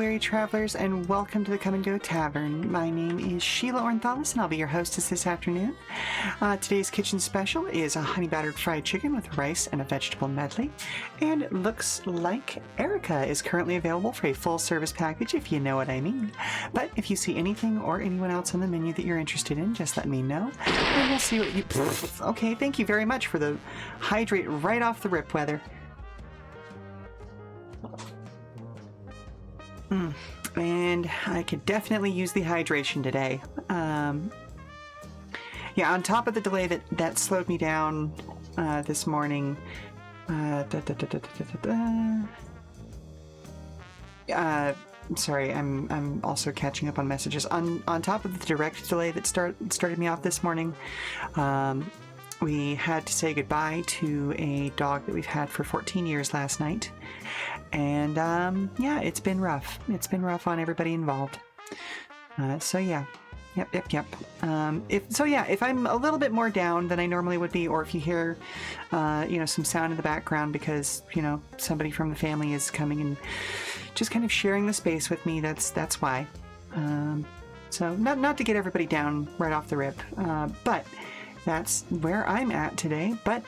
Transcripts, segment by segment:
weary travelers, and welcome to the Come and Go Tavern. My name is Sheela Ornthalis, and I'll be your hostess this afternoon. Today's kitchen special is a honey battered fried chicken with rice and a vegetable medley, and it looks like Erica is currently available for a full service package, if you know what I mean. But if you see anything or anyone else on the menu that you're interested in, just let me know, and we'll see what you... Okay, thank you very much for the hydrate right off the rip weather. And I could definitely use the hydration today. Yeah, on top of the delay that slowed me down this morning. Sorry, I'm also catching up on messages. On top of the direct delay that started me off this morning, we had to say goodbye to a dog that we've had for 14 years last night. And yeah, it's been rough. It's been rough on everybody involved. So yeah. Yep. If I'm a little bit more down than I normally would be, or if you hear, some sound in the background because, somebody from the family is coming and just kind of sharing the space with me, that's why. So not to get everybody down right off the rip, but that's where I'm at today. But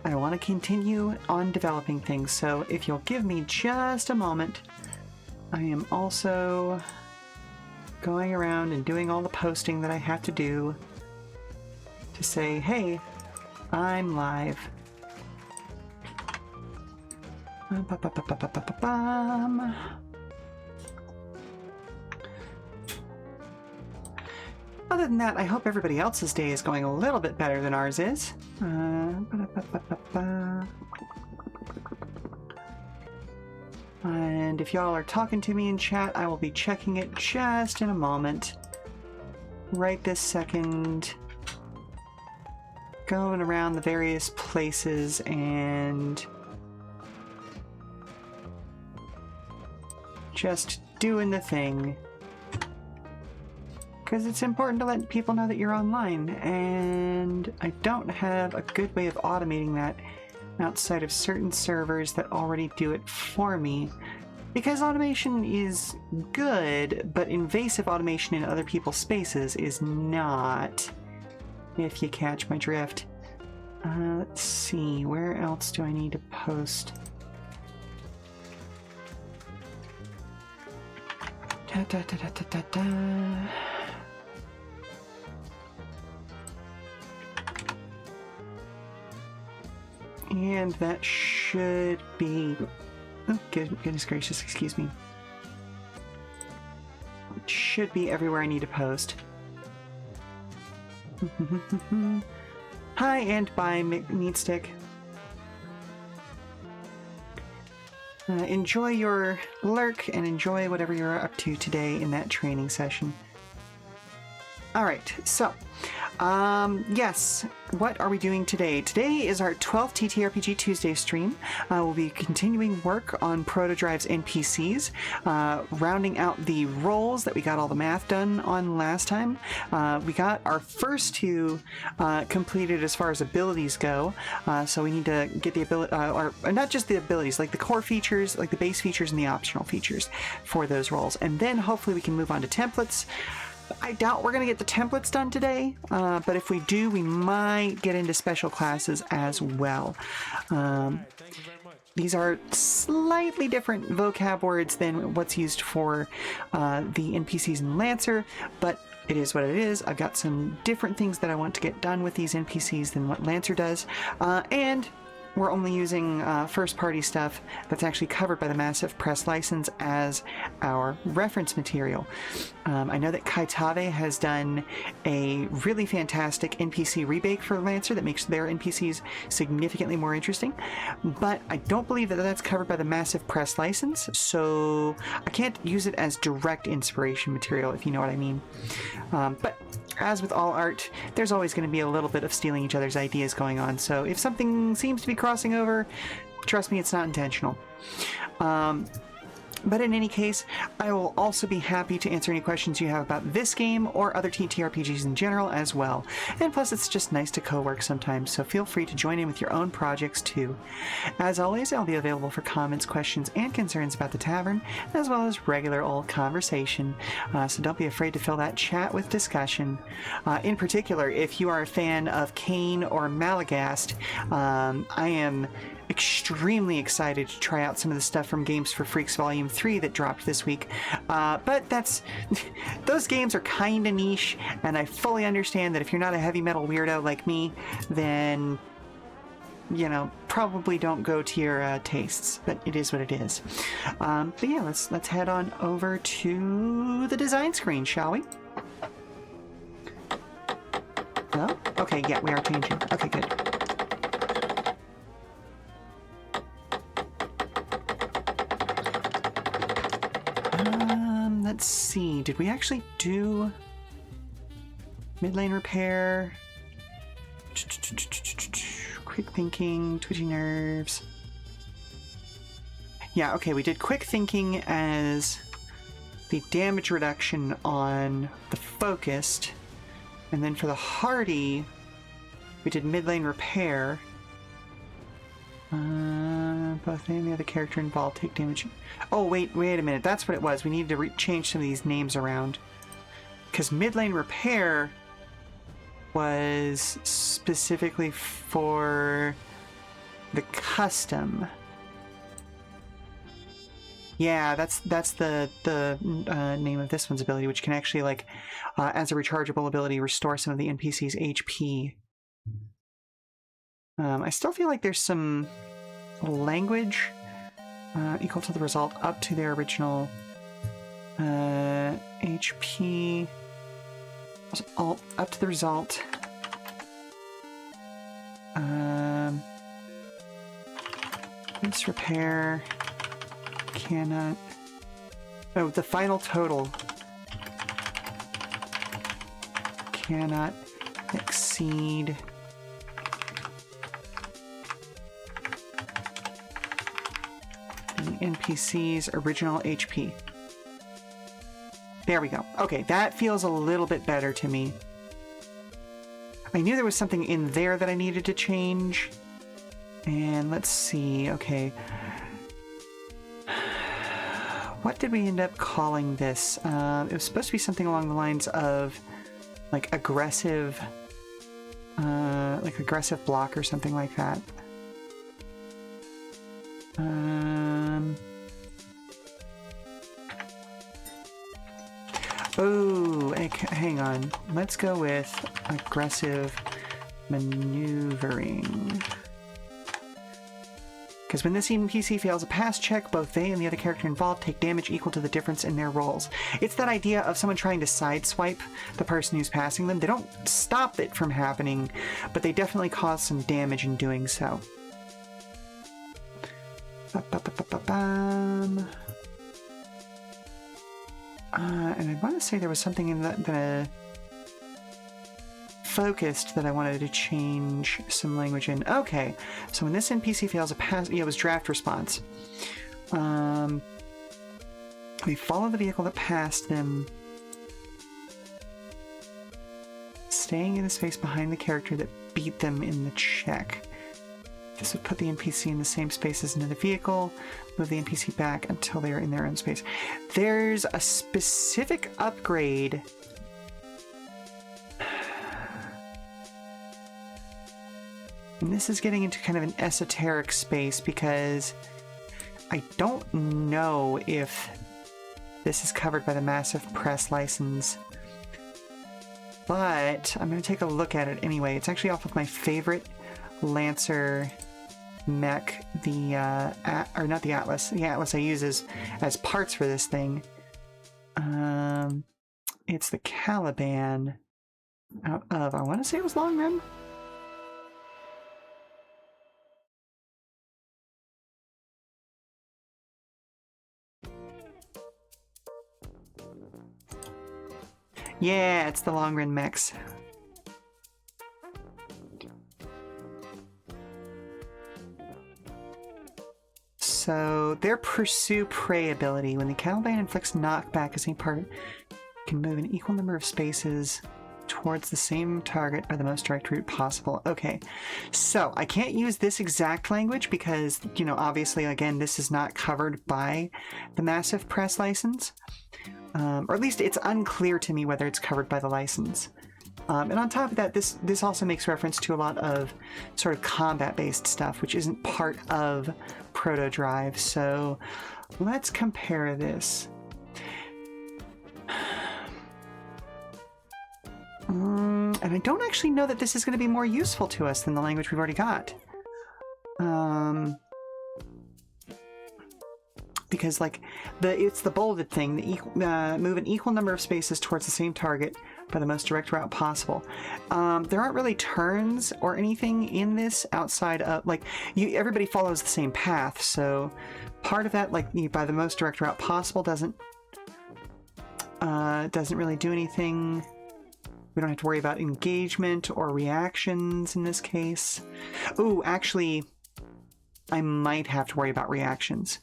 I want to continue on developing things, so if you'll give me just a moment, I am also going around and doing all the posting that I have to do to say, hey, I'm live. Other than that, I hope everybody else's day is going a little bit better than ours is. And if y'all are talking to me in chat, I will be checking it just in a moment. Right this second. Going around the various places and just doing the thing. Because it's important to let people know that you're online, and I don't have a good way of automating that outside of certain servers that already do it for me. Because automation is good, but invasive automation in other people's spaces is not, if you catch my drift. Let's see, where else do I need to post? And that should be... Oh, goodness gracious, excuse me. It should be everywhere I need to post. Hi, and bye, Meatstick. Enjoy your lurk and enjoy whatever you're up to today in that training session. Alright, so... yes, what are we doing today? Today is our 12th TTRPG Tuesday stream. We'll be continuing work on Protodrive's NPCs, rounding out the roles that we got all the math done on last time. We got our first two completed as far as abilities go, so we need to get the ability, or not just the abilities, like the core features, like the base features and the optional features for those roles. And then hopefully we can move on to templates. I doubt we're going to get the templates done today, but if we do, we might get into special classes as well. These are slightly different vocab words than what's used for the NPCs in Lancer, but it is what it is. I've got some different things that I want to get done with these NPCs than what Lancer does, and we're only using first-party stuff that's actually covered by the Massive Press license as our reference material. I know that Kaitave has done a really fantastic NPC rebake for Lancer that makes their NPCs significantly more interesting, but I don't believe that that's covered by the Massive Press license, so I can't use it as direct inspiration material, if you know what I mean. But as with all art, there's always going to be a little bit of stealing each other's ideas going on, so if something seems to be crossing over, trust me, it's not intentional. But in any case, I will also be happy to answer any questions you have about this game or other TTRPGs in general as well. And plus, it's just nice to co-work sometimes, so feel free to join in with your own projects too. As always, I'll be available for comments, questions, and concerns about the tavern, as well as regular old conversation, so don't be afraid to fill that chat with discussion. In particular, if you are a fan of Kane or Malagast, I am extremely excited to try out some of the stuff from Games for Freaks Volume 3 that dropped this week. But those games are kinda niche, and I fully understand that if you're not a heavy metal weirdo like me, then, you know, probably don't go to your tastes, but it is what it is. But yeah, let's head on over to the design screen, shall we? No? Okay, yeah, we are changing. Okay, good. Let's see, did we actually do mid lane repair? Quick thinking, twitchy nerves. Yeah, okay, we did quick thinking as the damage reduction on the focused, and then for the hardy, we did mid lane repair. Both they and the other character involved take damage. Oh, wait a minute. That's what it was. We needed to change some of these names around. Because mid lane repair was specifically for the custom. Yeah, that's the name of this one's ability, which can actually, like, as a rechargeable ability, restore some of the NPC's HP. I still feel like there's some language equal to the result up to their original HP. Up to the result. This repair cannot. Oh, the final total cannot exceed the NPC's original HP. There we go. Okay, that feels a little bit better to me. I knew there was something in there that I needed to change. And let's see, okay. What did we end up calling this? It was supposed to be something along the lines of, like, aggressive block or something like that. Oh, hang on. Let's go with aggressive maneuvering. Because when this NPC fails a pass check, both they and the other character involved take damage equal to the difference in their rolls. It's that idea of someone trying to sideswipe the person who's passing them. They don't stop it from happening, but they definitely cause some damage in doing so. And I want to say there was something in the focused that I wanted to change some language in. Okay, so when this NPC fails a pass, yeah, it was draft response. We follow the vehicle that passed them, staying in the space behind the character that beat them in the check. This would put the NPC in the same space as another vehicle, move the NPC back until they are in their own space. There's a specific upgrade. And this is getting into kind of an esoteric space because I don't know if this is covered by the Massive Press license. But I'm going to take a look at it anyway. It's actually off of my favorite Lancer mech, or not the Atlas. The Atlas I use as parts for this thing. It's the Caliban out of, I want to say it was Longrun. Yeah, it's the Longrun mechs. So their pursue prey ability. When the Caliban inflicts knockback as a part, can move an equal number of spaces towards the same target by the most direct route possible. Okay, so I can't use this exact language because, you know, obviously, again, this is not covered by the Massive Press license. Or at least it's unclear to me whether it's covered by the license. And on top of that, this also makes reference to a lot of sort of combat-based stuff, which isn't part of Proto Drive. So let's compare this. And I don't actually know that this is going to be more useful to us than the language we've already got. Because, like, it's the bolded thing. Move an equal number of spaces towards the same target by the most direct route possible. There aren't really turns or anything in this outside of, like, everybody follows the same path. So part of that, like, by the most direct route possible doesn't really do anything. We don't have to worry about engagement or reactions in this case. Ooh, actually, I might have to worry about reactions.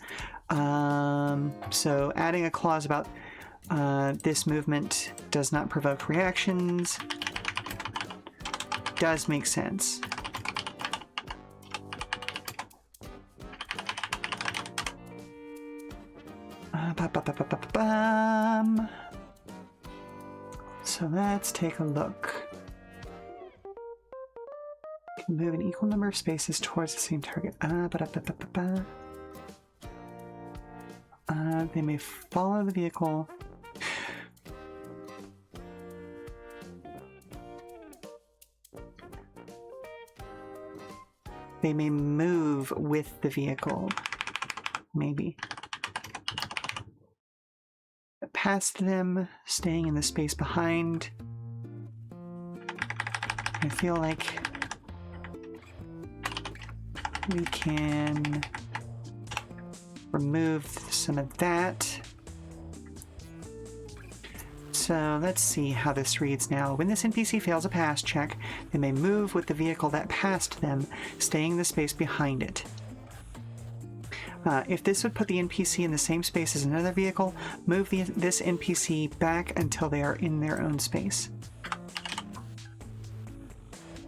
So adding a clause about this movement does not provoke reactions does make sense. So let's take a look. Can move an equal number of spaces towards the same target. They may follow the vehicle. They may move with the vehicle. Maybe. Past them, staying in the space behind. I feel like we can remove some of that. So let's see how this reads now. When this NPC fails a pass check, they may move with the vehicle that passed them, staying in the space behind it. If this would put the NPC in the same space as another vehicle, move this NPC back until they are in their own space.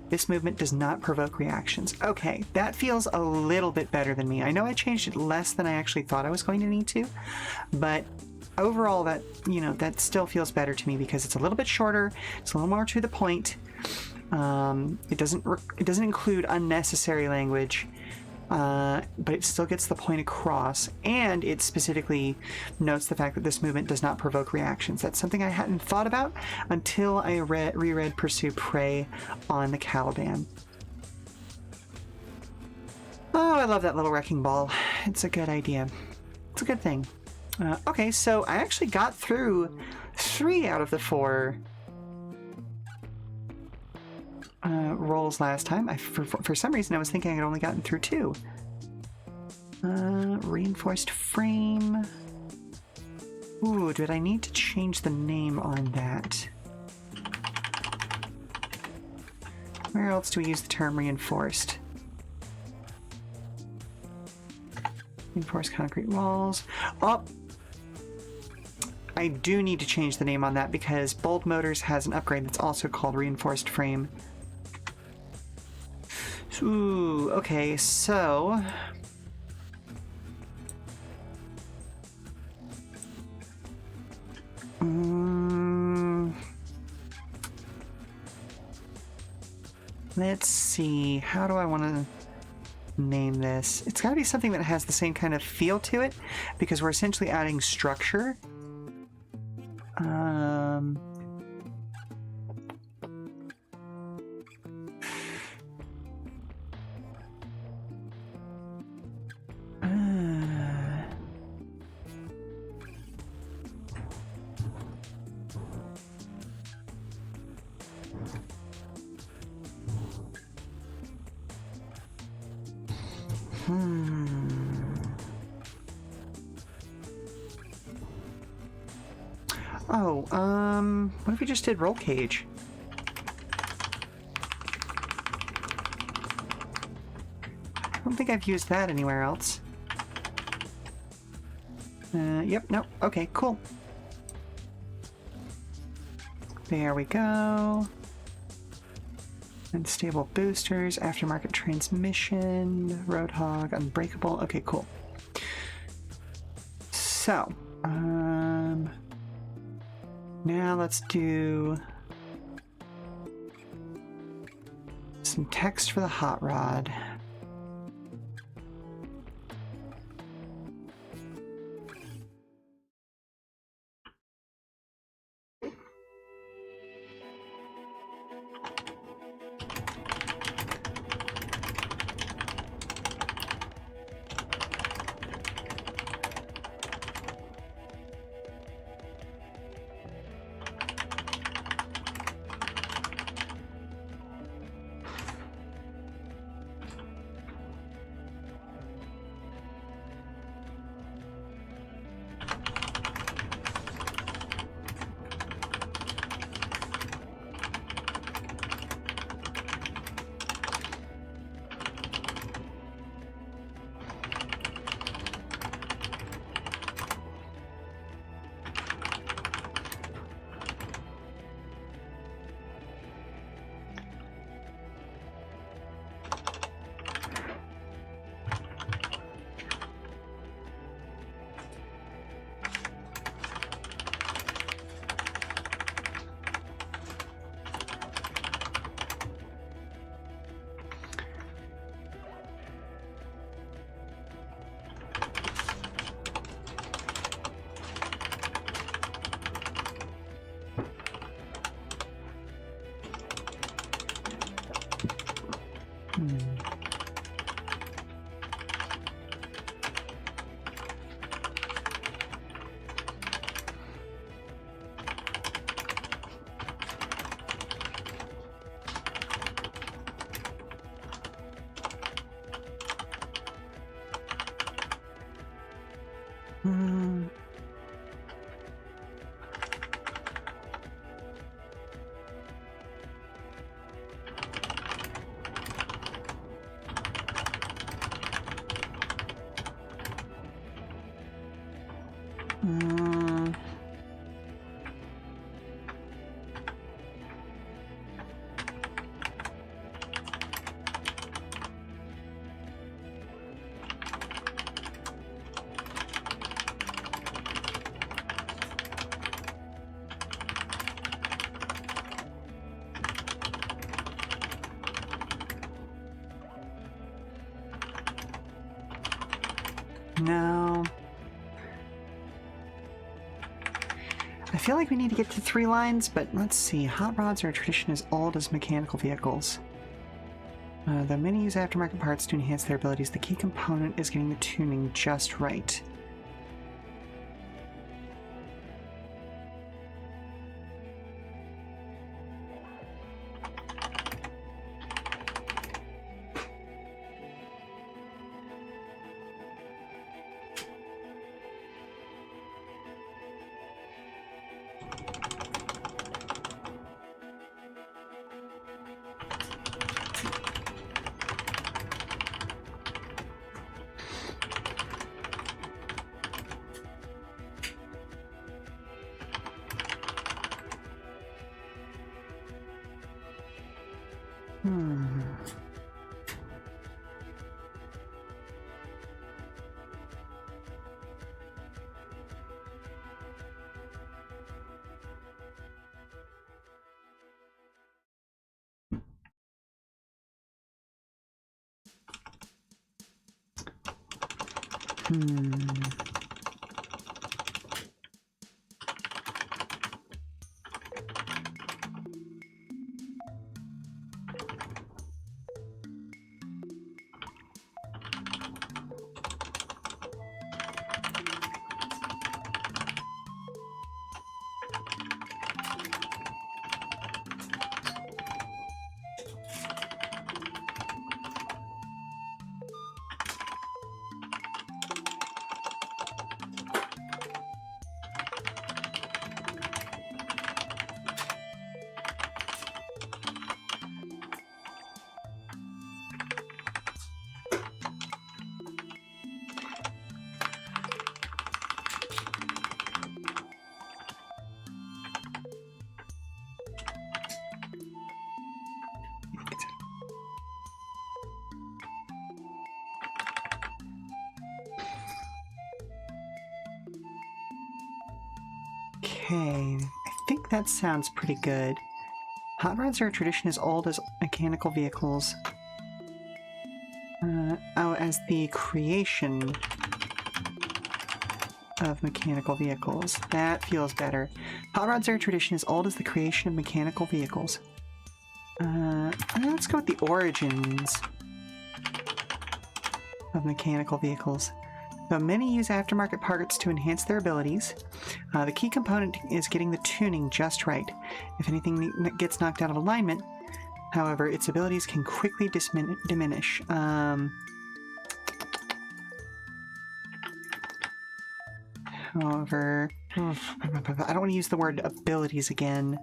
This movement does not provoke reactions. Okay, that feels a little bit better than me. I know I changed it less than I actually thought I was going to need to, but overall that, you know, that still feels better to me because it's a little bit shorter, it's a little more to the point. It doesn't include unnecessary language. But it still gets the point across, and it specifically notes the fact that this movement does not provoke reactions. That's something I hadn't thought about until I reread Pursue Prey on the Caliban. Oh, I love that little wrecking ball. It's a good idea. It's a good thing. Okay, so I actually got through 3 out of the 4 roles last time. For some reason I was thinking I had only gotten through 2. Reinforced frame. Ooh, did I need to change the name on that? Where else do we use the term reinforced? Reinforced concrete walls. Oh! I do need to change the name on that because Bold Motors has an upgrade that's also called reinforced frame. Ooh, okay, so let's see, how do I want to name this? It's got to be something that has the same kind of feel to it because we're essentially adding structure. What if we just did roll cage? I don't think I've used that anywhere else. Yep, nope. Okay, cool. There we go. Unstable boosters, aftermarket transmission, Roadhog, unbreakable. Okay, cool. So, now let's do some text for the hot rod. No. I feel like we need to get to 3 lines, but let's see. Hot rods are a tradition as old as mechanical vehicles. Though many use aftermarket parts to enhance their abilities, the key component is getting the tuning just right. Okay, I think that sounds pretty good. Hot rods are a tradition as old as mechanical vehicles. As the creation of mechanical vehicles. That feels better. Hot rods are a tradition as old as the creation of mechanical vehicles. Let's go with the origins of mechanical vehicles. Though many use aftermarket parts to enhance their abilities, the key component is getting the tuning just right. If anything gets knocked out of alignment, however, its abilities can quickly diminish. However, I don't want to use the word abilities again.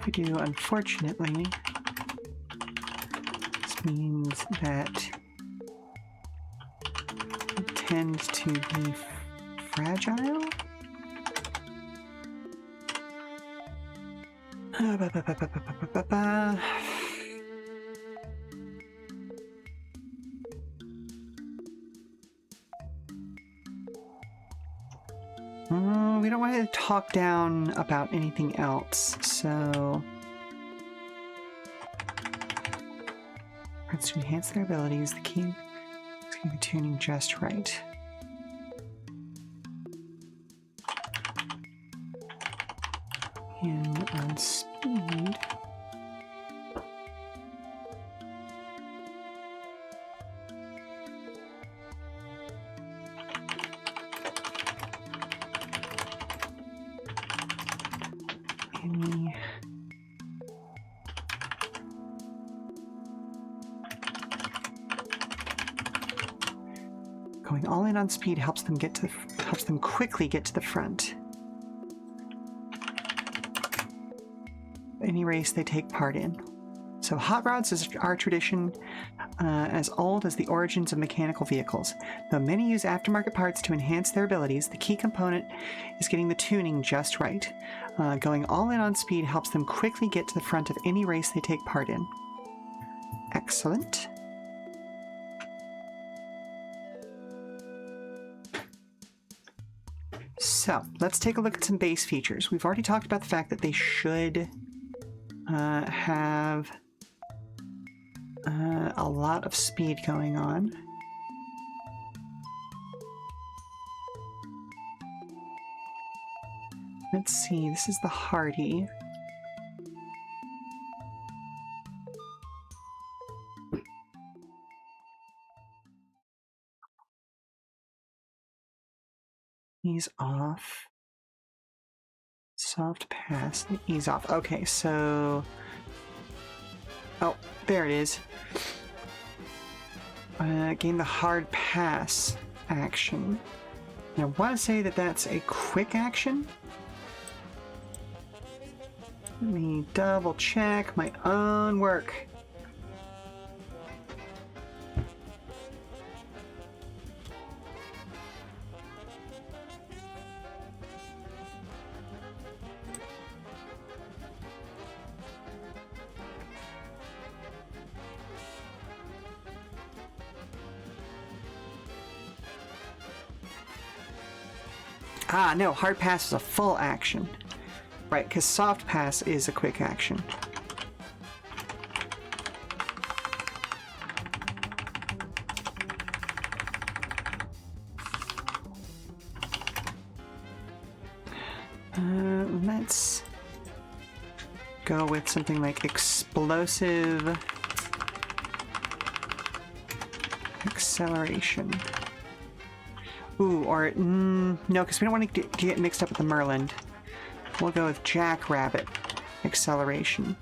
We do, unfortunately. This means that it tends to be fragile. We don't want to talk down about anything else, so... to enhance their abilities, the key is getting the tuning just right. And on speed... Going all in on speed helps them quickly get to the front. Any race they take part in. So hot rods is our tradition as old as the origins of mechanical vehicles. Though many use aftermarket parts to enhance their abilities, the key component is getting the tuning just right. Going all in on speed helps them quickly get to the front of any race they take part in. Excellent. So, let's take a look at some base features. We've already talked about the fact that they should have a lot of speed going on. Let's see, this is the hardy. Ease off. Soft pass, ease off. Okay, so... Oh, there it is. Gain the hard pass action. And I want to say that that's a quick action. Let me double check my own work. Ah, no, hard pass is a full action. Right, because soft pass is a quick action. Let's go with something like explosive acceleration. Ooh, or no, because we don't want to get mixed up with the Merlin. We'll go with Jackrabbit acceleration.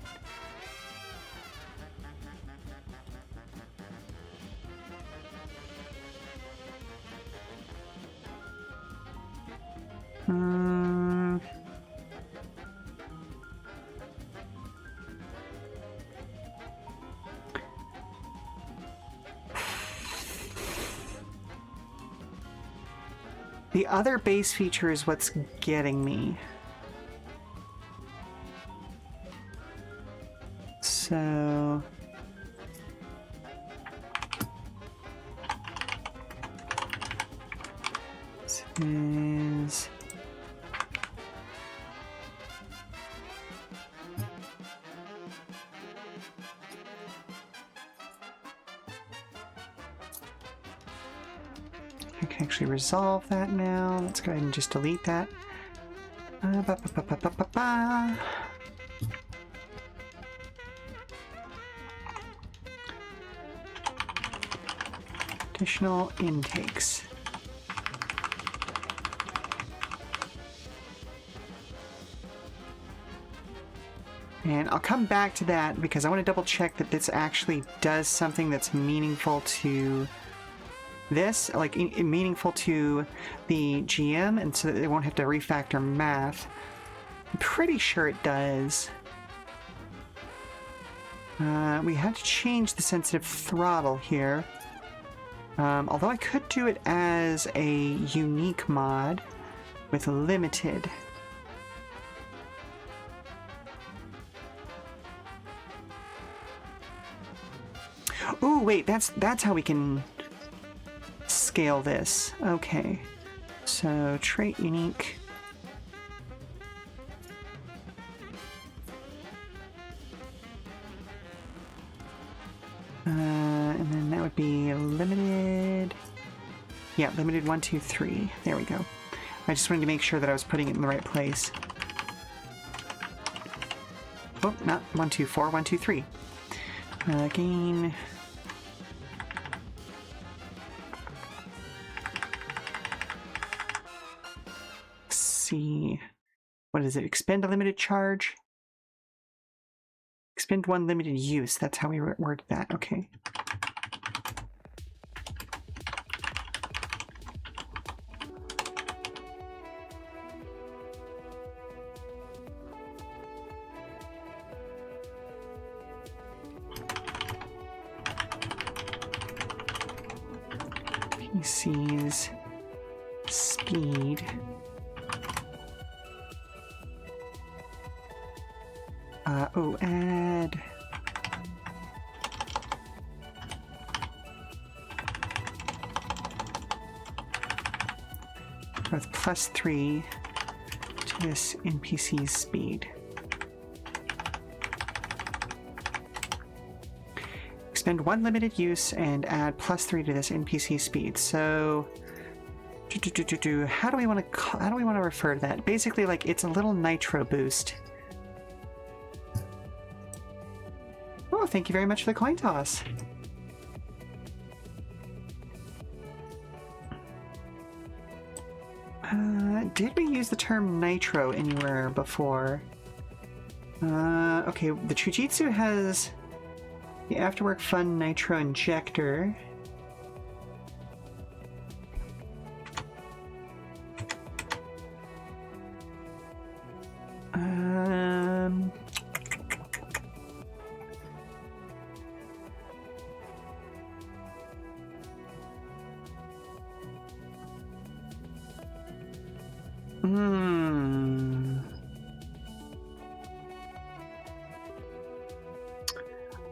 The other base feature is what's getting me. So... this is... I can actually resolve that now. Let's go ahead and just delete that. Additional intakes. And I'll come back to that because I want to double check that this actually does something that's meaningful to this, like meaningful to the GM, and so that they won't have to refactor math. I'm pretty sure it does. We had to change the sensitive throttle here. Although I could do it as a unique mod with limited. Ooh, wait, that's how we can scale this. Okay. So, trait unique. And then that would be limited. Yeah, limited 1, 2, 3. There we go. I just wanted to make sure that I was putting it in the right place. Oh, not 1, 2, 4, 1, 2, 3. Gain. Let's see. What is it? Expend a limited charge? Expend 1 limited use. That's how we word that. Okay. PC's speed. Oh, add. With +3 to this NPC's speed. Expend 1 limited use and add +3 to this NPC speed. So, how do we want to refer to that? Basically, like it's a little nitro boost. Oh, thank you very much for the coin toss. Did we use the term nitro anywhere before? Okay, the Chujitsu has the Afterwork Fun Nitro Injector.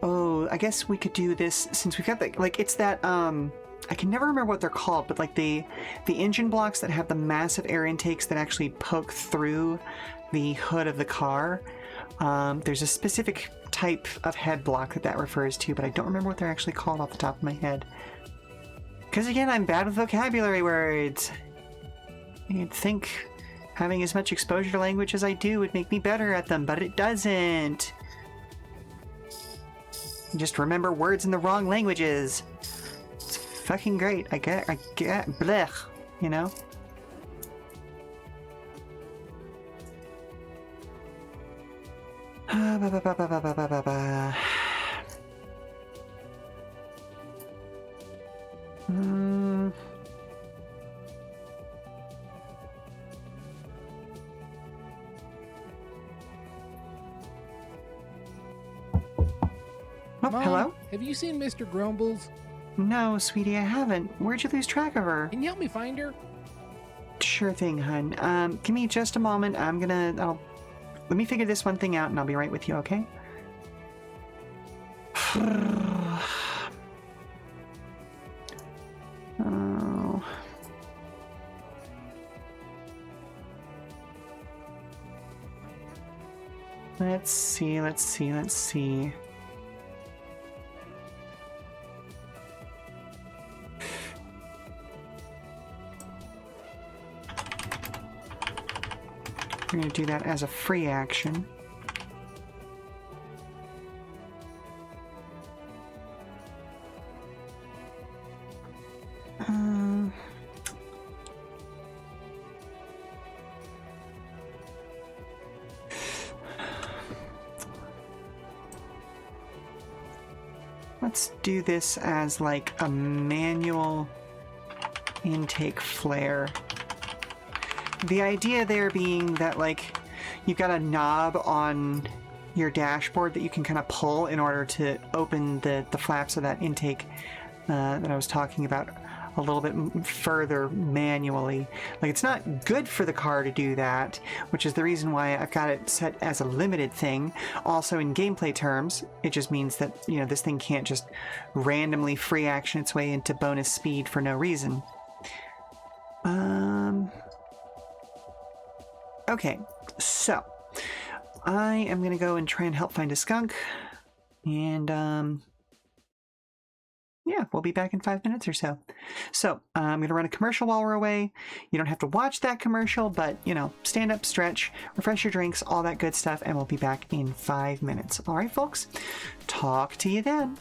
Oh, I guess we could do this since we've got the, like, it's that, I can never remember what they're called, but like the engine blocks that have the massive air intakes that actually poke through the hood of the car. There's a specific type of head block that refers to, but I don't remember what they're actually called off the top of my head. Because again, I'm bad with vocabulary words. You'd think having as much exposure to language as I do would make me better at them, but it doesn't. You just remember words in the wrong languages. It's fucking great. I get, blech, you know? Oh, Mom, hello? have you seen Mr. Grumbles? No, sweetie, I haven't. Where'd you lose track of her? Can you help me find her? Sure thing, hun. Give me just a moment. Let me figure this one thing out and I'll be right with you, okay? Oh. Let's see. We're going to do that as a free action. Let's do this as like a manual intake flare. The idea there being that like you've got a knob on your dashboard that you can kind of pull in order to open the flaps of that intake that I was talking about a little bit further manually. Like, it's not good for the car to do that, which is the reason why I've got it set as a limited thing. Also, in gameplay terms, it just means that, you know, this thing can't just randomly free action its way into bonus speed for no reason. Okay, so I am going to go and try and help find a skunk, and yeah, we'll be back in 5 minutes or so. So I'm going to run a commercial while we're away. You don't have to watch that commercial, but, you know, stand up, stretch, refresh your drinks, all that good stuff, and we'll be back in 5 minutes. All right, folks, talk to you then.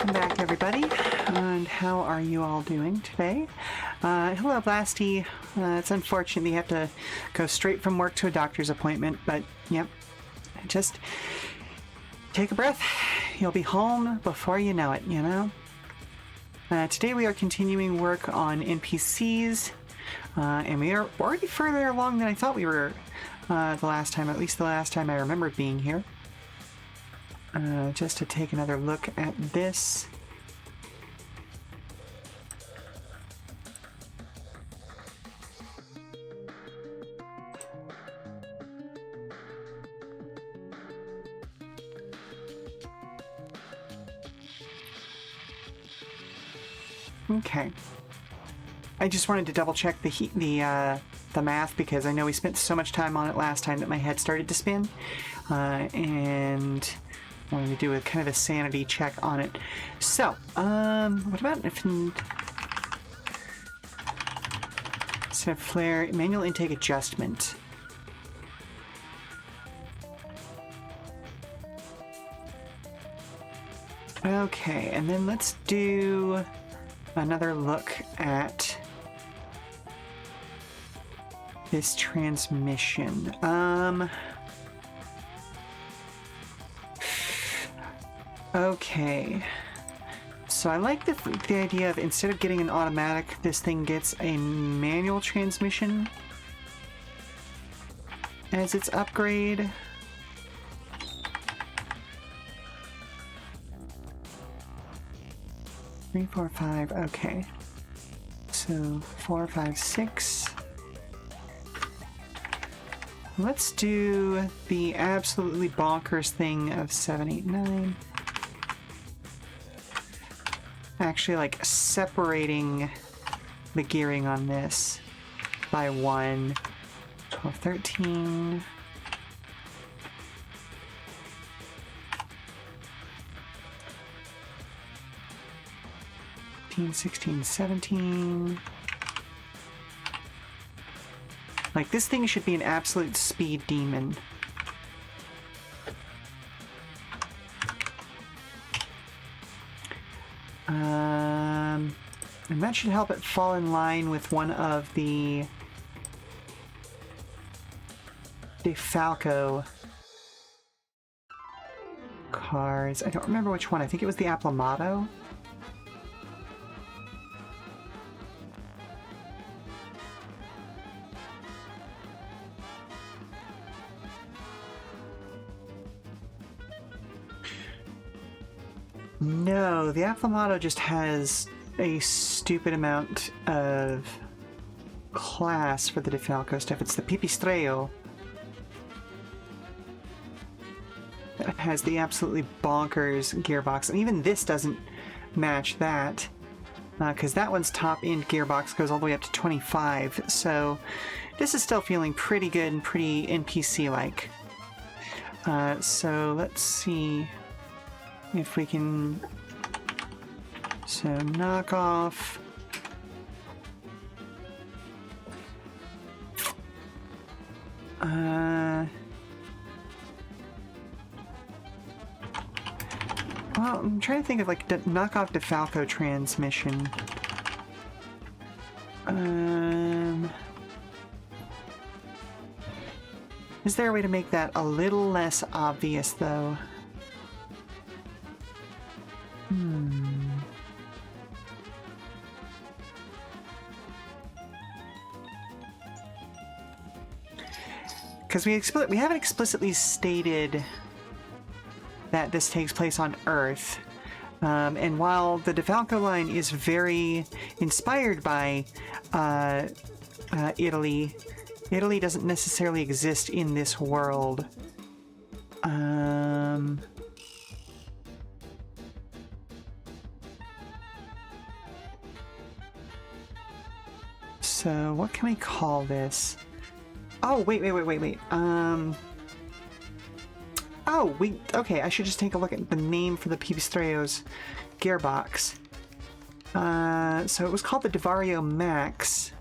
Welcome back, everybody. And how are you all doing today? Hello, Blasty. It's unfortunate you have to go straight from work to a doctor's appointment, but yep, just take a breath. You'll be home before you know it, you know? Today we are continuing work on NPCs, and we are already further along than I thought we were the last time, at least the last time I remembered being here. Just to take another look at this. Okay. I just wanted to double check the math because I know we spent so much time on it last time that my head started to spin, and I wanted to do a kind of a sanity check on it. So, what about if instead of flare, manual intake adjustment? Okay, and then let's do another look at this transmission. Okay. So I like the idea of instead of getting an automatic, this thing gets a manual transmission as its upgrade. Three, 4, 5, okay. So 4, 5, 6. Let's do the absolutely bonkers thing of 7, 8, 9. Actually, like, separating the gearing on this by 1. 12, 13. 16, 17. Like, this thing should be an absolute speed demon. And that should help it fall in line with one of the DeFalco cars. I don't remember which one. I think it was the Aplamato. No, the Aplamato just has a stupid amount of class for the DeFalco stuff. It's the Pipistrello that has the absolutely bonkers gearbox, and even this doesn't match that, because that one's top-end gearbox goes all the way up to 25, so this is still feeling pretty good and pretty NPC-like. So let's see if we can... So knock off... Well, I'm trying to think of like knock off DeFalco transmission. Is there a way to make that a little less obvious though? Because we haven't explicitly stated that this takes place on Earth, and while the DeFalco line is very inspired by Italy, Italy doesn't necessarily exist in this world. So what can we call this? Oh, wait. Okay, I should just take a look at the name for the Pipistrello's gearbox. So it was called the Divario Max.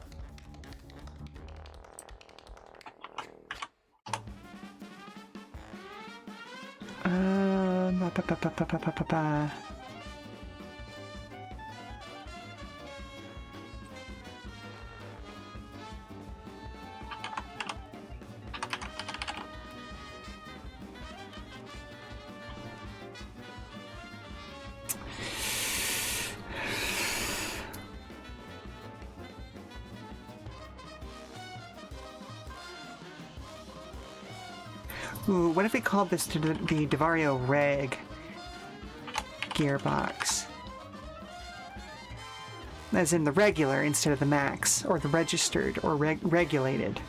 Ooh, what if we called this the Devario Reg gearbox? As in the regular instead of the max, or the registered, or regulated.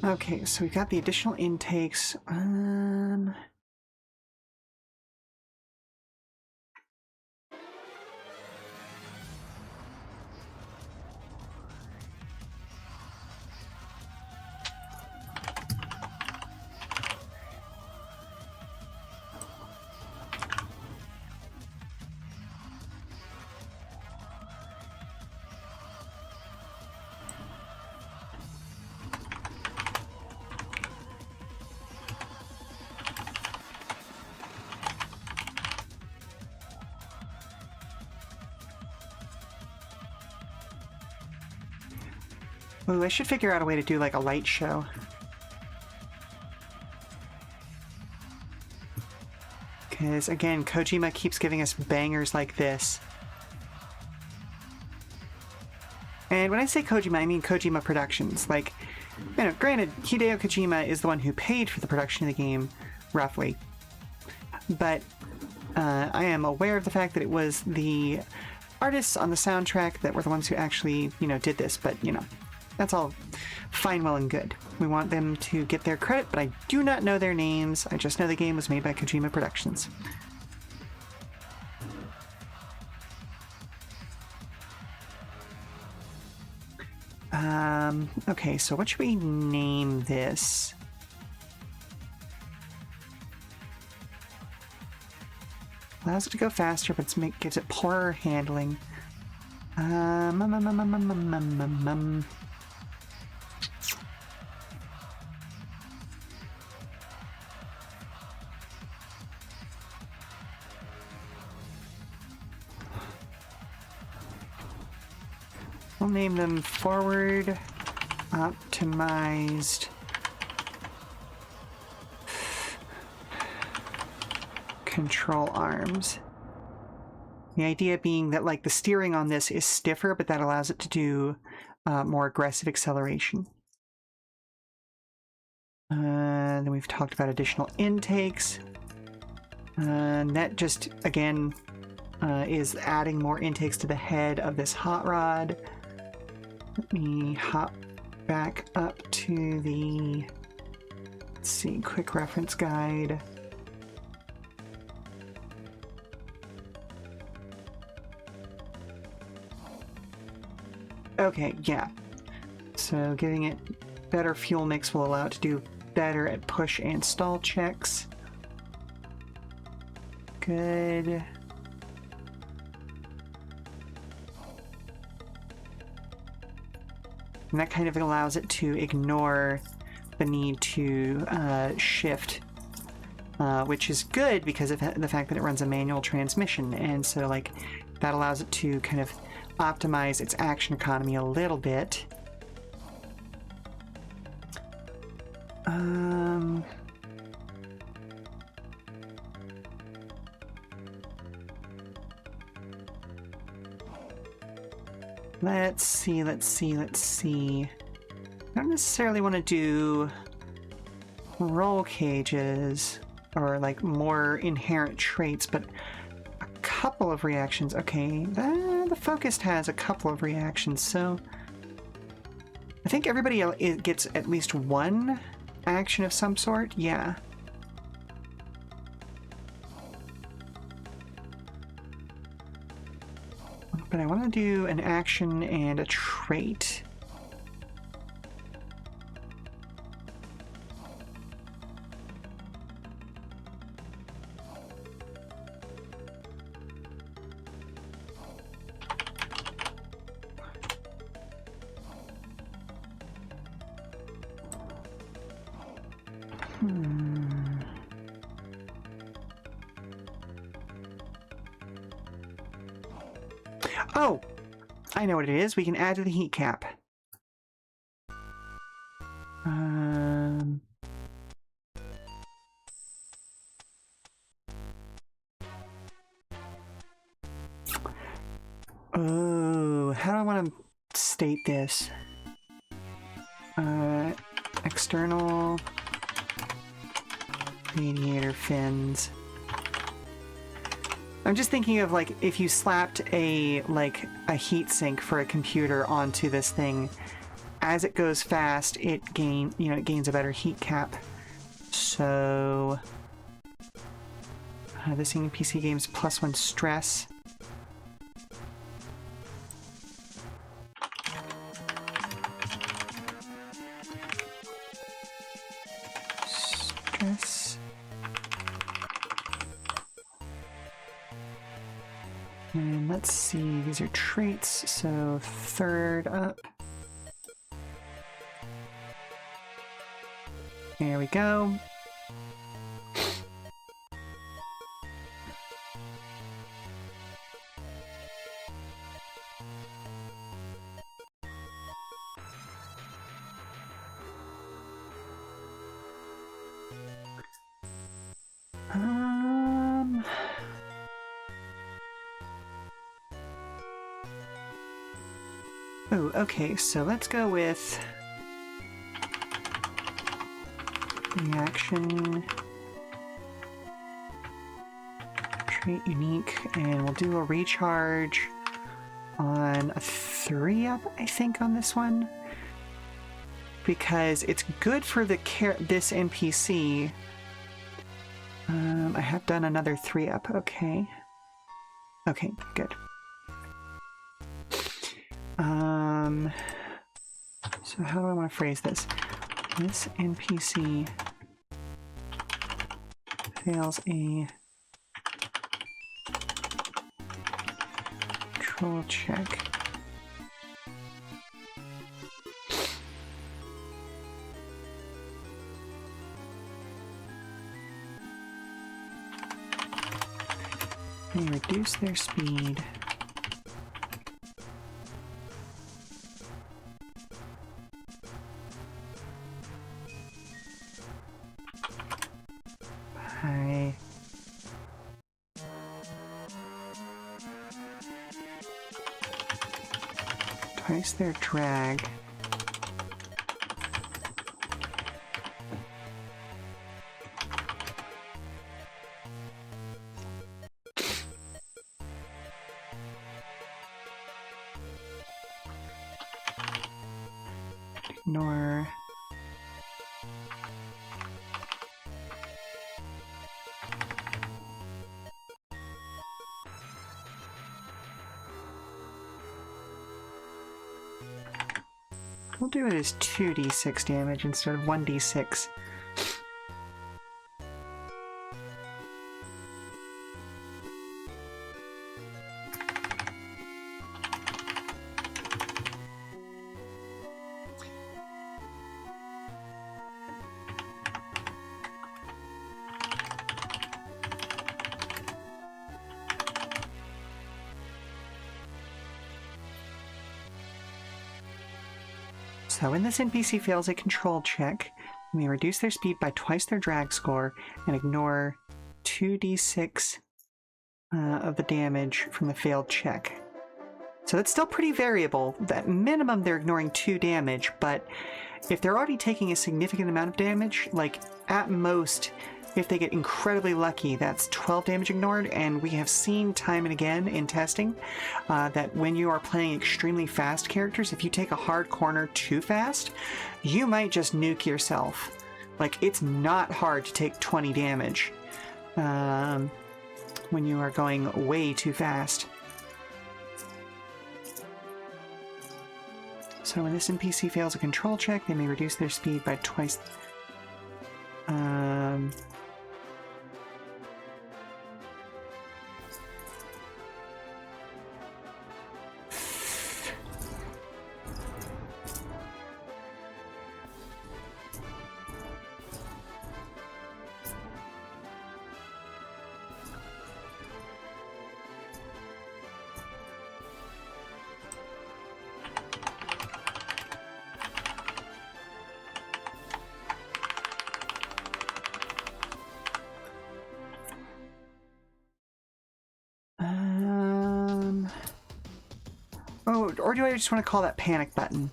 Okay, so we've got the additional intakes. Ooh, I should figure out a way to do like a light show. Because again, Kojima keeps giving us bangers like this. And when I say Kojima, I mean Kojima Productions. Like, you know, granted, Hideo Kojima is the one who paid for the production of the game, roughly. But I am aware of the fact that it was the artists on the soundtrack that were the ones who actually, you know, did this. But, you know, that's all fine, well, and good. We want them to get their credit, but I do not know their names. I just know the game was made by Kojima Productions. Okay, so what should we name this? Allows it to go faster, but gives it poorer handling. We'll name them Forward Optimized Control Arms. The idea being that like the steering on this is stiffer, but that allows it to do more aggressive acceleration. Then we've talked about additional intakes. And that just, again, is adding more intakes to the head of this hot rod. Let me hop back up to the, let's see, quick reference guide. Okay, yeah. So giving it better fuel mix will allow it to do better at push and stall checks. Good. And that kind of allows it to ignore the need to shift, which is good because of the fact that it runs a manual transmission. And so, like, that allows it to kind of optimize its action economy a little bit. Let's see. I don't necessarily want to do roll cages or like more inherent traits, but a couple of reactions. Okay, the focused has a couple of reactions, so I think everybody gets at least one action of some sort. Yeah. But I want to do an action and a trait. Oh! I know what it is. We can add to the heat cap. Oh, how do I want to state this? External radiator fins. I'm just thinking of like if you slapped a heat sink for a computer onto this thing, as it goes fast, it gains a better heat cap. So this NPC game's +1 stress. And let's see, these are traits, so third up. There we go. Oh, okay, so let's go with reaction, trait unique, and we'll do a recharge on a 3-up, I think, on this one. Because it's good for this NPC. I have done another 3-up, okay. Okay, good. So how do I want to phrase this? This NPC fails a control check. They reduce their speed by twice their drag. Ignore we'll do it as 2d6 damage instead of 1d6. So when this NPC fails a control check, you may reduce their speed by twice their drag score and ignore 2d6 of the damage from the failed check. So that's still pretty variable. At minimum, they're ignoring 2 damage, but if they're already taking a significant amount of damage, like at most, if they get incredibly lucky, that's 12 damage ignored, and we have seen time and again in testing that when you are playing extremely fast characters, if you take a hard corner too fast, you might just nuke yourself. Like, it's not hard to take 20 damage when you are going way too fast. So when this NPC fails a control check, they may reduce their speed by twice. Oh, or do I just want to call that panic button?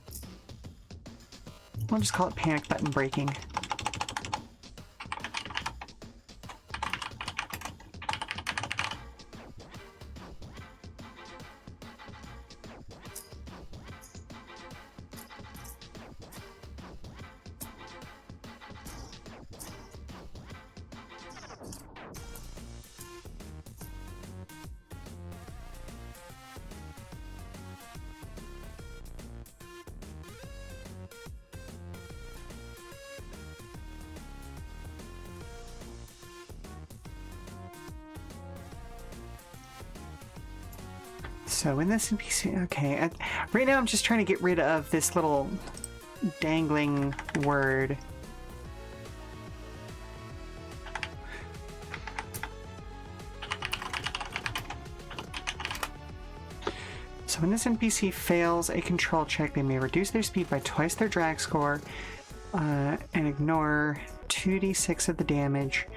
I'll just call it panic button breaking. So in this NPC, okay, right now I'm just trying to get rid of this little dangling word. So when this NPC fails a control check, they may reduce their speed by twice their drag score and ignore 2d6 of the damage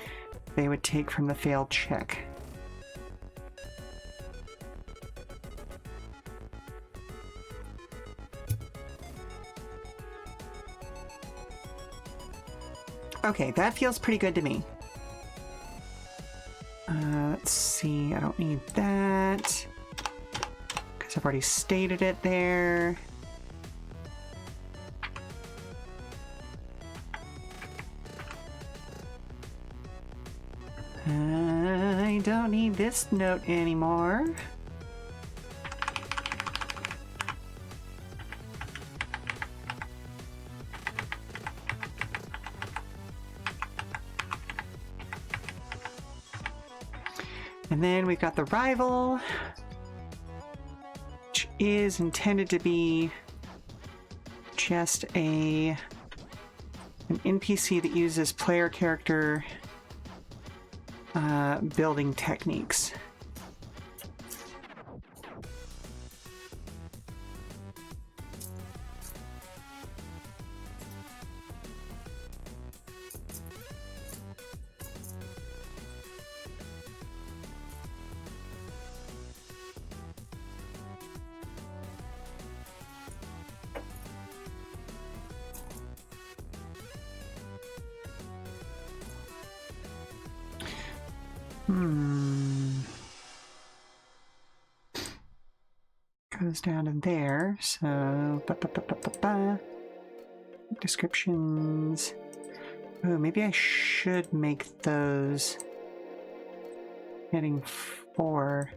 they would take from the failed check. Okay, that feels pretty good to me. Let's see, I don't need that, because I've already stated it there. I don't need this note anymore. And then we've got the rival, which is intended to be just an NPC that uses player character building techniques. Goes down in there, so descriptions. Oh, maybe I should make those heading 4.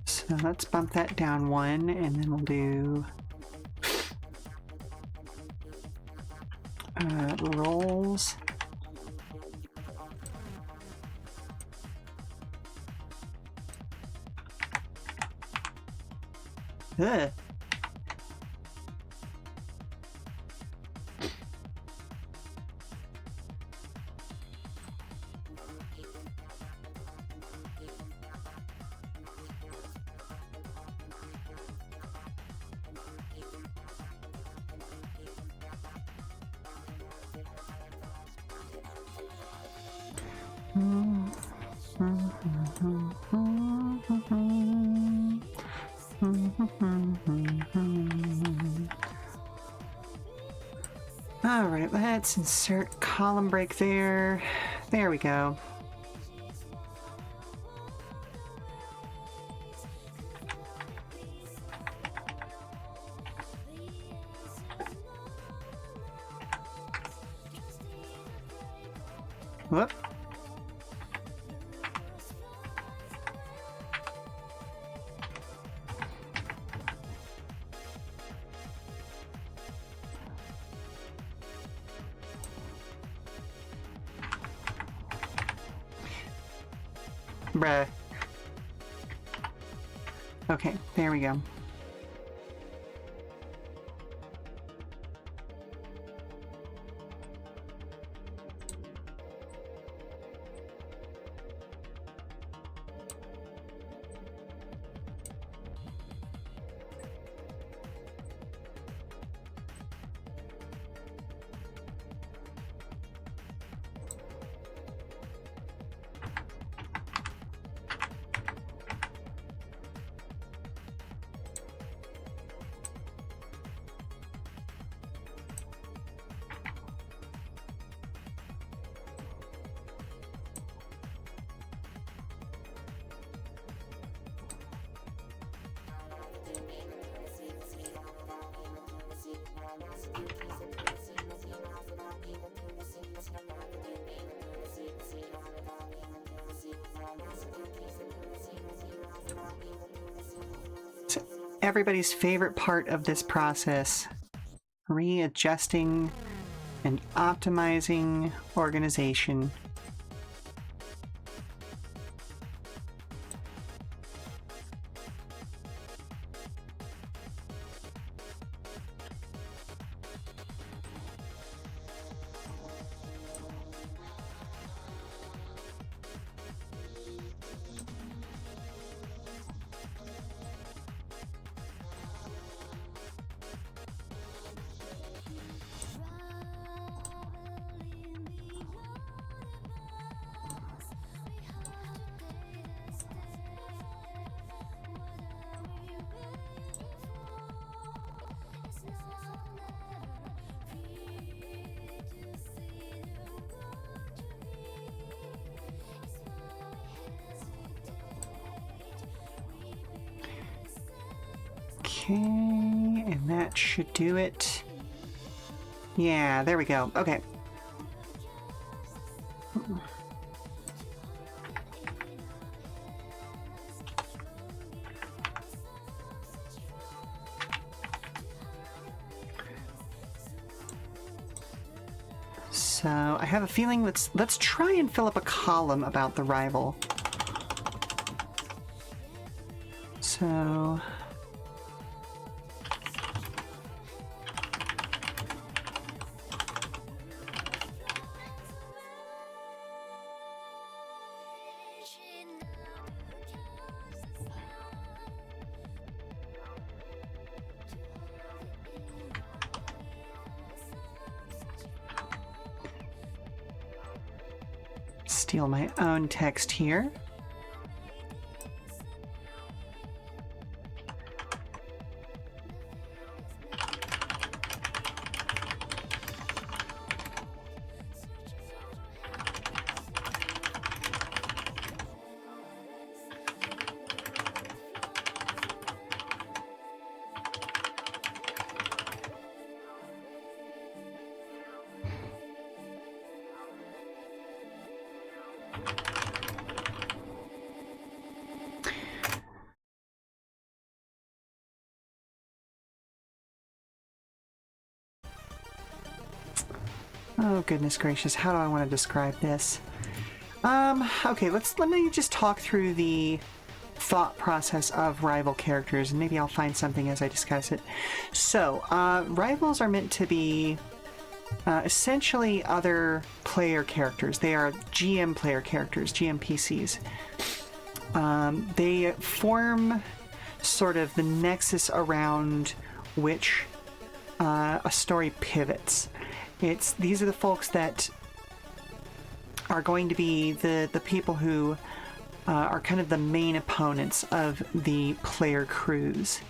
So let's bump that down 1, and then we'll do roles. Ugh. All right, let's insert column break there. There we go. Whoop. Bruh. Okay, there we go. Everybody's favorite part of this process, readjusting and optimizing organization. Okay, and that should do it. Yeah, there we go. Okay. So I have a feeling let's try and fill up a column about the rival. So steal my own text here. Oh, goodness gracious, how do I want to describe this? Okay, let me just talk through the thought process of rival characters, and maybe I'll find something as I discuss it. So, rivals are meant to be essentially other player characters. They are GM player characters, GM PCs. They form sort of the nexus around which a story pivots. These are the folks that are going to be the people who are kind of the main opponents of the player crews.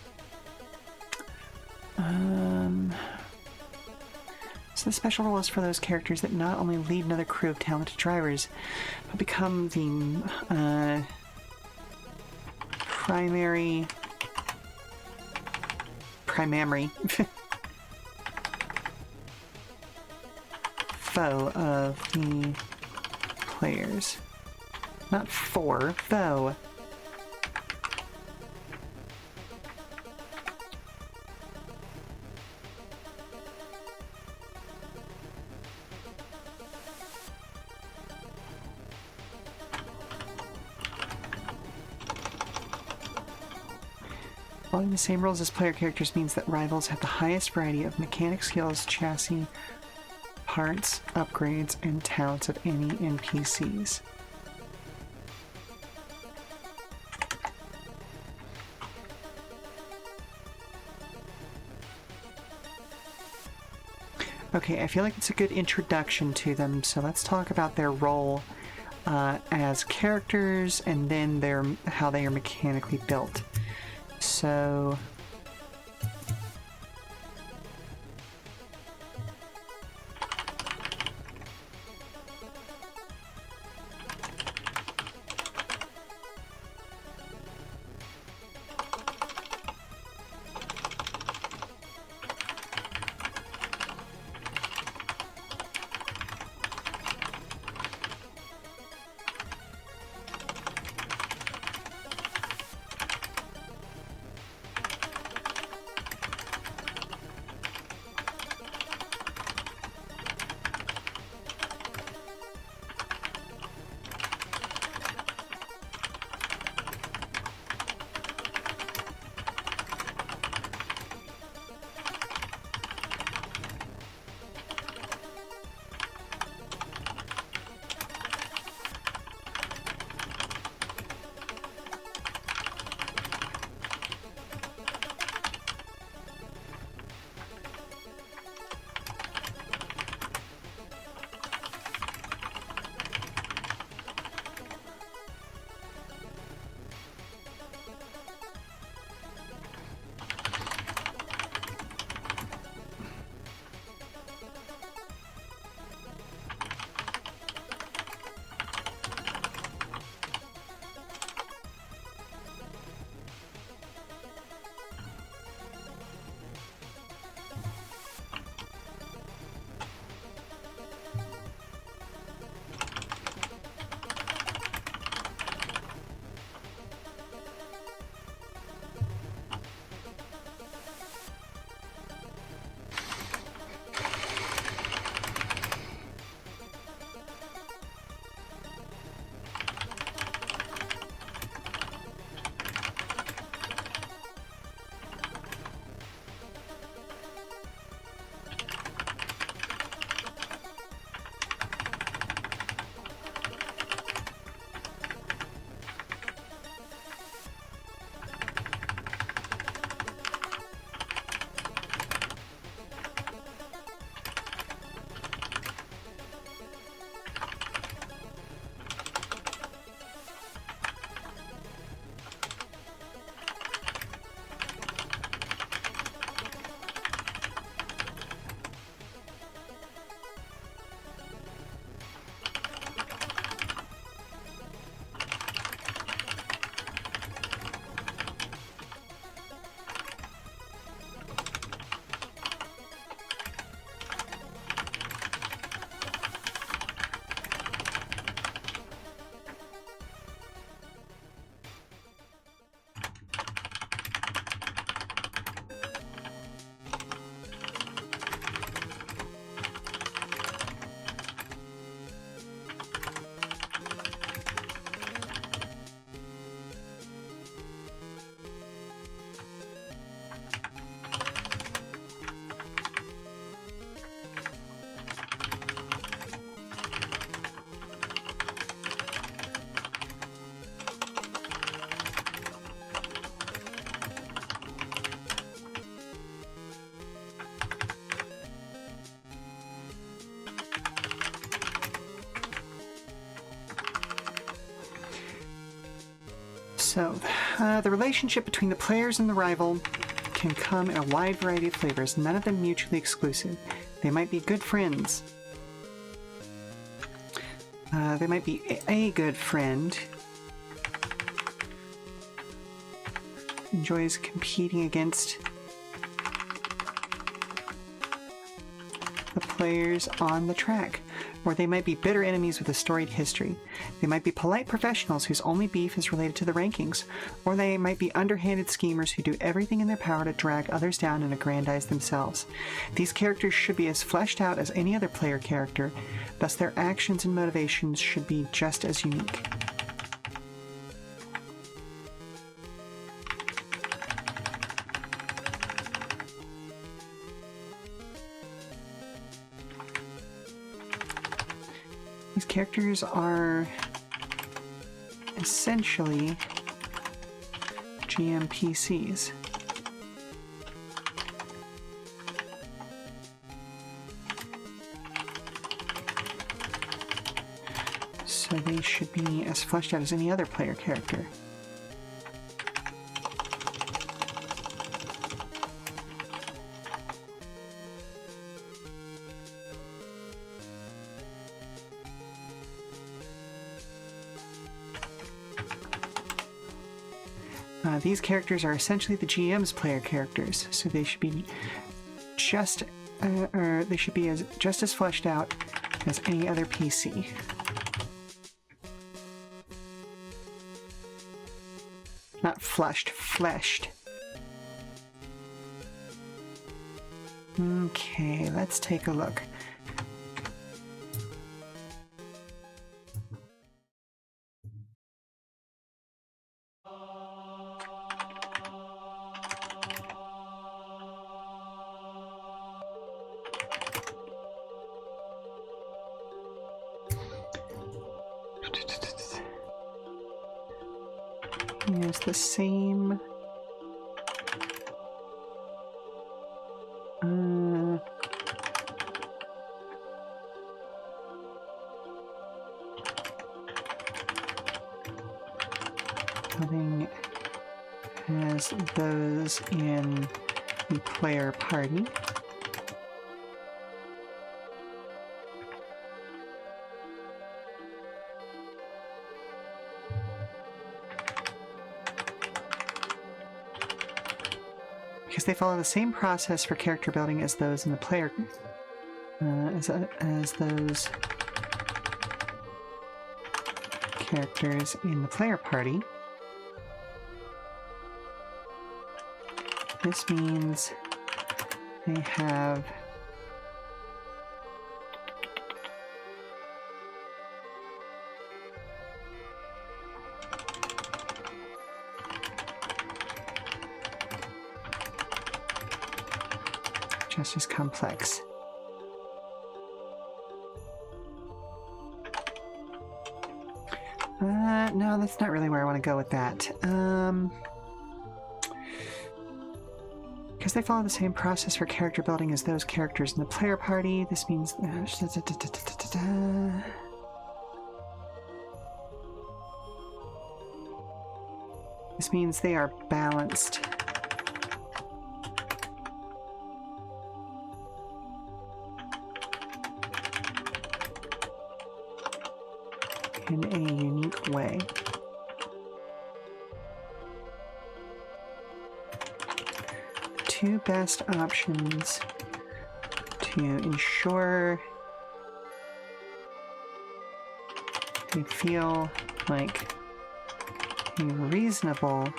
So the special role is for those characters that not only lead another crew of talented drivers, but become the primary foe of the players. Not for, foe. Following the same rules as player characters means that rivals have the highest variety of mechanic skills, chassis, parts, upgrades, and talents of any NPCs. Okay, I feel like it's a good introduction to them, so let's talk about their role as characters and then how they are mechanically built. So... So, the relationship between the players and the rival can come in a wide variety of flavors, none of them mutually exclusive. They might be good friends. They might be a good friend. Enjoys competing against the players on the track. Or they might be bitter enemies with a storied history. They might be polite professionals whose only beef is related to the rankings. Or they might be underhanded schemers who do everything in their power to drag others down and aggrandize themselves. These characters should be as fleshed out as any other player character, thus their actions and motivations should be just as unique. These characters are essentially GM PCs. So they should be as fleshed out as any other player character. These characters are essentially the GM's player characters, so they should be just as fleshed out as any other PC. Not flushed, fleshed. Okay, let's take a look. Use the same building as those in the player party. Because they follow the same process for character building as those in the player, as those characters in the player party. This means they have just as complex. No, that's not really where I want to go with that. Because they follow the same process for character building as those characters in the player party, this means... This means they are balanced. In a unique way. The two best options to ensure they feel like a reasonable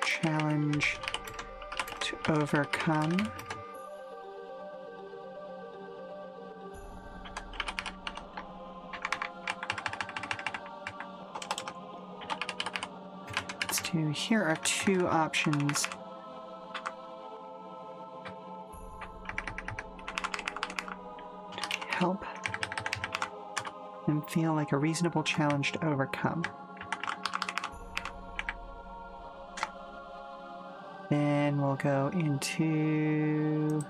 challenge to overcome here are two options. Help them feel like a reasonable challenge to overcome. Then we'll go into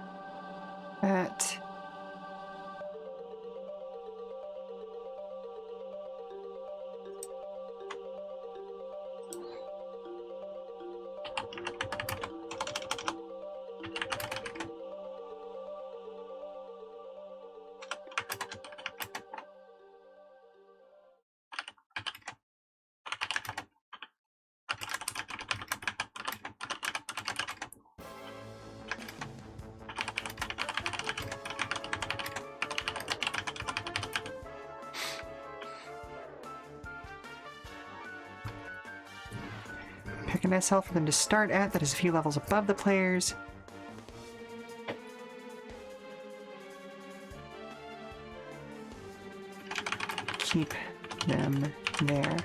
that. Pick an SL for them to start at that is a few levels above the players. Keep them there.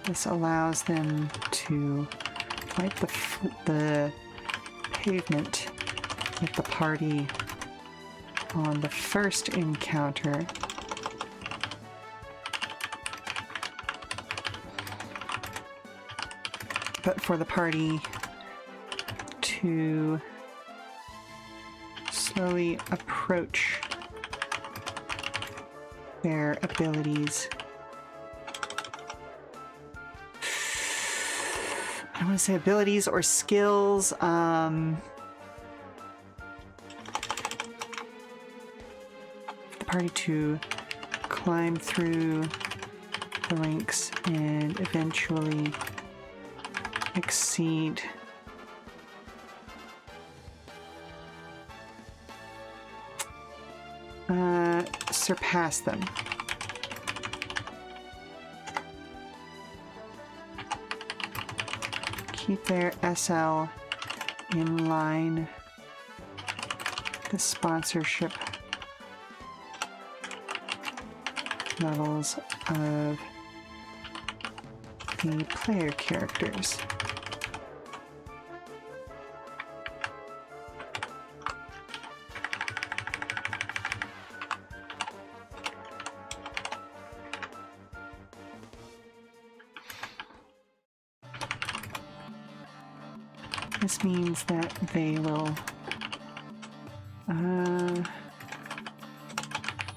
This allows them to wipe the pavement with the party on the first encounter. But for the party to slowly approach their abilities. I don't want to say abilities or skills. The party to climb through the ranks and eventually exceed surpass them. Keep their SL in line. The sponsorship levels of the player characters. This means that they will,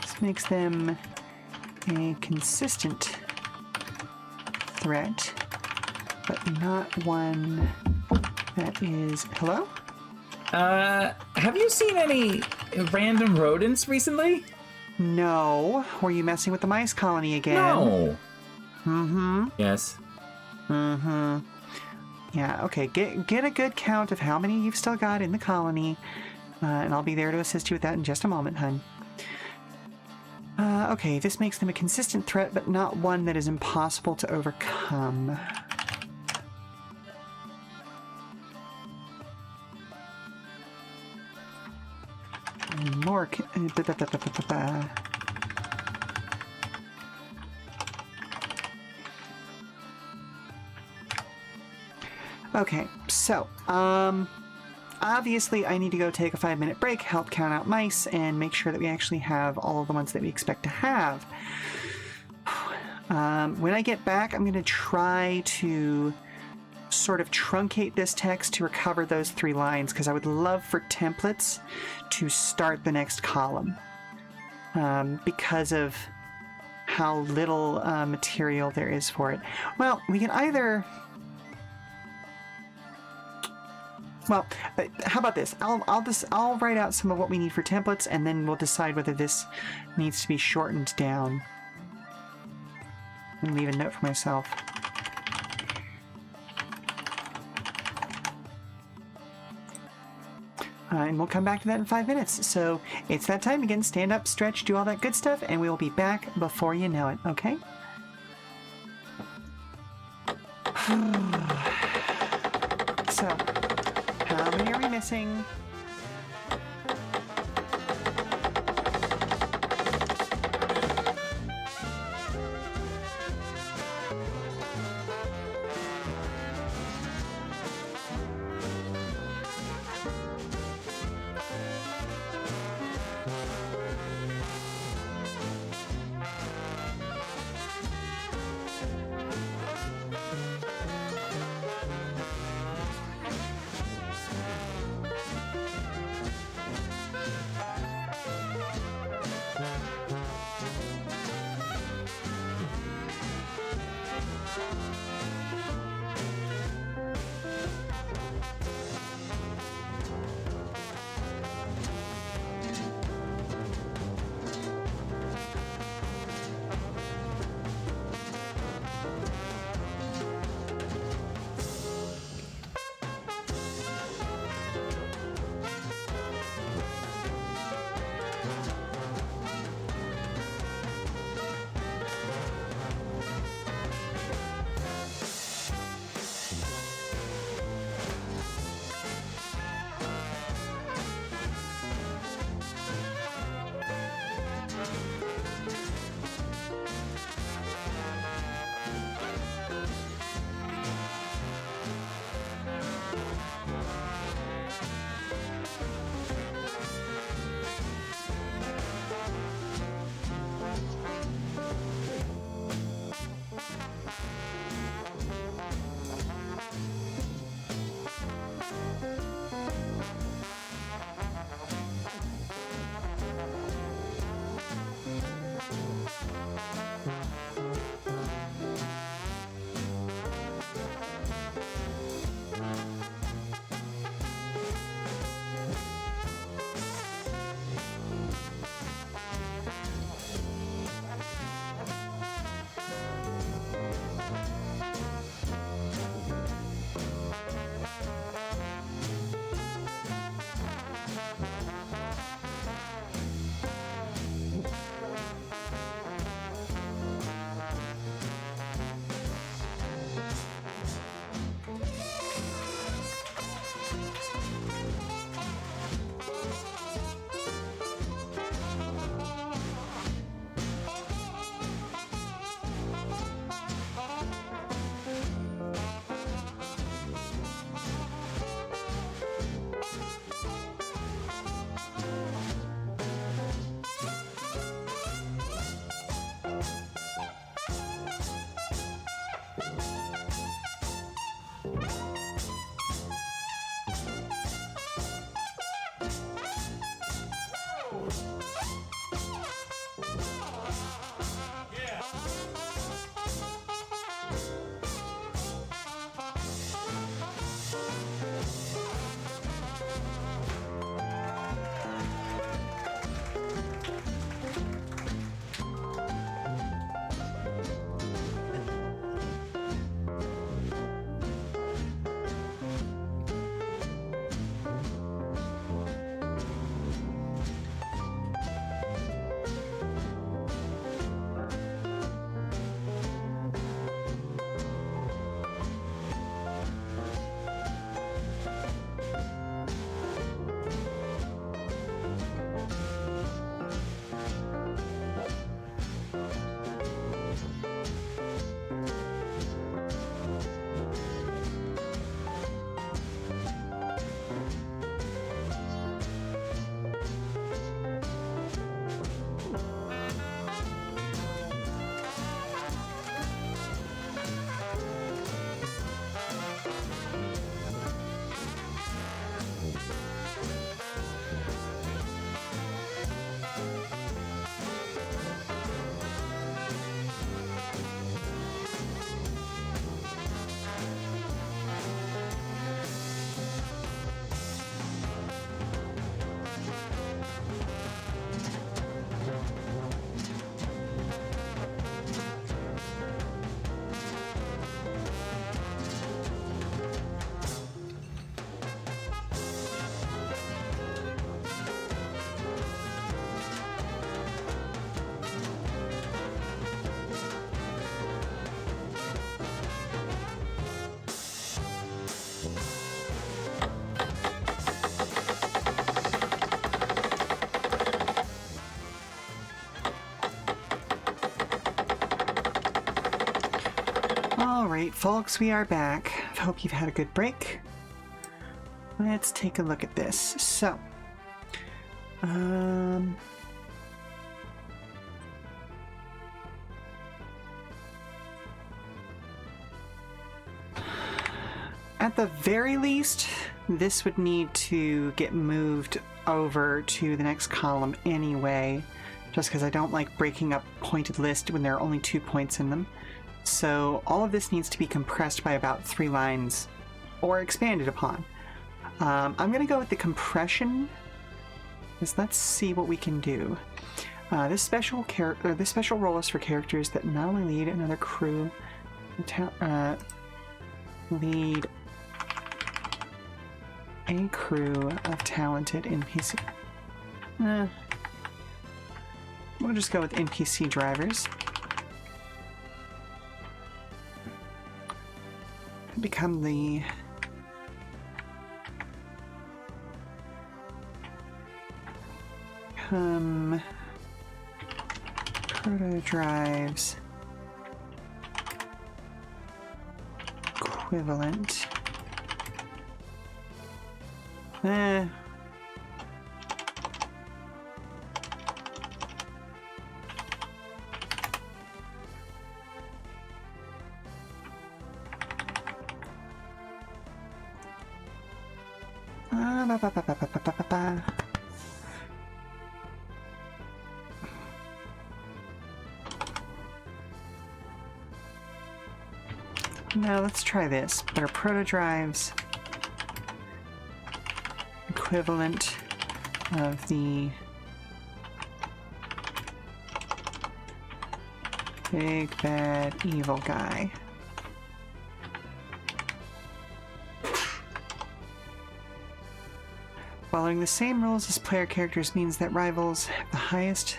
this makes them a consistent threat, but not one that is, hello? Have you seen any random rodents recently? No. Were you messing with the mice colony again? No. Mm-hmm. Yes. Mm-hmm. Yeah, okay. Get a good count of how many you've still got in the colony, and I'll be there to assist you with that in just a moment, hun. Okay, this makes them a consistent threat, but not one that is impossible to overcome. More... Okay, so, obviously I need to go take a 5-minute break, help count out mice, and make sure that we actually have all of the ones that we expect to have. When I get back, I'm going to try to sort of truncate this text to recover those 3 lines, because I would love for templates to start the next column, because of how little material there is for it. Well, we can either... Well, how about this? I'll write out some of what we need for templates, and then we'll decide whether this needs to be shortened down. And leave a note for myself. And we'll come back to that in 5 minutes. So it's that time again. Stand up, stretch, do all that good stuff, and we will be back before you know it. Okay? So. How many are we missing? All right, folks, we are back. I hope you've had a good break. Let's take a look at this. So, at the very least, this would need to get moved over to the next column anyway, just because I don't like breaking up pointed list when there are only 2 points in them. So all of this needs to be compressed by about 3 lines or expanded upon. I'm going to go with the compression, because let's see what we can do. This special role is for characters that not only lead another crew, lead a crew of talented NPC. We'll just go with NPC drivers. Become the proto drives equivalent. Now let's try this. Better proto drives equivalent of the big bad evil guy. Following the same rules as player characters means that rivals have the highest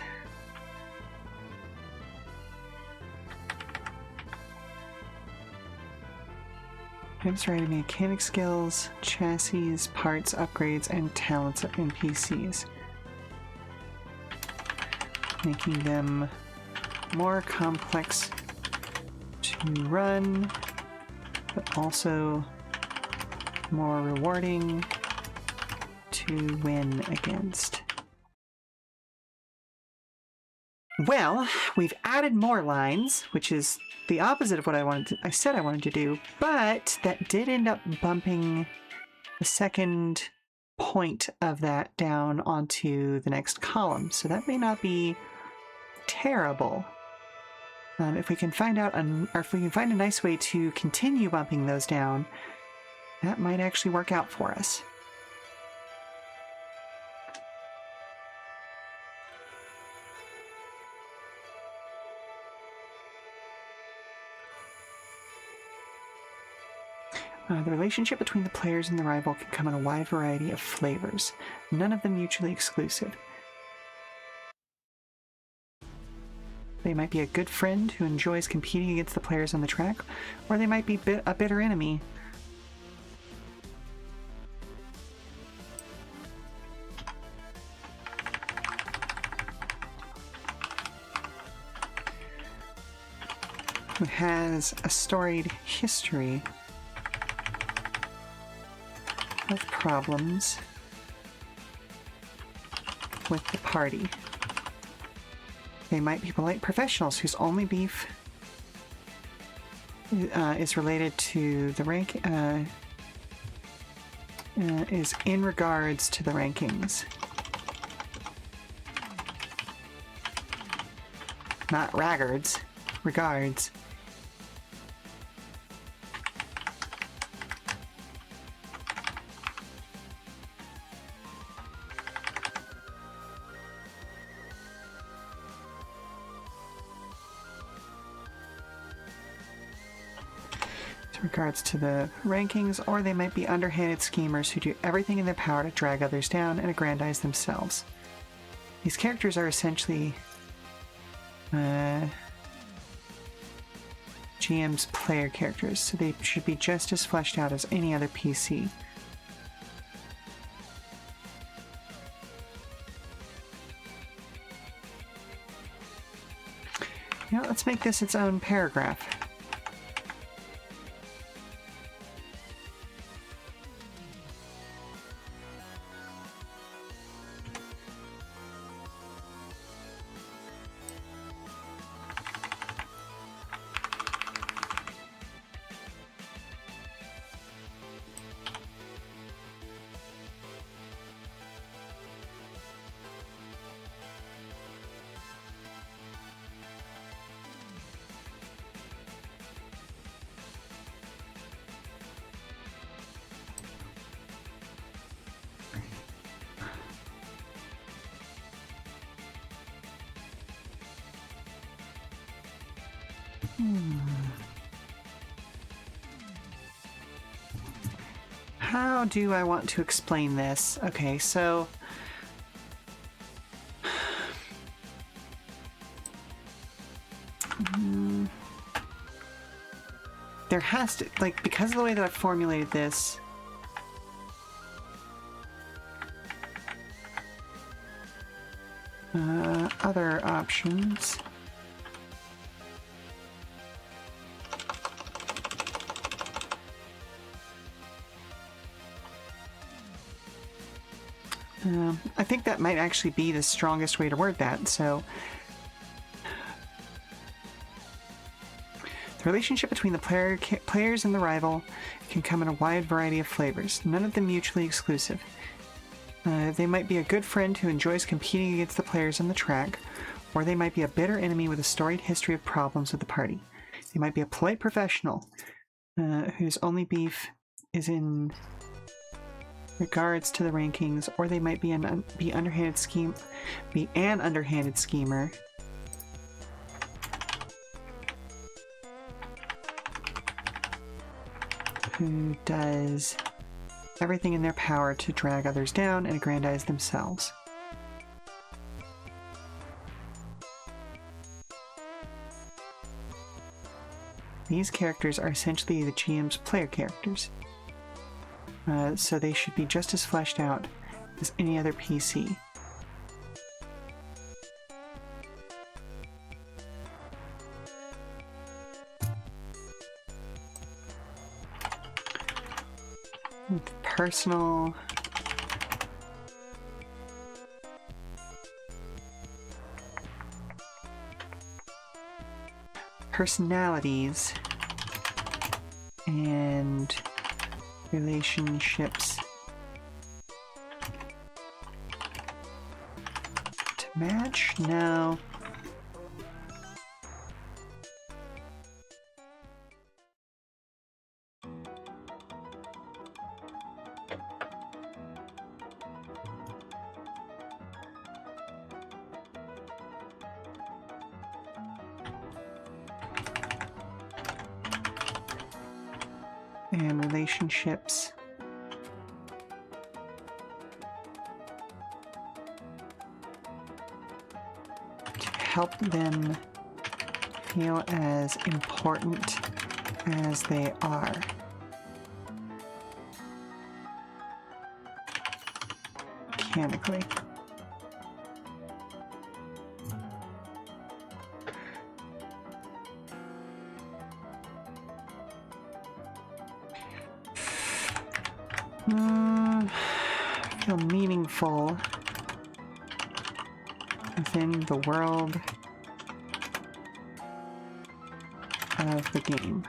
demonstrated mechanic skills, chassis, parts, upgrades, and talents of NPCs, making them more complex to run, but also more rewarding to win against. Well, we've added more lines, which is the opposite of what I said I wanted to do, but that did end up bumping the second point of that down onto the next column, so that may not be terrible. If we can find out, or if we can find a nice way to continue bumping those down, that might actually work out for us. The relationship between the players and the rival can come in a wide variety of flavors, none of them mutually exclusive. They might be a good friend who enjoys competing against the players on the track, or they might be a bitter enemy. Who has a storied history of problems with the party. They might be polite professionals whose only beef is related to the rank, is in regards to the rankings. Not raggards, regards. Regards to the rankings, or they might be underhanded schemers who do everything in their power to drag others down and aggrandize themselves. These characters are essentially GM's player characters, so they should be just as fleshed out as any other PC. You know, let's make this its own paragraph. How do I want to explain this? Okay, so there has to, like, because of the way that I've formulated this, other options. I think that might actually be the strongest way to word that. So, the relationship between the players and the rival can come in a wide variety of flavors, none of them mutually exclusive. They might be a good friend who enjoys competing against the players on the track, or they might be a bitter enemy with a storied history of problems with the party. They might be a polite professional whose only beef is in regards to the rankings, or they might be an underhanded schemer who does everything in their power to drag others down and aggrandize themselves. These characters are essentially the GM's player characters. So they should be just as fleshed out as any other PC. With personal personalities and relationships to match? No. And relationships to help them feel as important as they are. Mechanically. Feel meaningful within the world of the game.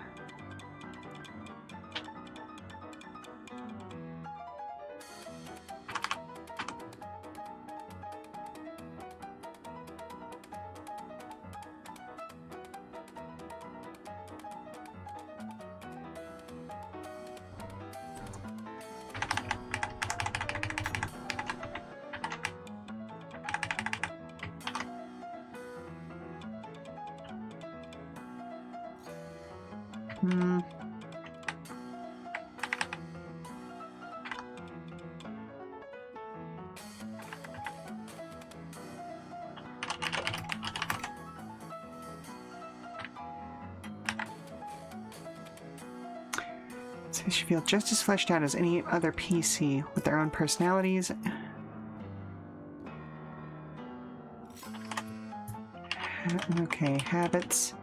So they should feel just as fleshed out as any other PC with their own personalities. Okay, habits.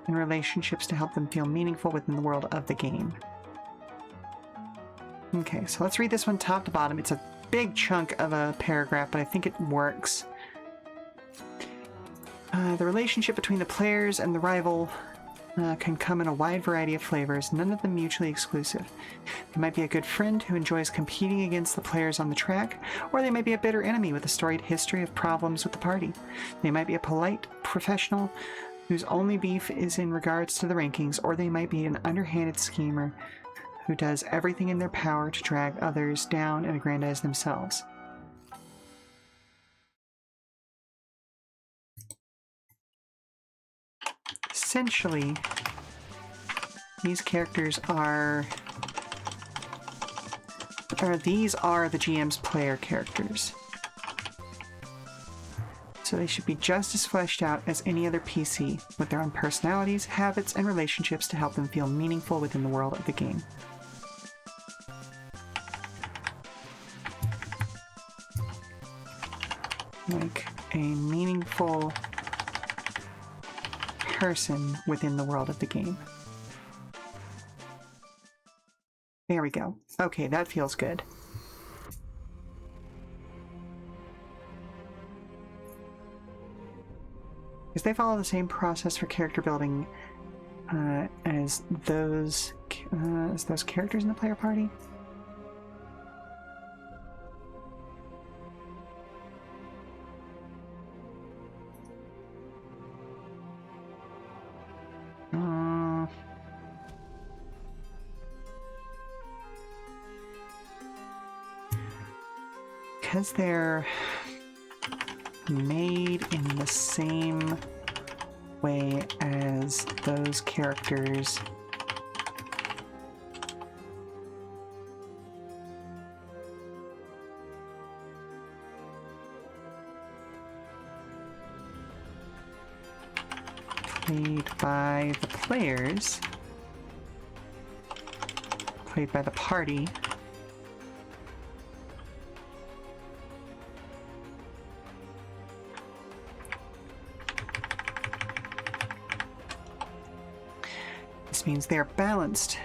And relationships to help them feel meaningful within the world of the game. Okay, so let's read this one top to bottom. It's a big chunk of a paragraph, but I think it works. The relationship between the players and the rival can come in a wide variety of flavors, none of them mutually exclusive. They might be a good friend who enjoys competing against the players on the track, or they might be a bitter enemy with a storied history of problems with the party. They might be a polite professional whose only beef is in regards to the rankings, or they might be an underhanded schemer who does everything in their power to drag others down and aggrandize themselves. essentially, these characters are... or these are the GM's player characters. So they should be just as fleshed out as any other PC, with their own personalities, habits, and relationships to help them feel meaningful within the world of the game. Like a meaningful person within the world of the game. There we go. Okay, that feels good. Because they follow the same process for character building as those characters in the player party. Because they're made in the same way as those characters, played by the players, played by the party, this means they are balanced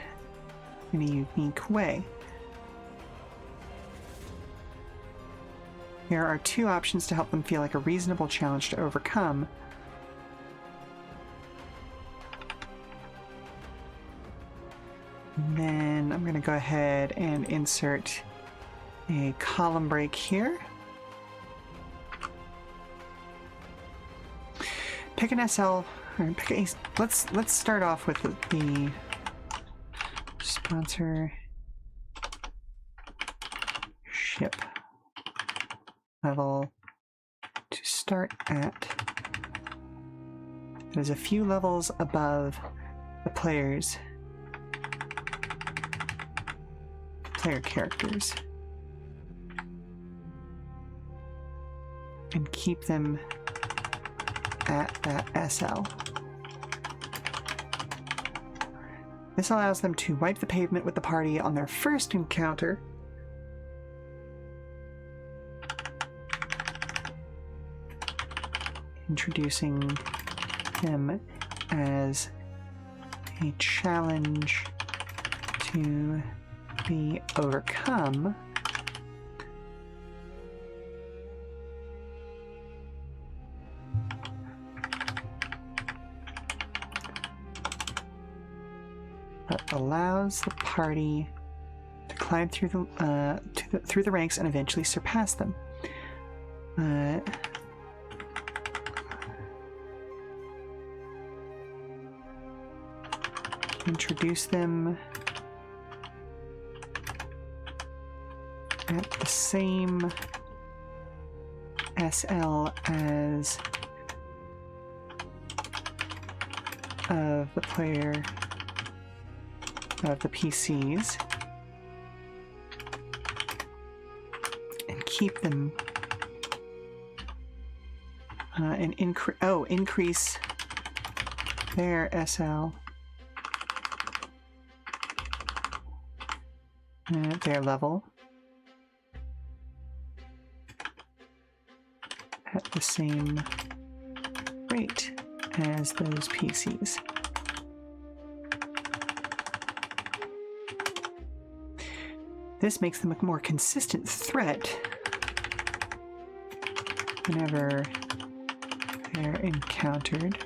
in a unique way. There are two options to help them feel like a reasonable challenge to overcome. And then I'm going to go ahead and insert a column break here. Pick an SL, or pick a, let's start off with the sponsor ship level to start at. There's a few levels above the player characters, and keep them at that SL. This allows them to wipe the pavement with the party on their first encounter, introducing them as a challenge to be overcome. That allows the party to climb through through the ranks and eventually surpass them. Introduce them at the same SL as of the player of the PCs, and keep them and increase their SL at their level at the same rate as those PCs. This makes them a more consistent threat whenever they're encountered,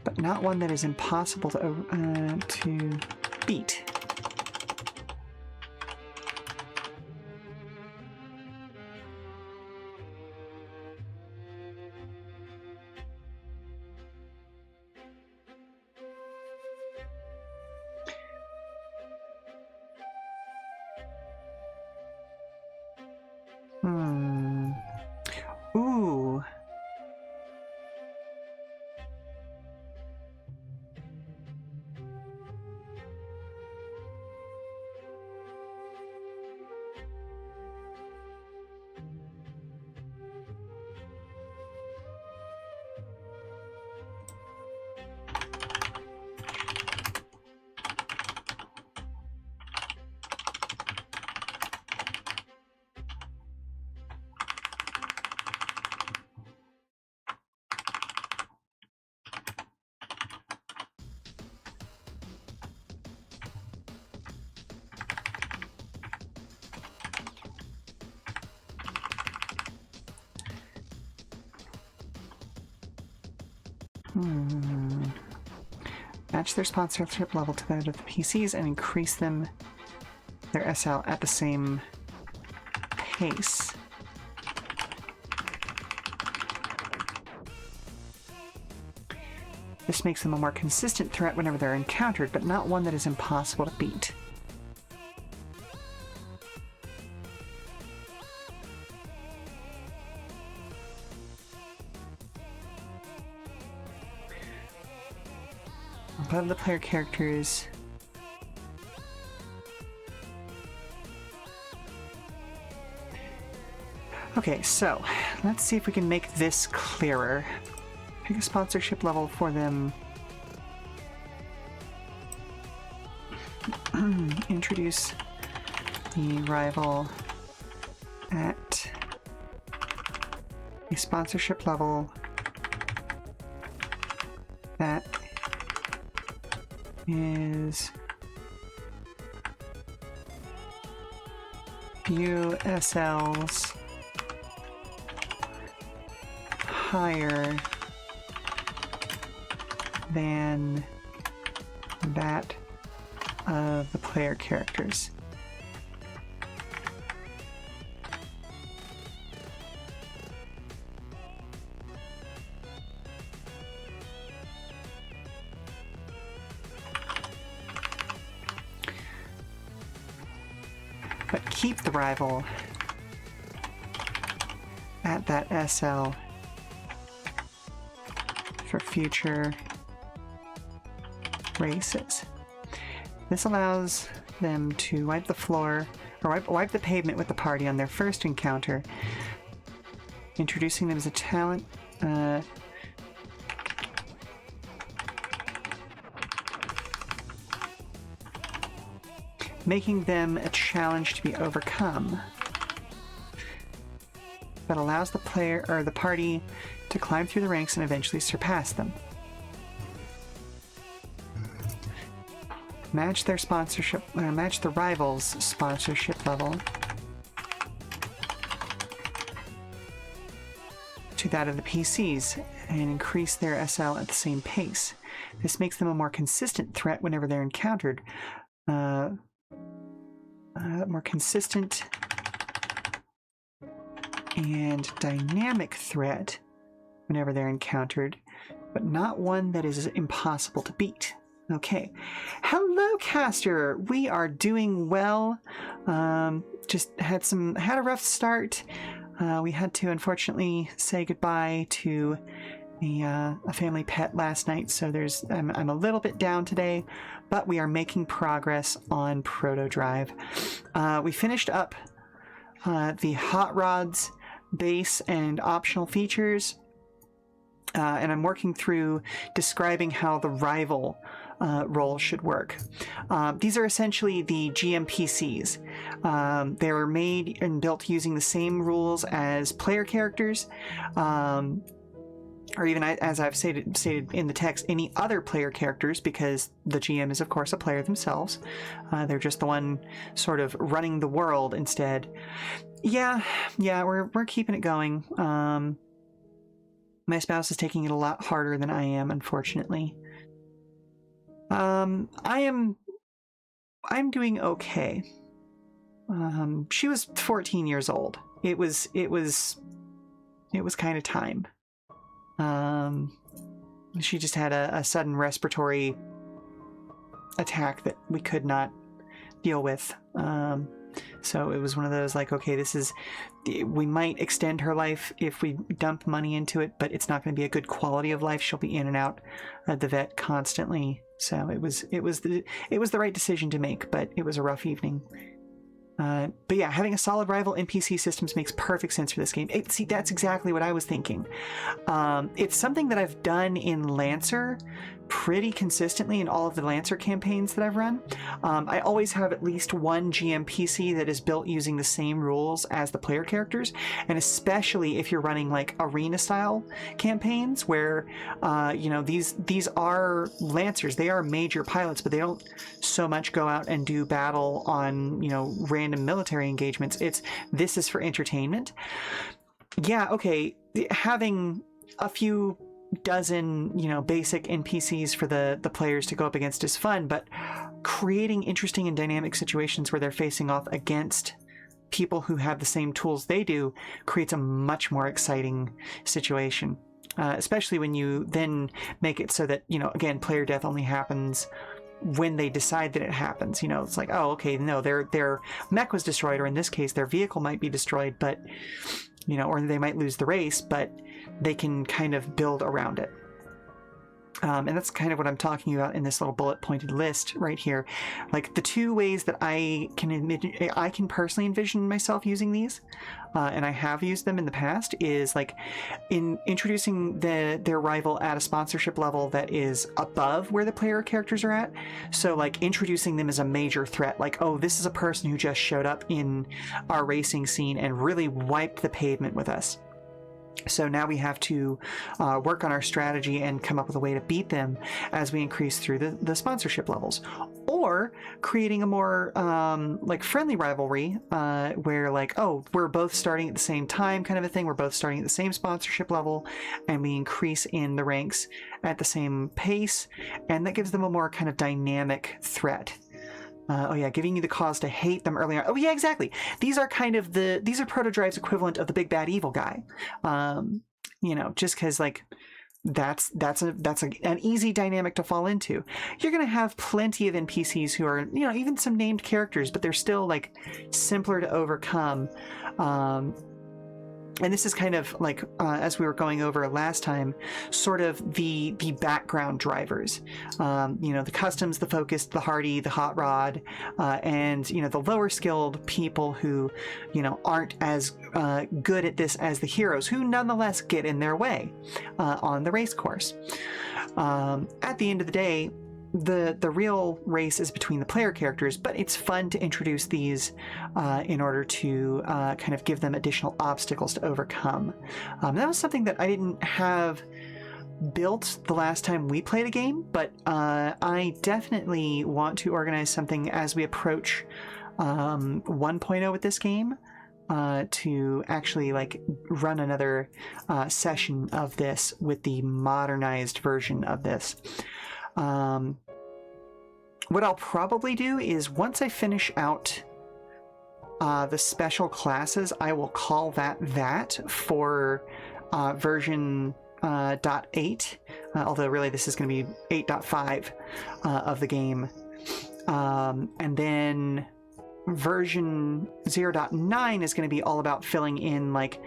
but not one that is impossible to beat. Ooh. Match their sponsorship level to that of the PCs and increase their SL at the same pace. This makes them a more consistent threat whenever they're encountered, but not one that is impossible to beat. Above the player characters. Okay, so let's see if we can make this clearer. Pick a sponsorship level for them. Introduce the rival at a sponsorship level that is few SLs higher than that of the player characters. But keep the rival at that SL for future races. This allows them to wipe the floor, or wipe the pavement with the party on their first encounter, introducing them as a talent. Making them a challenge to be overcome. That allows the player or the party to climb through the ranks and eventually surpass them. Match their sponsorship, or match the rival's sponsorship level to that of the PCs and increase their SL at the same pace. This makes them a more consistent threat whenever they're encountered. More consistent and dynamic threat whenever they're encountered, but not one that is impossible to beat. Okay. Hello, caster. We are doing well. Just had a rough start. We had to unfortunately say goodbye to a family pet last night, so I'm a little bit down today, but we are making progress on Proto Drive. We finished up the Hot Rods base and optional features, and I'm working through describing how the rival role should work. These are essentially the GMPCs. They were made and built using the same rules as player characters, or even, as I've stated in the text, any other player characters, because the GM is, of course, a player themselves. They're just the one sort of running the world instead. Yeah, we're keeping it going. My spouse is taking it a lot harder than I am, unfortunately. I'm doing okay. She was 14 years old. It was kind of time. She just had a sudden respiratory attack that we could not deal with. So it was one of those like, okay, we might extend her life if we dump money into it, but it's not going to be a good quality of life. She'll be in and out of the vet constantly. So it was the right decision to make, but it was a rough evening. But yeah, having a solid rival NPC systems makes perfect sense for this game. See, that's exactly what I was thinking. It's something that I've done in Lancer pretty consistently in all of the Lancer campaigns that I've run. I always have at least one GMPC that is built using the same rules as the player characters, and especially if you're running like arena style campaigns where these are Lancers. They are major pilots, but they don't so much go out and do battle on random military engagements. This is for entertainment. Yeah, okay, having a few dozen, basic NPCs for the players to go up against is fun, but creating interesting and dynamic situations where they're facing off against people who have the same tools they do creates a much more exciting situation. Especially when you then make it so that, again, player death only happens when they decide that it happens. It's like, oh, okay, no, their mech was destroyed, or in this case, their vehicle might be destroyed, but, or they might lose the race, but they can kind of build around it. And that's kind of what I'm talking about in this little bullet pointed list right here. Like the two ways that I can personally envision myself using these, and I have used them in the past, is like in introducing their rival at a sponsorship level that is above where the player characters are at. So like introducing them as a major threat, like, oh, this is a person who just showed up in our racing scene and really wiped the pavement with us. So now we have to work on our strategy and come up with a way to beat them as we increase through the sponsorship levels. Or creating a more like friendly rivalry where like, oh, we're both starting at the same time kind of a thing. We're both starting at the same sponsorship level and we increase in the ranks at the same pace. And that gives them a more kind of dynamic threat. Giving you the cause to hate them early on. Oh yeah, exactly. These are Protodrive's equivalent of the big bad evil guy. Just because like that's an easy dynamic to fall into. You're gonna have plenty of NPCs who are even some named characters, but they're still like simpler to overcome. And this is kind of like, as we were going over last time, sort of the background drivers. The customs, the focused, the hardy, the hot rod, and, the lower skilled people who, aren't as good at this as the heroes, who nonetheless get in their way on the race course. At the end of the day, the real race is between the player characters, but it's fun to introduce these in order to kind of give them additional obstacles to overcome. That was something that I didn't have built the last time we played a game, but I definitely want to organize something as we approach 1.0 with this game to actually like run another session of this with the modernized version of this. What I'll probably do is once I finish out the special classes, I will call that for version .8, although really this is going to be 8.5 of the game. And then version 0.9 is going to be all about filling in like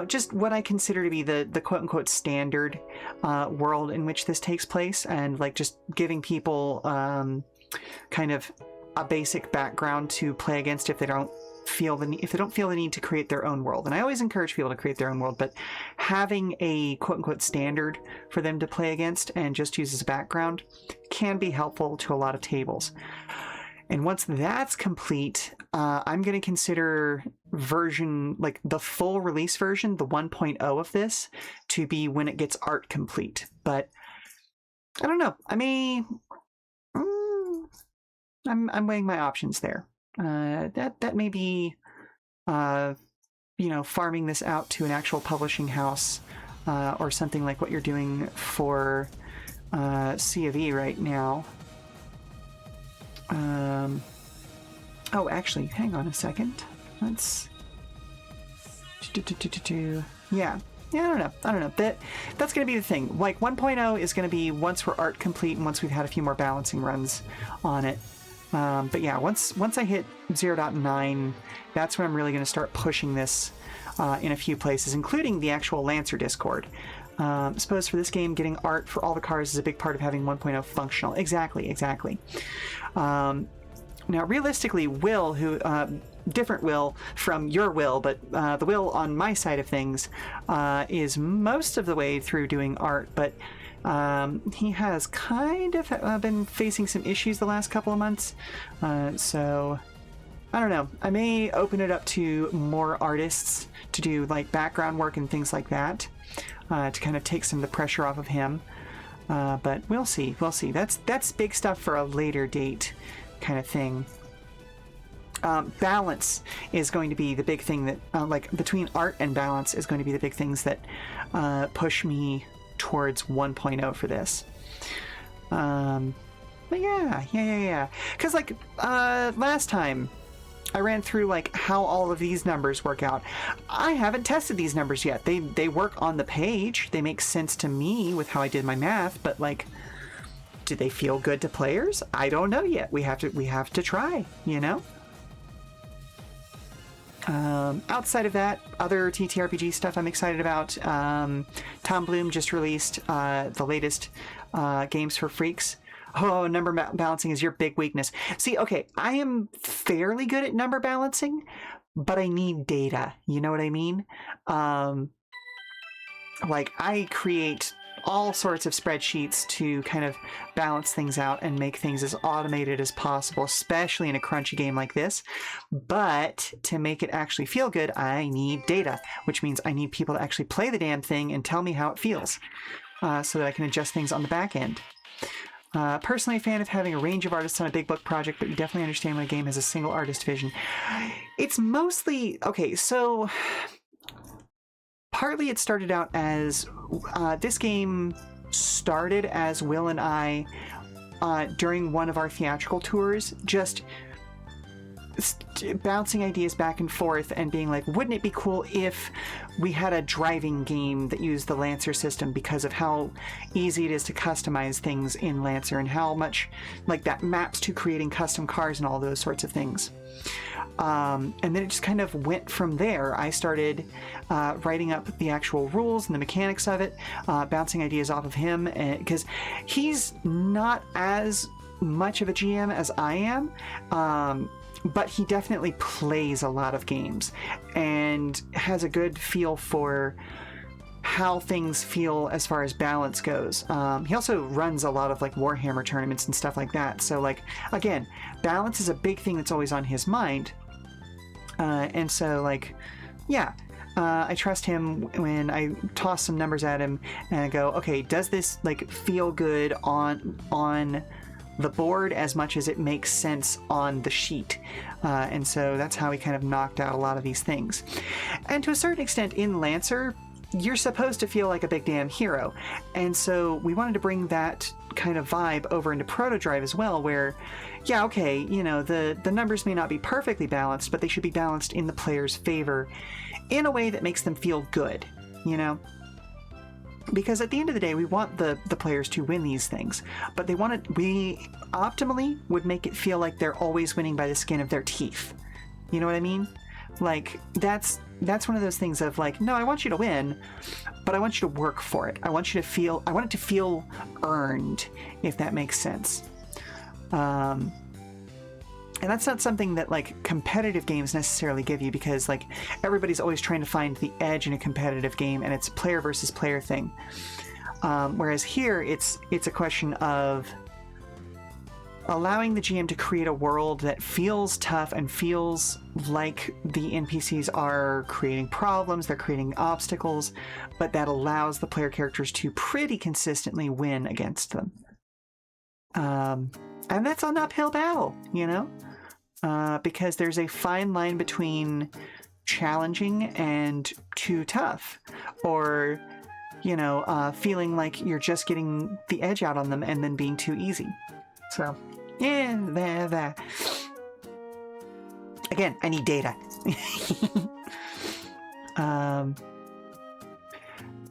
just what I consider to be the quote-unquote standard world in which this takes place, and like just giving people kind of a basic background to play against if they don't feel the need to create their own world. And I always encourage people to create their own world, but having a quote-unquote standard for them to play against and just use as a background can be helpful to a lot of tables. And once that's complete, I'm going to consider version, like the full release version, the 1.0 of this, to be when it gets art complete. But I don't know. I may... I'm weighing my options there. That may be, farming this out to an actual publishing house or something like what you're doing for C of E right now. Actually, hang on a second. Let's... Yeah, I don't know. That's going to be the thing. Like, 1.0 is going to be once we're art complete and once we've had a few more balancing runs on it. But yeah, once I hit 0.9, that's when I'm really going to start pushing this in a few places, including the actual Lancer Discord. I suppose for this game, getting art for all the cars is a big part of having 1.0 functional. Exactly. Now, realistically, Will, who different Will from your Will, but the Will on my side of things is most of the way through doing art, but he has kind of been facing some issues the last couple of months. So, I don't know. I may open it up to more artists to do like background work and things like that to kind of take some of the pressure off of him. But we'll see. That's big stuff for a later date kind of thing. Balance is going to be the big thing that, like between art and balance is going to be the big things that push me towards 1.0 for this. But yeah. Because like last time, I ran through like how all of these numbers work out. I haven't tested these numbers yet. They work on the page. They make sense to me with how I did my math, but like, do they feel good to players? I don't know yet. We have to try, you know? Outside of that, other TTRPG stuff I'm excited about. Tom Bloom just released the latest Games for Freaks. Oh, number balancing is your big weakness. See, okay, I am fairly good at number balancing, but I need data. You know what I mean? Like, I create all sorts of spreadsheets to kind of balance things out and make things as automated as possible, especially in a crunchy game like this. But to make it actually feel good, I need data, which means I need people to actually play the damn thing and tell me how it feels, so that I can adjust things on the back end. Personally a fan of having a range of artists on a big book project, but you definitely understand when a game has a single artist vision. It's mostly... Okay, so... Partly it started out as... this game started as Will and I, during one of our theatrical tours, just bouncing ideas back and forth and being like, wouldn't it be cool if we had a driving game that used the Lancer system, because of how easy it is to customize things in Lancer and how much like that maps to creating custom cars and all those sorts of things. And then it just kind of went from there. I started writing up the actual rules and the mechanics of it, bouncing ideas off of him, because he's not as much of a GM as I am, but he definitely plays a lot of games and has a good feel for how things feel as far as balance goes. He also runs a lot of like Warhammer tournaments and stuff like that. So like, again, balance is a big thing that's always on his mind. And so like, yeah, I trust him when I toss some numbers at him and I go, okay, does this like feel good on the board as much as it makes sense on the sheet? And so that's how he kind of knocked out a lot of these things. And to a certain extent in Lancer, you're supposed to feel like a big damn hero. And so we wanted to bring that kind of vibe over into Proto Drive as well, where, yeah, okay, you know, the numbers may not be perfectly balanced, but they should be balanced in the player's favor in a way that makes them feel good, you know? Because at the end of the day, we want the players to win these things, but we optimally would make it feel like they're always winning by the skin of their teeth. You know what I mean? Like, that's one of those things of like, no, I want you to win, but I want you to work for it. I want it to feel earned, if that makes sense. And that's not something that like competitive games necessarily give you, because like everybody's always trying to find the edge in a competitive game, and it's a player versus player thing. Whereas here it's a question of allowing the GM to create a world that feels tough and feels like the NPCs are creating problems, they're creating obstacles, but that allows the player characters to pretty consistently win against them. And that's an uphill battle, you know? Because there's a fine line between challenging and too tough, or, you know, feeling like you're just getting the edge out on them and then being too easy. So, yeah, there. Again, I need data.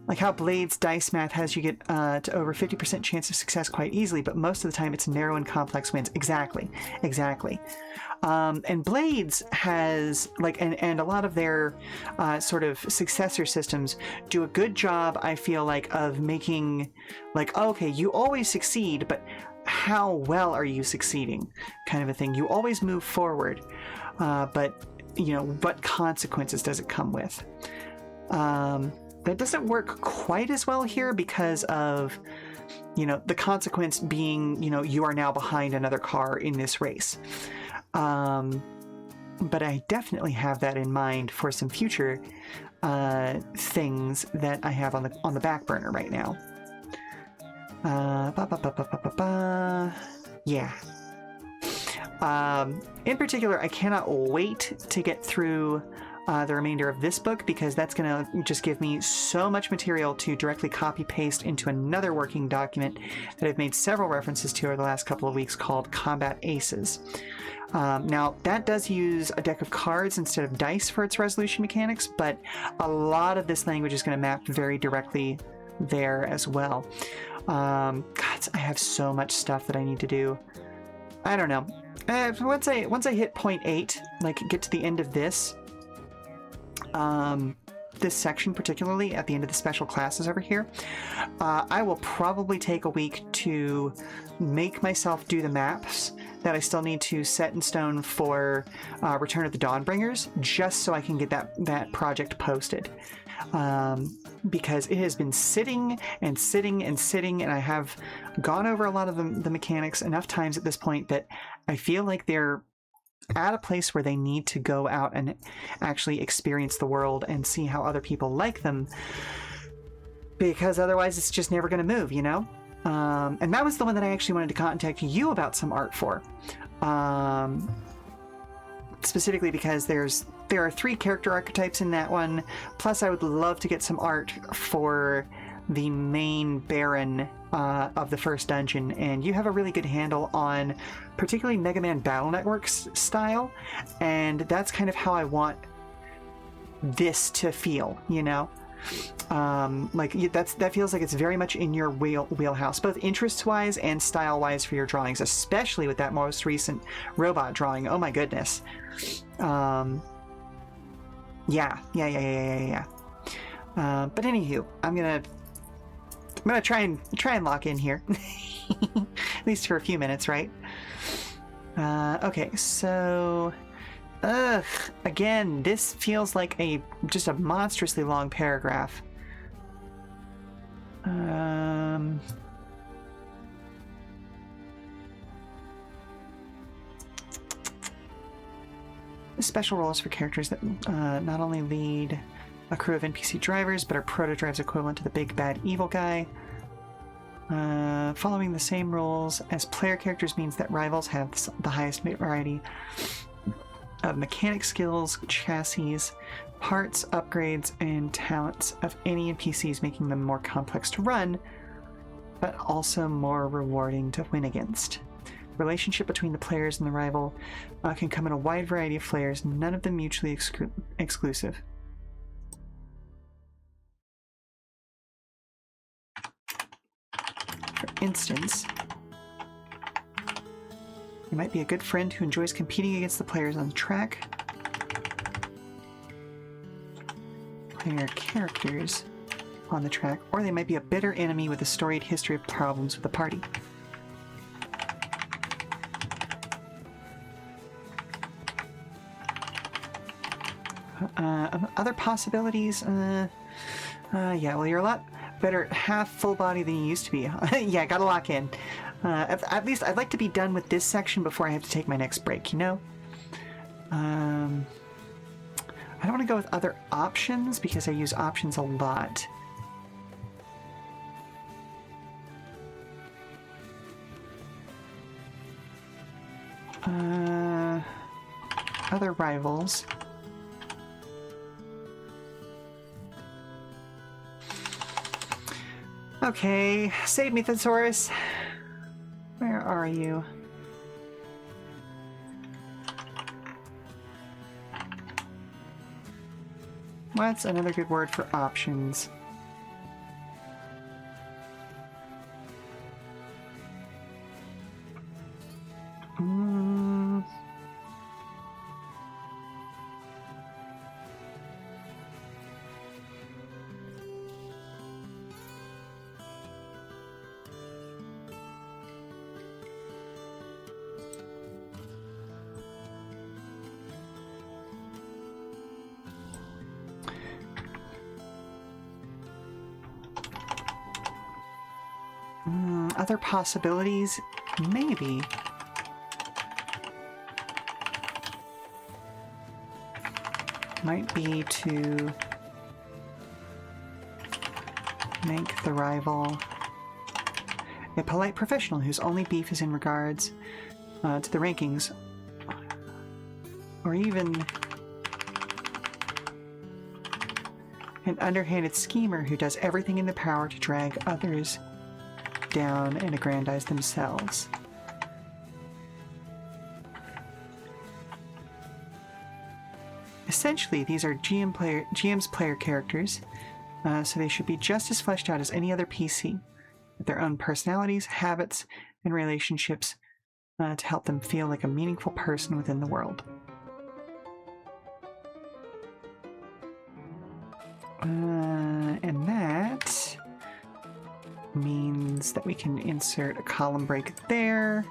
Like how Blade's dice math has you get to over 50% chance of success quite easily, but most of the time it's narrow and complex wins. Exactly. And Blades has, like, and a lot of their sort of successor systems do a good job, I feel like, of making, like, okay, you always succeed, but how well are you succeeding, kind of a thing. You always move forward, but, you know, what consequences does it come with? That doesn't work quite as well here because of, you know, the consequence being, you know, you are now behind another car in this race. But I definitely have that in mind for some future things that I have on the back burner right now. Yeah. In particular, I cannot wait to get through the remainder of this book, because that's going to just give me so much material to directly copy paste into another working document that I've made several references to over the last couple of weeks called Combat Aces. Now, that does use a deck of cards instead of dice for its resolution mechanics, but a lot of this language is going to map very directly there as well. God, I have so much stuff that I need to do. I don't know. Once I hit point 8, like get to the end of this, this section particularly at the end of the special classes over here, I will probably take a week to make myself do the maps that I still need to set in stone for Return of the Dawnbringers, just so I can get that project posted. Because it has been sitting and sitting and sitting, and I have gone over a lot of the mechanics enough times at this point that I feel like they're at a place where they need to go out and actually experience the world and see how other people like them, because otherwise it's just never going to move, you know? And that was the one that I actually wanted to contact you about some art for. Specifically because there are 3 character archetypes in that one, plus I would love to get some art for the main Baron of the first dungeon, and you have a really good handle on particularly Mega Man Battle Network's style, and that's kind of how I want this to feel, you know? That feels like it's very much in your wheelhouse, both interest-wise and style-wise for your drawings, especially with that most recent robot drawing. Oh my goodness. Yeah. But anywho, I'm gonna try and lock in here, at least for a few minutes, right? Okay, so. Again, this feels like just a monstrously long paragraph. Special roles for characters that not only lead a crew of NPC drivers, but are proto-drives equivalent to the big bad evil guy. Following the same rules as player characters means that rivals have the highest variety of mechanic skills, chassis, parts, upgrades, and talents of any NPCs, making them more complex to run, but also more rewarding to win against. The relationship between the players and the rival can come in a wide variety of flavors, none of them mutually exclusive. For instance, you might be a good friend who enjoys competing against the players on the track. Player characters on the track, or they might be a bitter enemy with a storied history of problems with the party. Other possibilities? Yeah, well, you're a lot better half full body than you used to be. Yeah, gotta lock in. At least I'd like to be done with this section before I have to take my next break, you know? I don't want to go with other options because I use options a lot. Other rivals. Okay, save me, Thesaurus. Where are you? What's another good word for options? Other possibilities, maybe. Might be to make the rival a polite professional whose only beef is in regards to the rankings, or even An underhanded schemer who does everything in their power to drag others down and aggrandize themselves. Essentially, these are GM's player characters, so they should be just as fleshed out as any other PC, with their own personalities, habits, and relationships to help them feel like a meaningful person within the world. And that means that we can insert a column break there,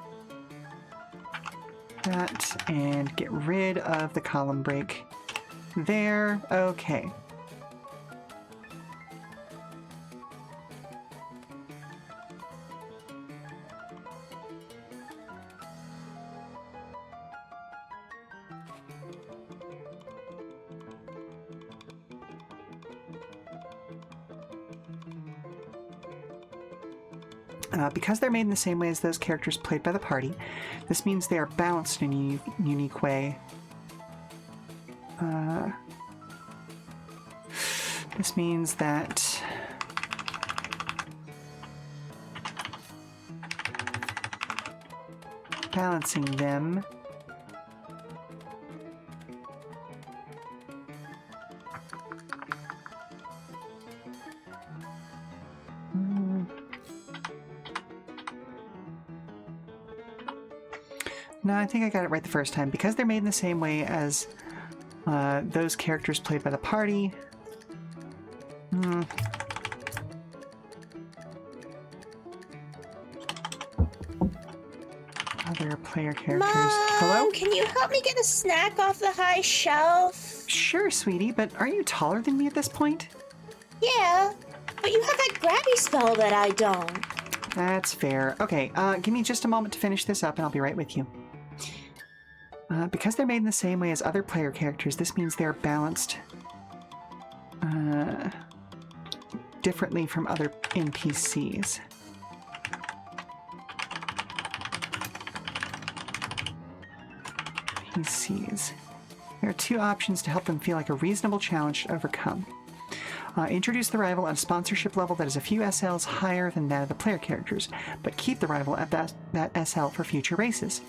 that, and get rid of the column break there. Okay. Because they're made in the same way as those characters played by the party, this means they are balanced in a unique way. This means that balancing them No, I think I got it right the first time. Because they're made in the same way as those characters played by the party. Other player characters. Mom, Hello? can you help me get a snack off the high shelf? Sure, sweetie, but aren't you taller than me at this point? Yeah, but you have that grabby spell that I don't. That's fair. Okay, give me just a moment to finish this up and I'll be right with you. Because they're made in the same way as other player characters, this means they're balanced differently from other NPCs. There are two options to help them feel like a reasonable challenge to overcome. Introduce the rival at a sponsorship level that is a few SLs higher than that of the player characters, but keep the rival at that SL for future races.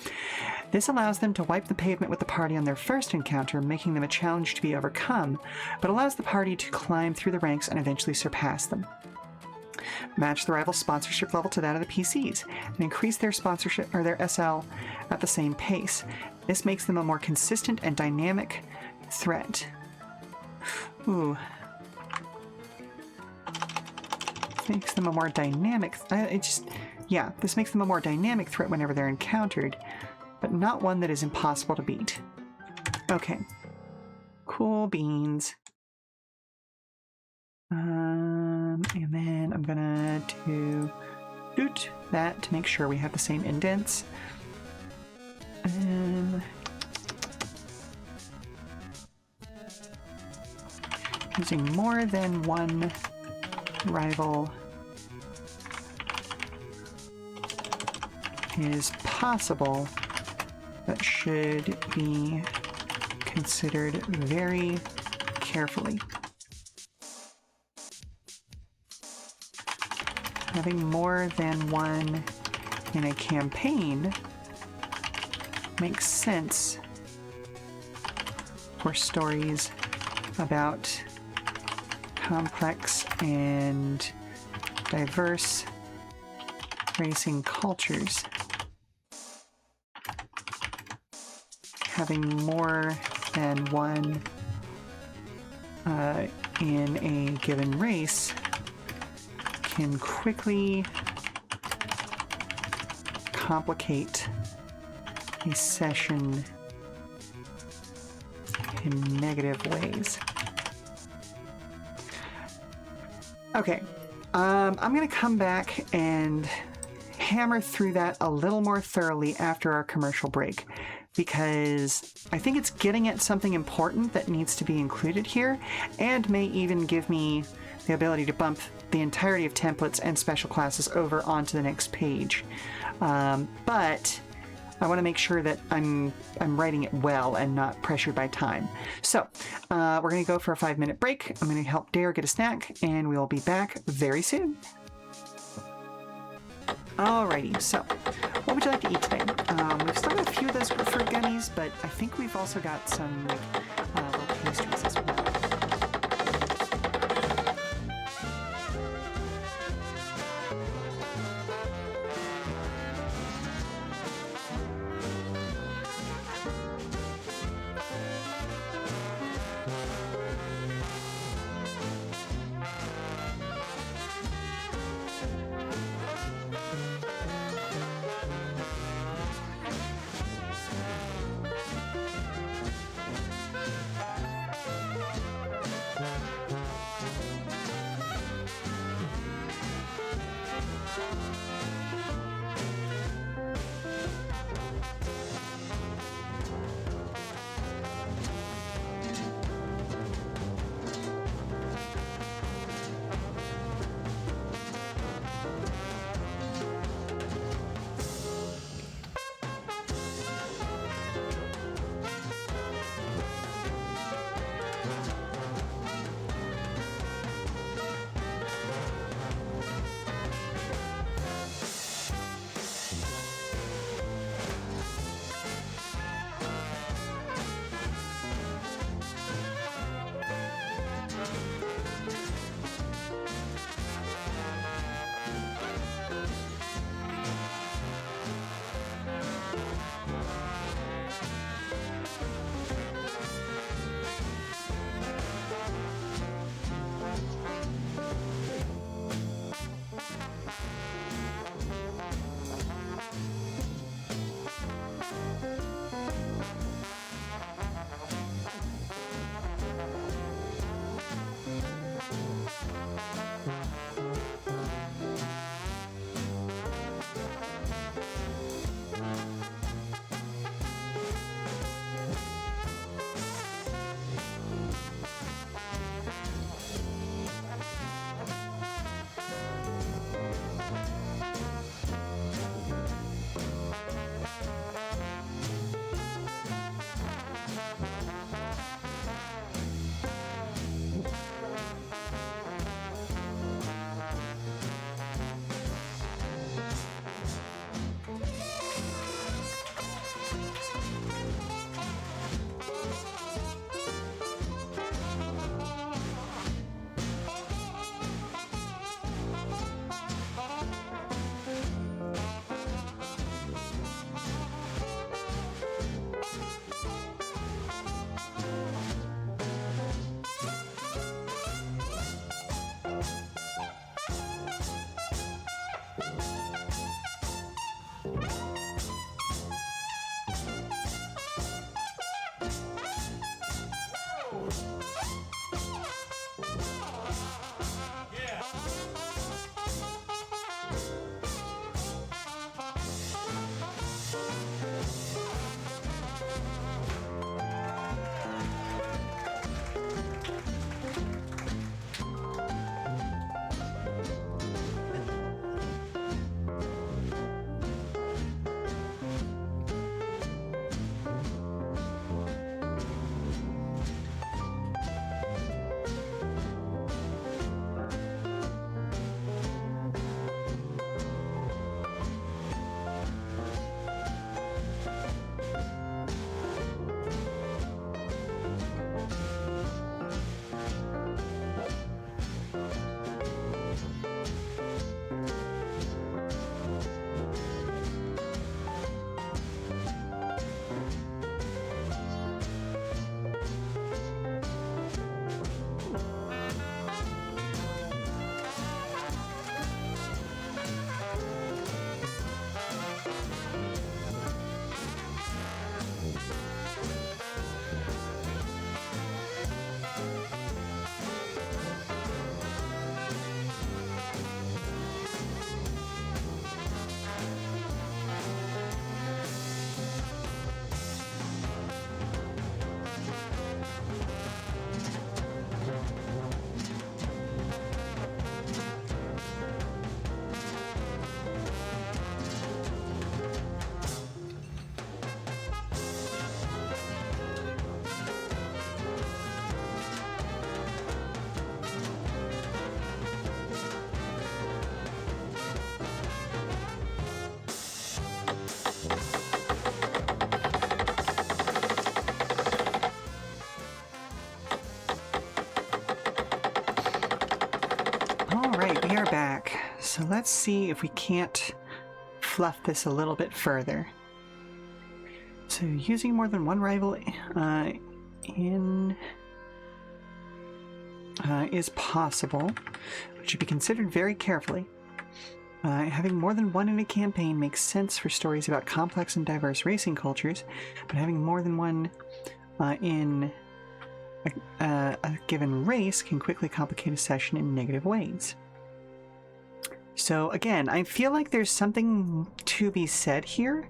This allows them to wipe the pavement with the party on their first encounter, making them a challenge to be overcome, but allows the party to climb through the ranks and eventually surpass them. Match the rival's sponsorship level to that of the PCs, and increase their sponsorship or their SL at the same pace. This makes them a more consistent and dynamic threat. Ooh. Makes them a more dynamic... this makes them a more dynamic threat whenever they're encountered, but not one that is impossible to beat. Okay. Cool beans. And then I'm gonna do that to make sure we have the same indents. And using more than one rival is possible, but should be considered very carefully. Having more than one in a campaign makes sense for stories about complex and diverse racing cultures. Having more than one in a given race can quickly complicate a session in negative ways. Okay, I'm going to come back and hammer through that a little more thoroughly after our commercial break, because I think it's getting at something important that needs to be included here, and may even give me the ability to bump the entirety of templates and special classes over onto the next page. But I want to make sure that I'm writing it well and not pressured by time. So we're going to go for a 5-minute break. I'm going to help Dare get a snack, and we'll be back very soon. Alrighty, so what would you like to eat today? We've still got a few of those preferred gummies, but I think we've also got some little pastries as well. back. So let's see if we can't fluff this a little bit further. So using more than one rival is possible, but should be considered very carefully. Having more than one in a campaign makes sense for stories about complex and diverse racing cultures, but having more than one in a given race can quickly complicate a session in negative ways. So again, I feel like there's something to be said here,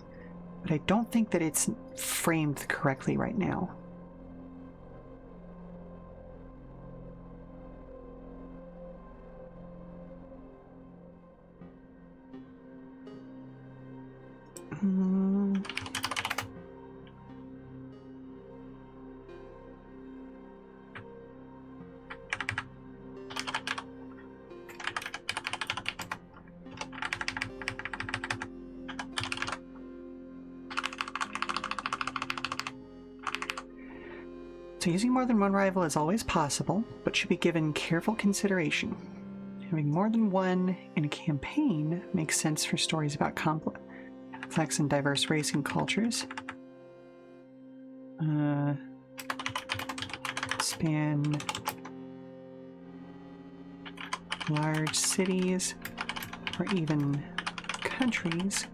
but I don't think that it's framed correctly right now. So using more than one rival is always possible, but should be given careful consideration. Having more than one in a campaign makes sense for stories about complex and diverse racing cultures. Span large cities or even countries.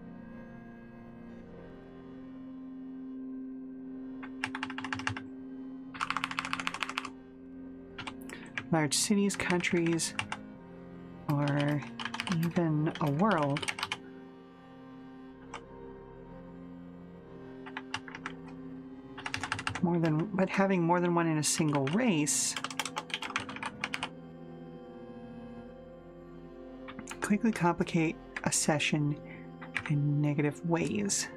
Large cities, countries, or even a world. But having more than one in a single race quickly complicate a session in negative ways.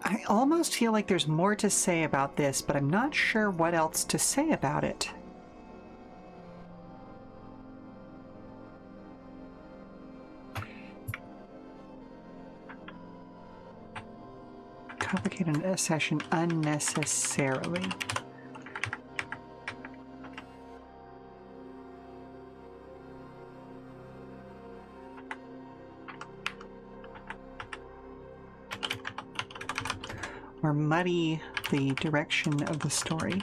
I almost feel like there's more to say about this, but I'm not sure what else to say about it. Complicated a session unnecessarily. Or muddy the direction of the story.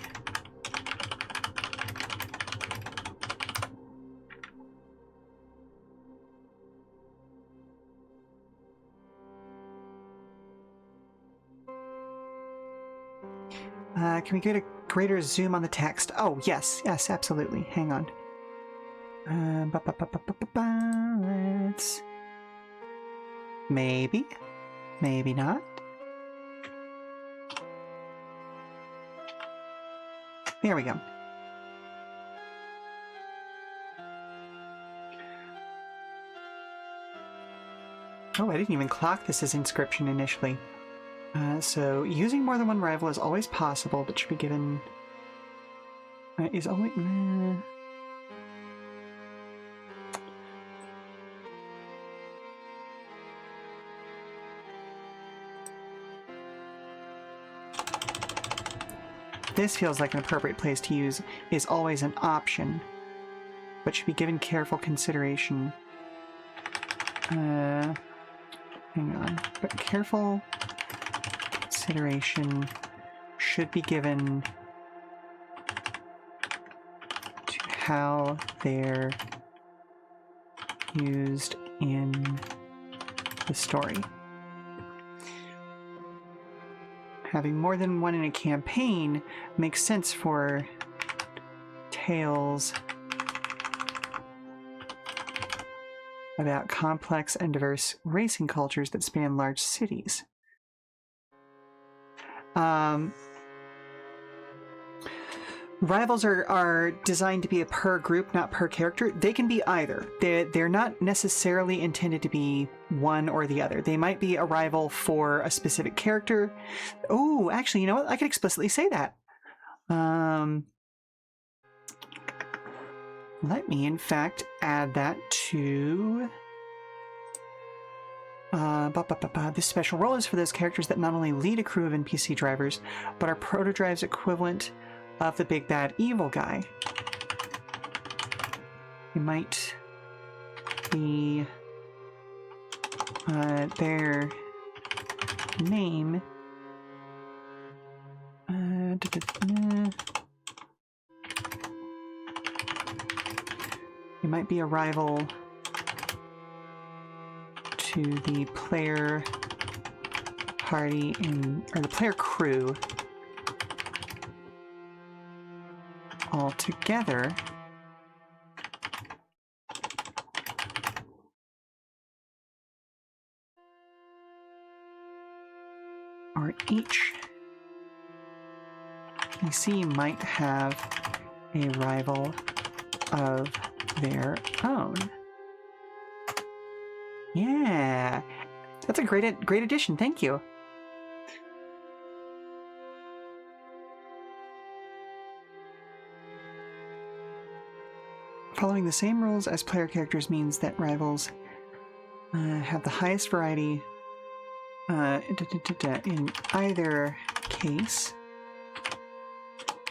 Can we get a greater zoom on the text? Oh, yes, absolutely. Hang on. Let's... Maybe not. There we go. Oh, I didn't even clock this as inscription initially. So, using more than one rival is always possible, but should be given... is always... This feels like an appropriate place to use is always an option, but should be given careful consideration. Hang on. But careful consideration should be given to how they're used in the story. Having more than one in a campaign makes sense for tales about complex and diverse racing cultures that span large cities. Rivals are designed to be a per group, not per character. They can be either. They're not necessarily intended to be one or the other. They might be a rival for a specific character. Oh, actually, you know what? I could explicitly say that. let me, in fact, add that to... This special role is for those characters that not only lead a crew of NPC drivers, but are proto-drive's equivalent of the big bad evil guy. You might be... their name... You might be a rival to the player party or the player crew all together. Or each PC might have a rival of their own. Yeah, that's a great addition. Thank you. Following the same rules as player characters means that rivals have the highest variety in either case.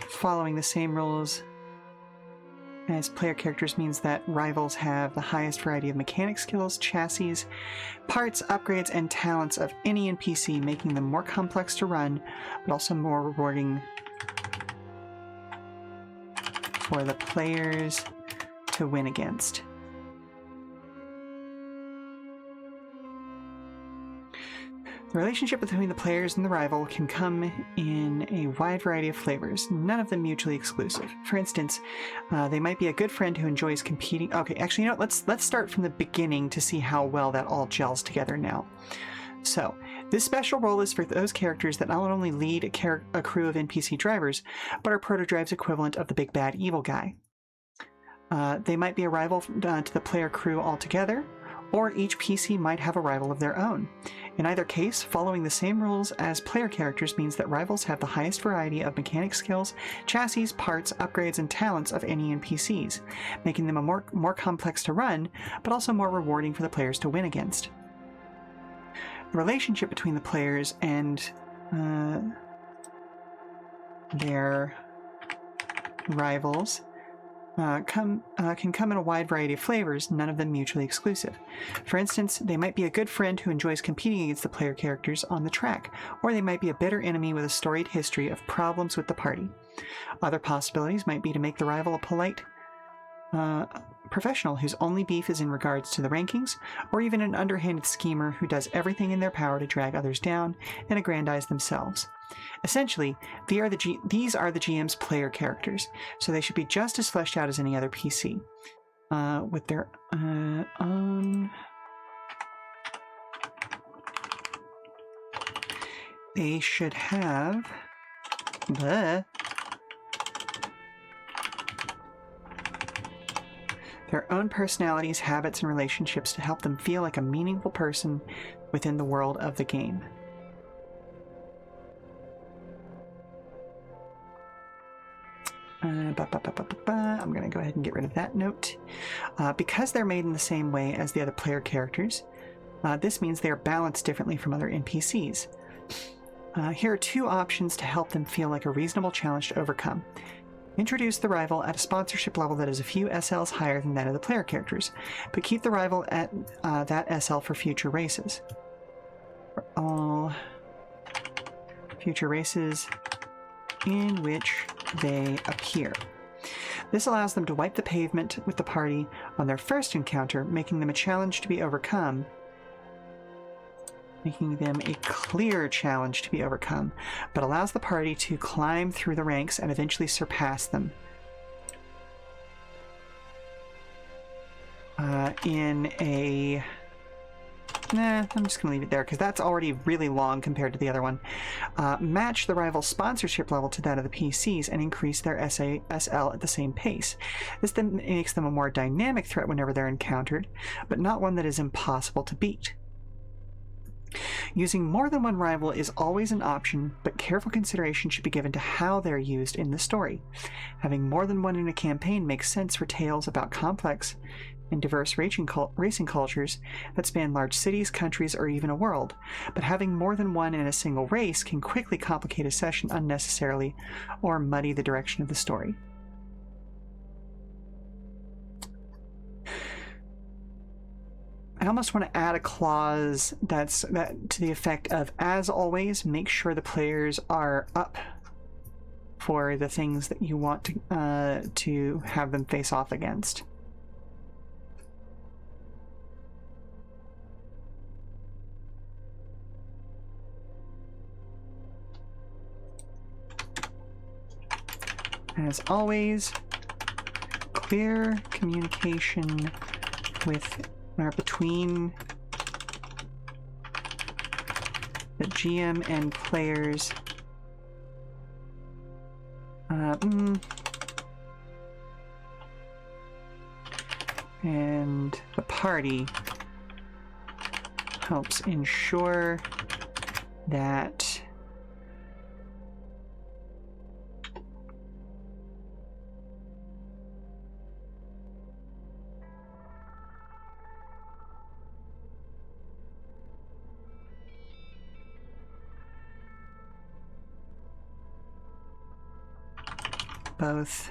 Following the same rules as player characters means that rivals have the highest variety of mechanic skills, chassis, parts, upgrades, and talents of any NPC, making them more complex to run, but also more rewarding for the players to win against. The relationship between the players and the rival can come in a wide variety of flavors, none of them mutually exclusive. For instance, they might be a good friend who enjoys competing... Okay, actually, you know what? Let's start from the beginning to see how well that all gels together now. So, this special role is for those characters that not only lead a crew of NPC drivers, but are proto-drive's equivalent of the big bad evil guy. They might be a rival to the player crew altogether, or each PC might have a rival of their own. In either case, following the same rules as player characters means that rivals have the highest variety of mechanic skills, chassis, parts, upgrades, and talents of any NPCs, making them more complex to run, but also more rewarding for the players to win against. The relationship between the players and their rivals can come in a wide variety of flavors, none of them mutually exclusive. For instance, they might be a good friend who enjoys competing against the player characters on the track, or they might be a bitter enemy with a storied history of problems with the party. Other possibilities might be to make the rival a polite professional whose only beef is in regards to the rankings, or even an underhanded schemer who does everything in their power to drag others down and aggrandize themselves. Essentially, these are the GM's player characters, so they should be just as fleshed out as any other PC, with their own... They should have... their own personalities, habits, and relationships to help them feel like a meaningful person within the world of the game. I'm going to go ahead and get rid of that note. Because they're made in the same way as the other player characters, this means they are balanced differently from other NPCs. Here are two options to help them feel like a reasonable challenge to overcome. Introduce the rival at a sponsorship level that is a few SLs higher than that of the player characters, but keep the rival at that SL for future races. For all future races in which they appear. This allows them to wipe the pavement with the party on their first encounter, making them a challenge to be overcome, making them a clear challenge to be overcome, but allows the party to climb through the ranks and eventually surpass them. In a... Nah, I'm just going to leave it there, because that's already really long compared to the other one. Match the rival sponsorship level to that of the PCs and increase their SL at the same pace. This then makes them a more dynamic threat whenever they're encountered, but not one that is impossible to beat. Using more than one rival is always an option, but careful consideration should be given to how they're used in the story. Having more than one in a campaign makes sense for tales about complex and diverse racing cultures that span large cities, countries, or even a world, but having more than one in a single race can quickly complicate a session unnecessarily or muddy the direction of the story. I almost want to add a clause that to the effect of, as always, make sure the players are up for the things that you want to have them face off against. As always, clear communication with or between the GM and players. And the party helps ensure that both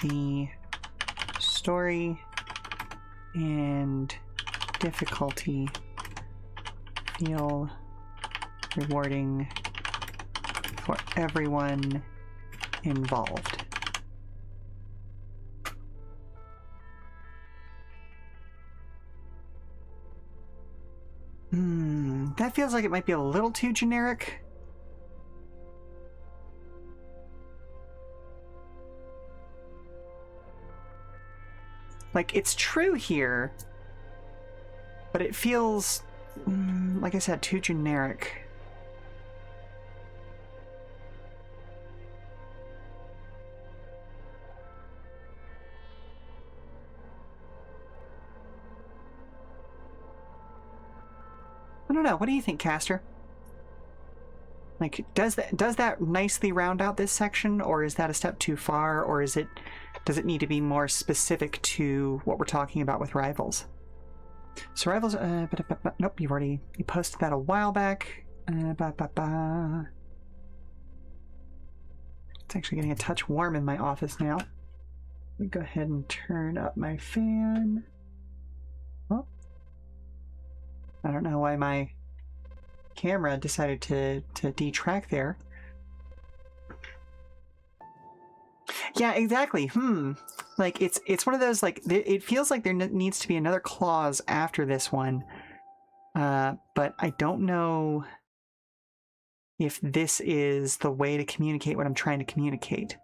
the story and difficulty feel rewarding for everyone involved. That feels like it might be a little too generic. Like, it's true here, but it feels, like I said, too generic. I don't know. What do you think, Caster? Like, does that nicely round out this section, or is that a step too far, or does it need to be more specific to what we're talking about with rivals? So rivals, nope, you posted that a while back. It's actually getting a touch warm in my office now. Let me go ahead and turn up my fan. Oh, I don't know why my camera decided to detract there. Yeah, exactly. Like, it's one of those, like, it feels like there needs to be another clause after this one, but I don't know if this is the way to communicate what I'm trying to communicate.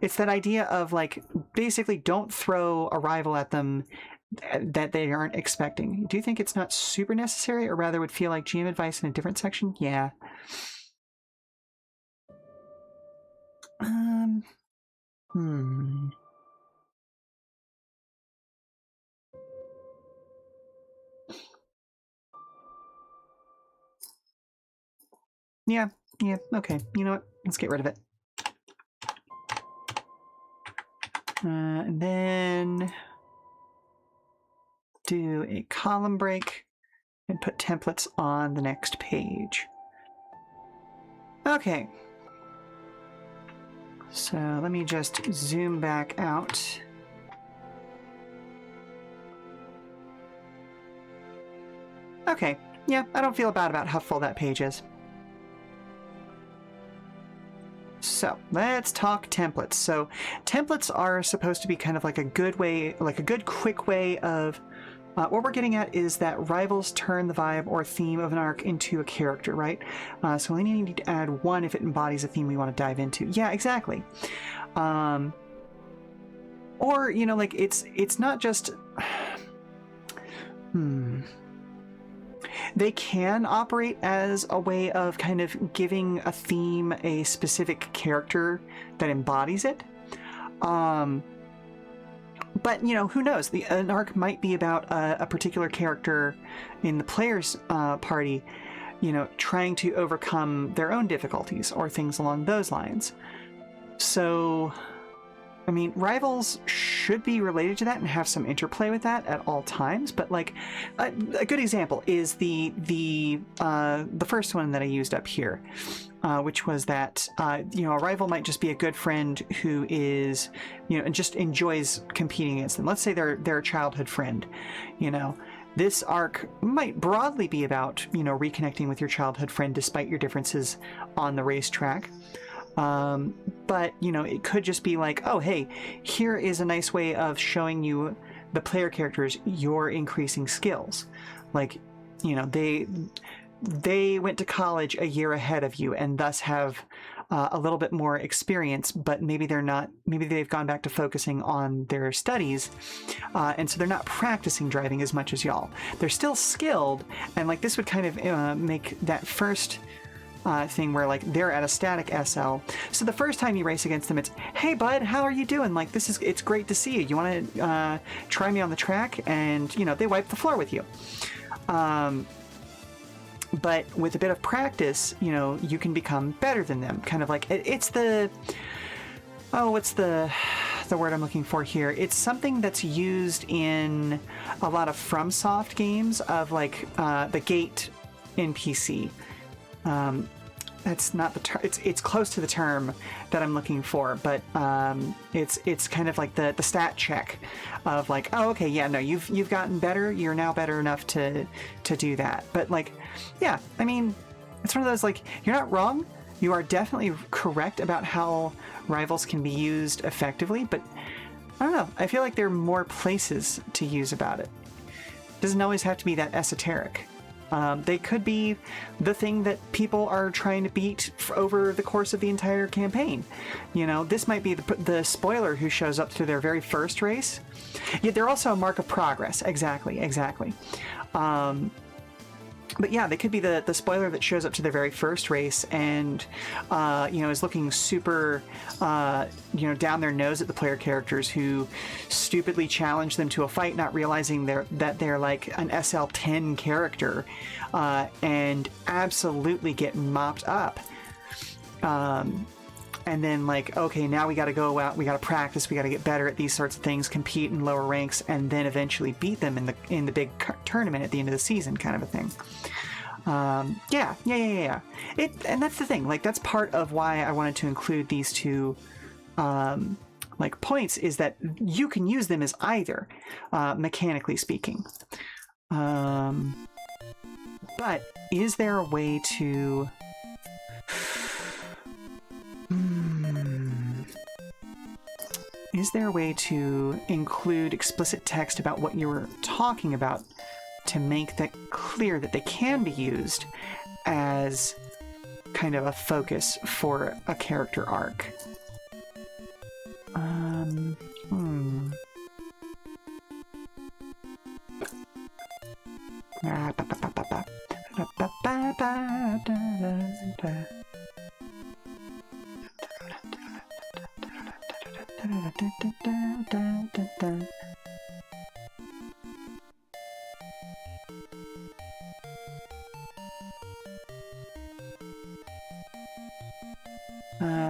It's that idea of, like, basically don't throw a rival at them that they aren't expecting. Do you think it's not super necessary, or rather would feel like GM advice in a different section? Yeah. Yeah, okay. You know what? Let's get rid of it. And then do a column break and put templates on the next page. Okay. So let me just zoom back out. Okay. Yeah, I don't feel bad about how full that page is. So let's talk templates. So templates are supposed to be kind of like a good way, like a good quick way of what we're getting at is that rivals turn the vibe or theme of an arc into a character, right? So we only need to add one if it embodies a theme we want to dive into. Yeah, exactly. Or, you know, like it's not just They can operate as a way of kind of giving a theme a specific character that embodies it. But, you know, who knows? An arc might be about a particular character in the player's party trying to overcome their own difficulties or things along those lines. So, I mean, rivals should be related to that and have some interplay with that at all times. But like, a good example is the first one that I used up here, which was that a rival might just be a good friend who is and just enjoys competing against them. Let's say they're a childhood friend. This arc might broadly be about reconnecting with your childhood friend despite your differences on the racetrack. But it could just be like, oh, hey, here is a nice way of showing you, the player characters, your increasing skills. Like, they went to college a year ahead of you and thus have a little bit more experience, but maybe they've gone back to focusing on their studies. And so they're not practicing driving as much as y'all. They're still skilled. And like, this would kind of make that first thing where like they're at a static SL. So the first time you race against them, it's, hey bud, how are you doing? Like, it's great to see you. You want to try me on the track? And they wipe the floor with you. But with a bit of practice, you can become better than them. Kind of like what's the word I'm looking for here? It's something that's used in a lot of FromSoft games of like the gate NPC. That's not the term. It's close to the term that I'm looking for, but it's kind of like the stat check of like, oh, okay, yeah, no, you've gotten better. You're now better enough to do that. But like, yeah, I mean, it's one of those, like, you're not wrong. You are definitely correct about how rivals can be used effectively, but I don't know. I feel like there are more places to use about it. Doesn't always have to be that esoteric. They could be the thing that people are trying to beat over the course of the entire campaign. This might be the spoiler who shows up to their very first race. Yet they're also a mark of progress. Exactly. But yeah, they could be the spoiler that shows up to their very first race and, is looking super, down their nose at the player characters who stupidly challenge them to a fight, not realizing that they're like an SL10 character, and absolutely get mopped up. And then like, okay, now we got to go out, we got to practice, we got to get better at these sorts of things, compete in lower ranks, and then eventually beat them in the big tournament at the end of the season, kind of a thing. Yeah. And that's the thing. Like, that's part of why I wanted to include these two points, is that you can use them as either, mechanically speaking. But is there a way to? Is there a way to include explicit text about what you were talking about to make that clear that they can be used as kind of a focus for a character arc?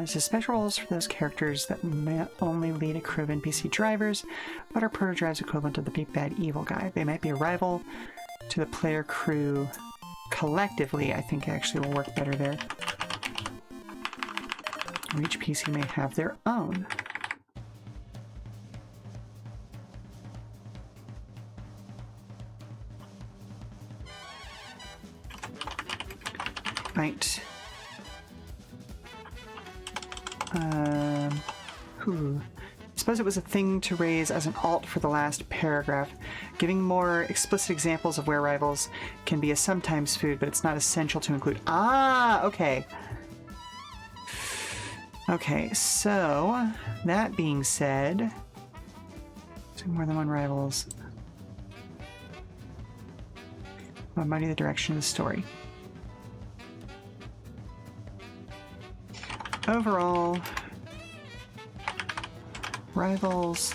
So special roles for those characters that may only lead a crew of NPC drivers, but are proto-drives equivalent to the big bad evil guy. They might be a rival to the player crew collectively. I think actually will work better there. Or each PC may have their own. Right. I suppose it was a thing to raise as an alt for the last paragraph, giving more explicit examples of where rivals can be a sometimes food, but it's not essential to include. Ah, okay. Okay, so that being said, so more than one rivals will muddy the direction of the story. Overall, rivals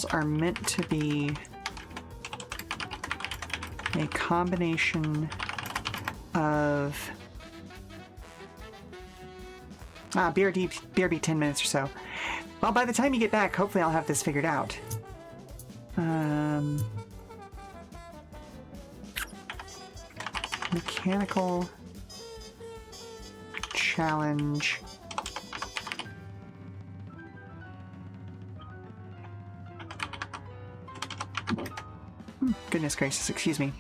are meant to be a combination of BRB 10 minutes or so. Well, by the time you get back, hopefully I'll have this figured out. Mechanical challenge. Goodness gracious, excuse me.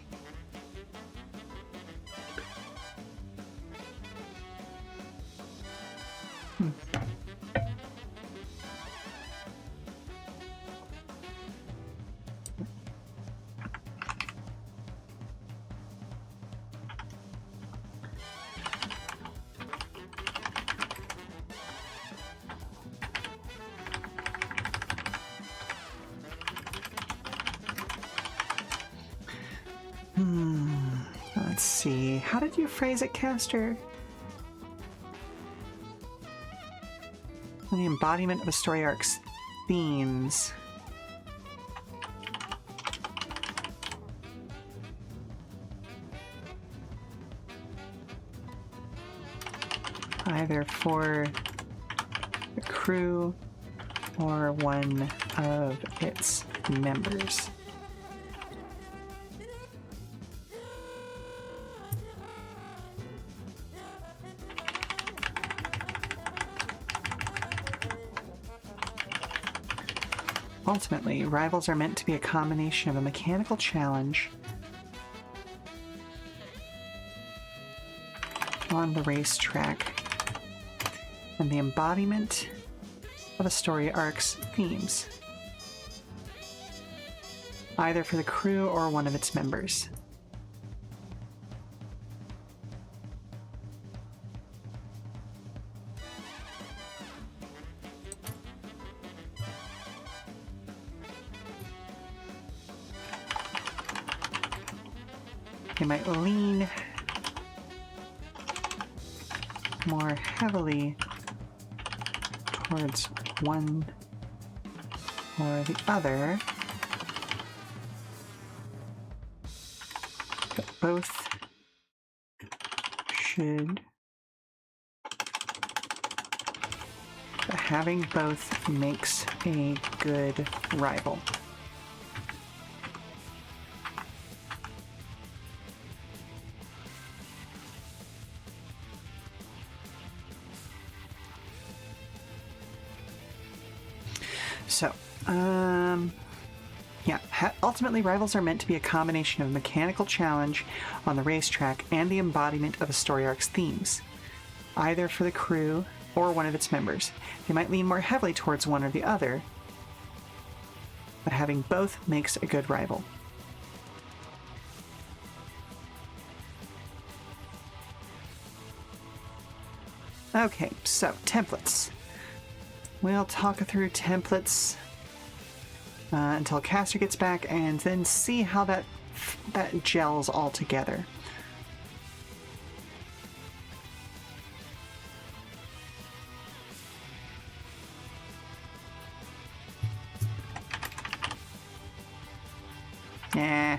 Let's see. How did you phrase it, Caster? The embodiment of a story arc's themes. Either for the crew or one of its members. Ultimately, Rivals are meant to be a combination of a mechanical challenge on the racetrack and the embodiment of a story arc's themes, either for the crew or one of its members. They might lean more heavily towards one or the other, but both should. But having both makes a good rival. So, ultimately, Rivals are meant to be a combination of a mechanical challenge on the racetrack and the embodiment of a story arc's themes, either for the crew or one of its members. They might lean more heavily towards one or the other, but having both makes a good rival. Okay, so templates. We'll talk through templates until Caster gets back, and then see how that gels all together. Nah.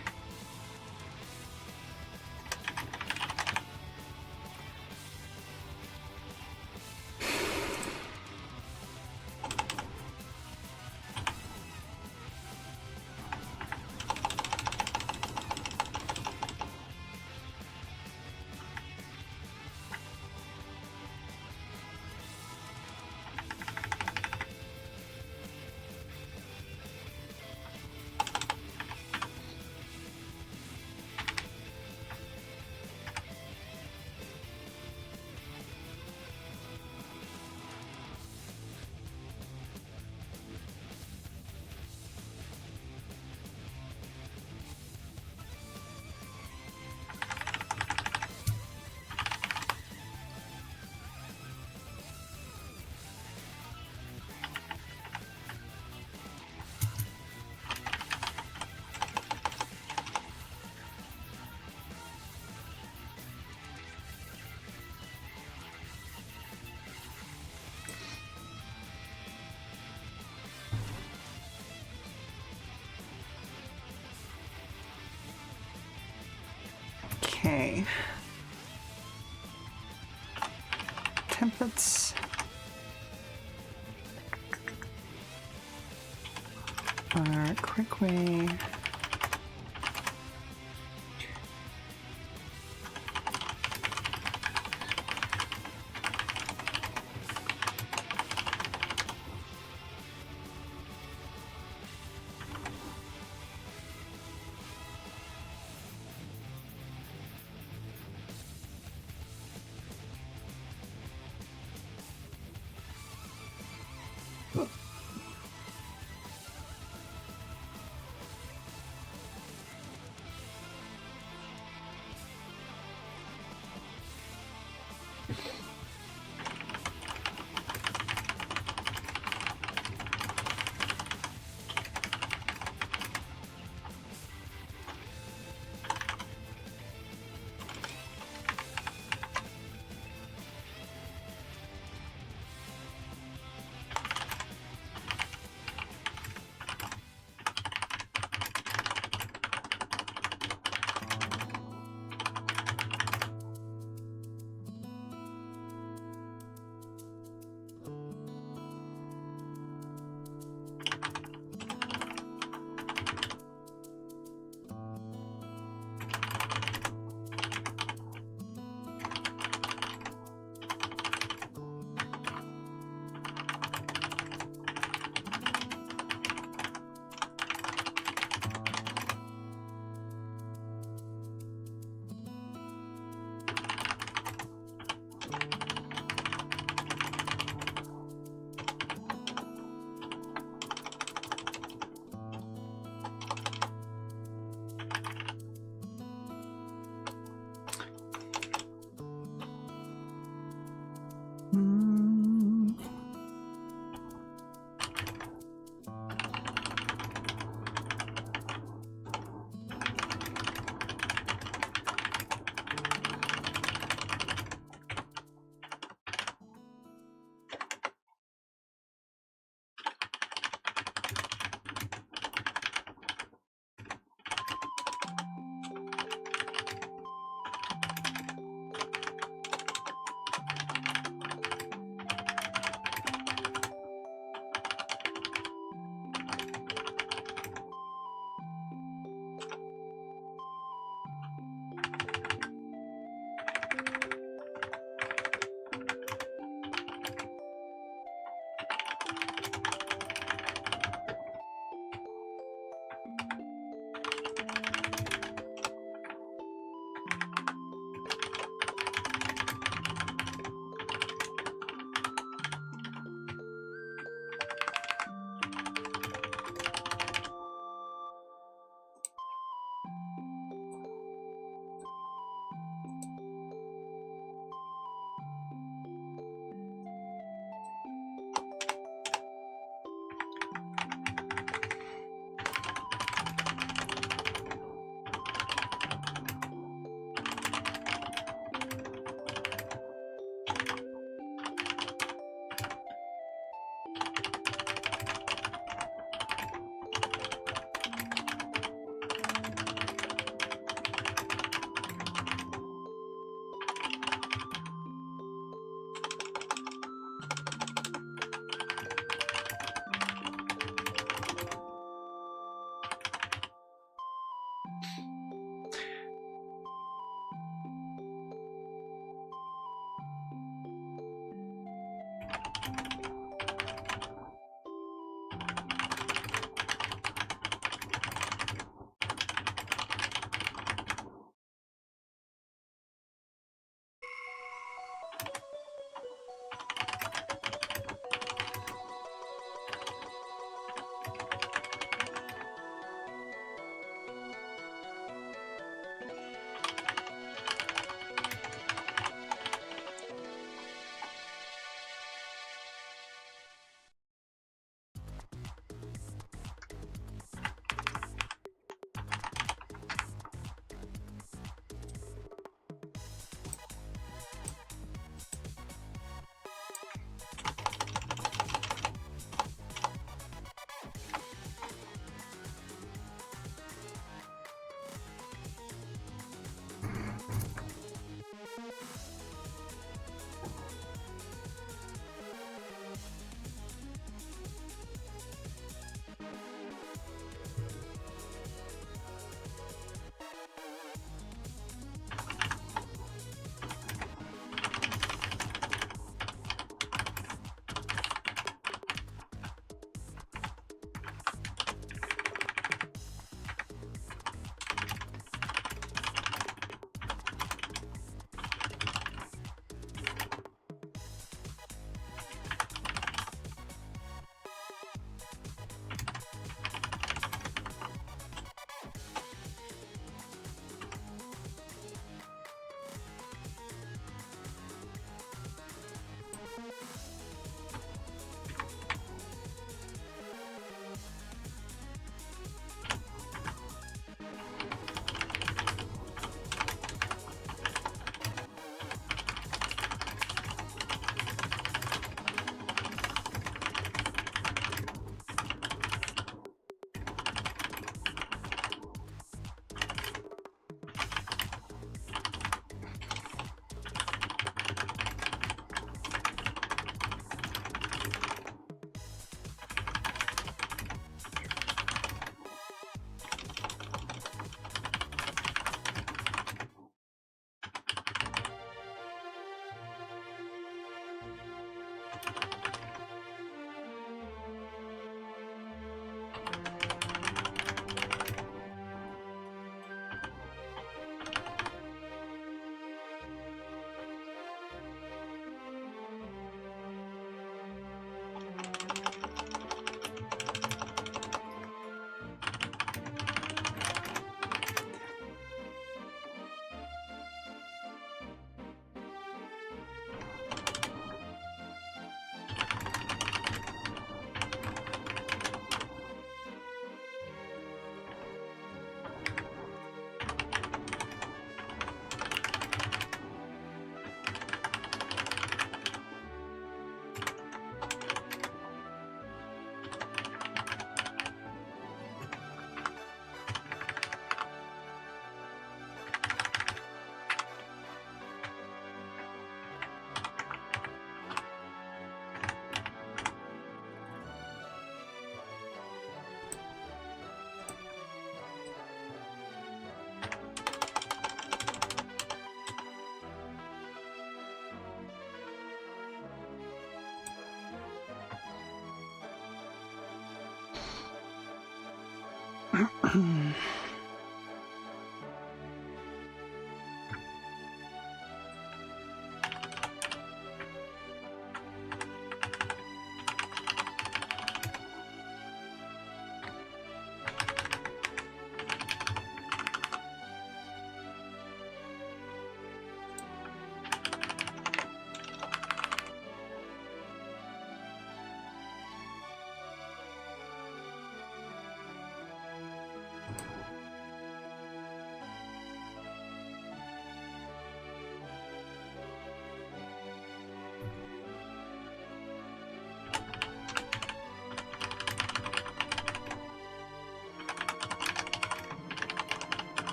Okay. Templates. Our quick way.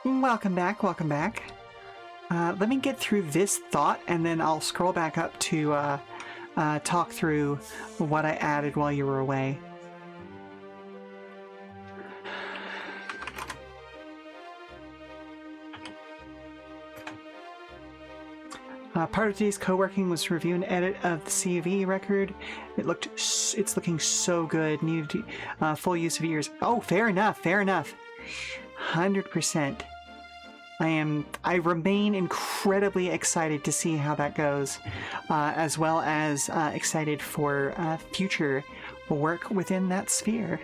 Welcome back, welcome back. Let me get through this thought, and then I'll scroll back up to talk through what I added while you were away. Part of today's co-working was to review and edit of the CV record. It's looking so good. Needed full use of ears. Oh, fair enough, fair enough. 100%. I remain incredibly excited to see how that goes, as well as excited for future work within that sphere.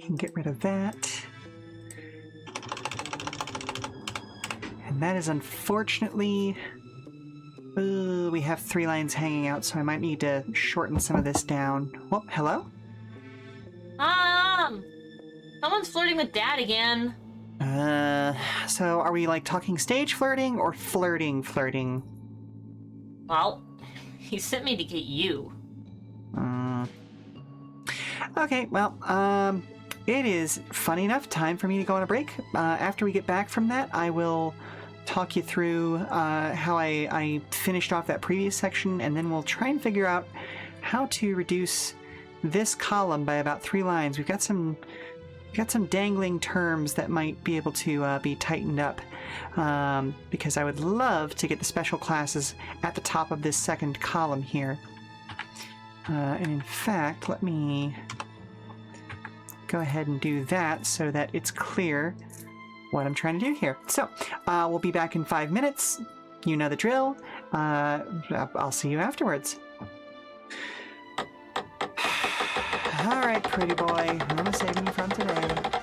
can get rid of that. And that is unfortunately... we have 3 lines hanging out, so I might need to shorten some of this down. Oh, hello? Someone's flirting with Dad again. So are we, like, talking stage flirting or flirting? Well, he sent me to get you. Okay, well, it is, funny enough, time for me to go on a break. After we get back from that, I will talk you through how I finished off that previous section, and then we'll try and figure out how to reduce this column by about 3 lines. We've got some dangling terms that might be able to be tightened up, because I would love to get the special classes at the top of this second column here. And in fact, let me go ahead and do that so that it's clear what I'm trying to do here. So, we'll be back in 5 minutes. You know the drill. I'll see you afterwards. All right, pretty boy. I'm saving you from today.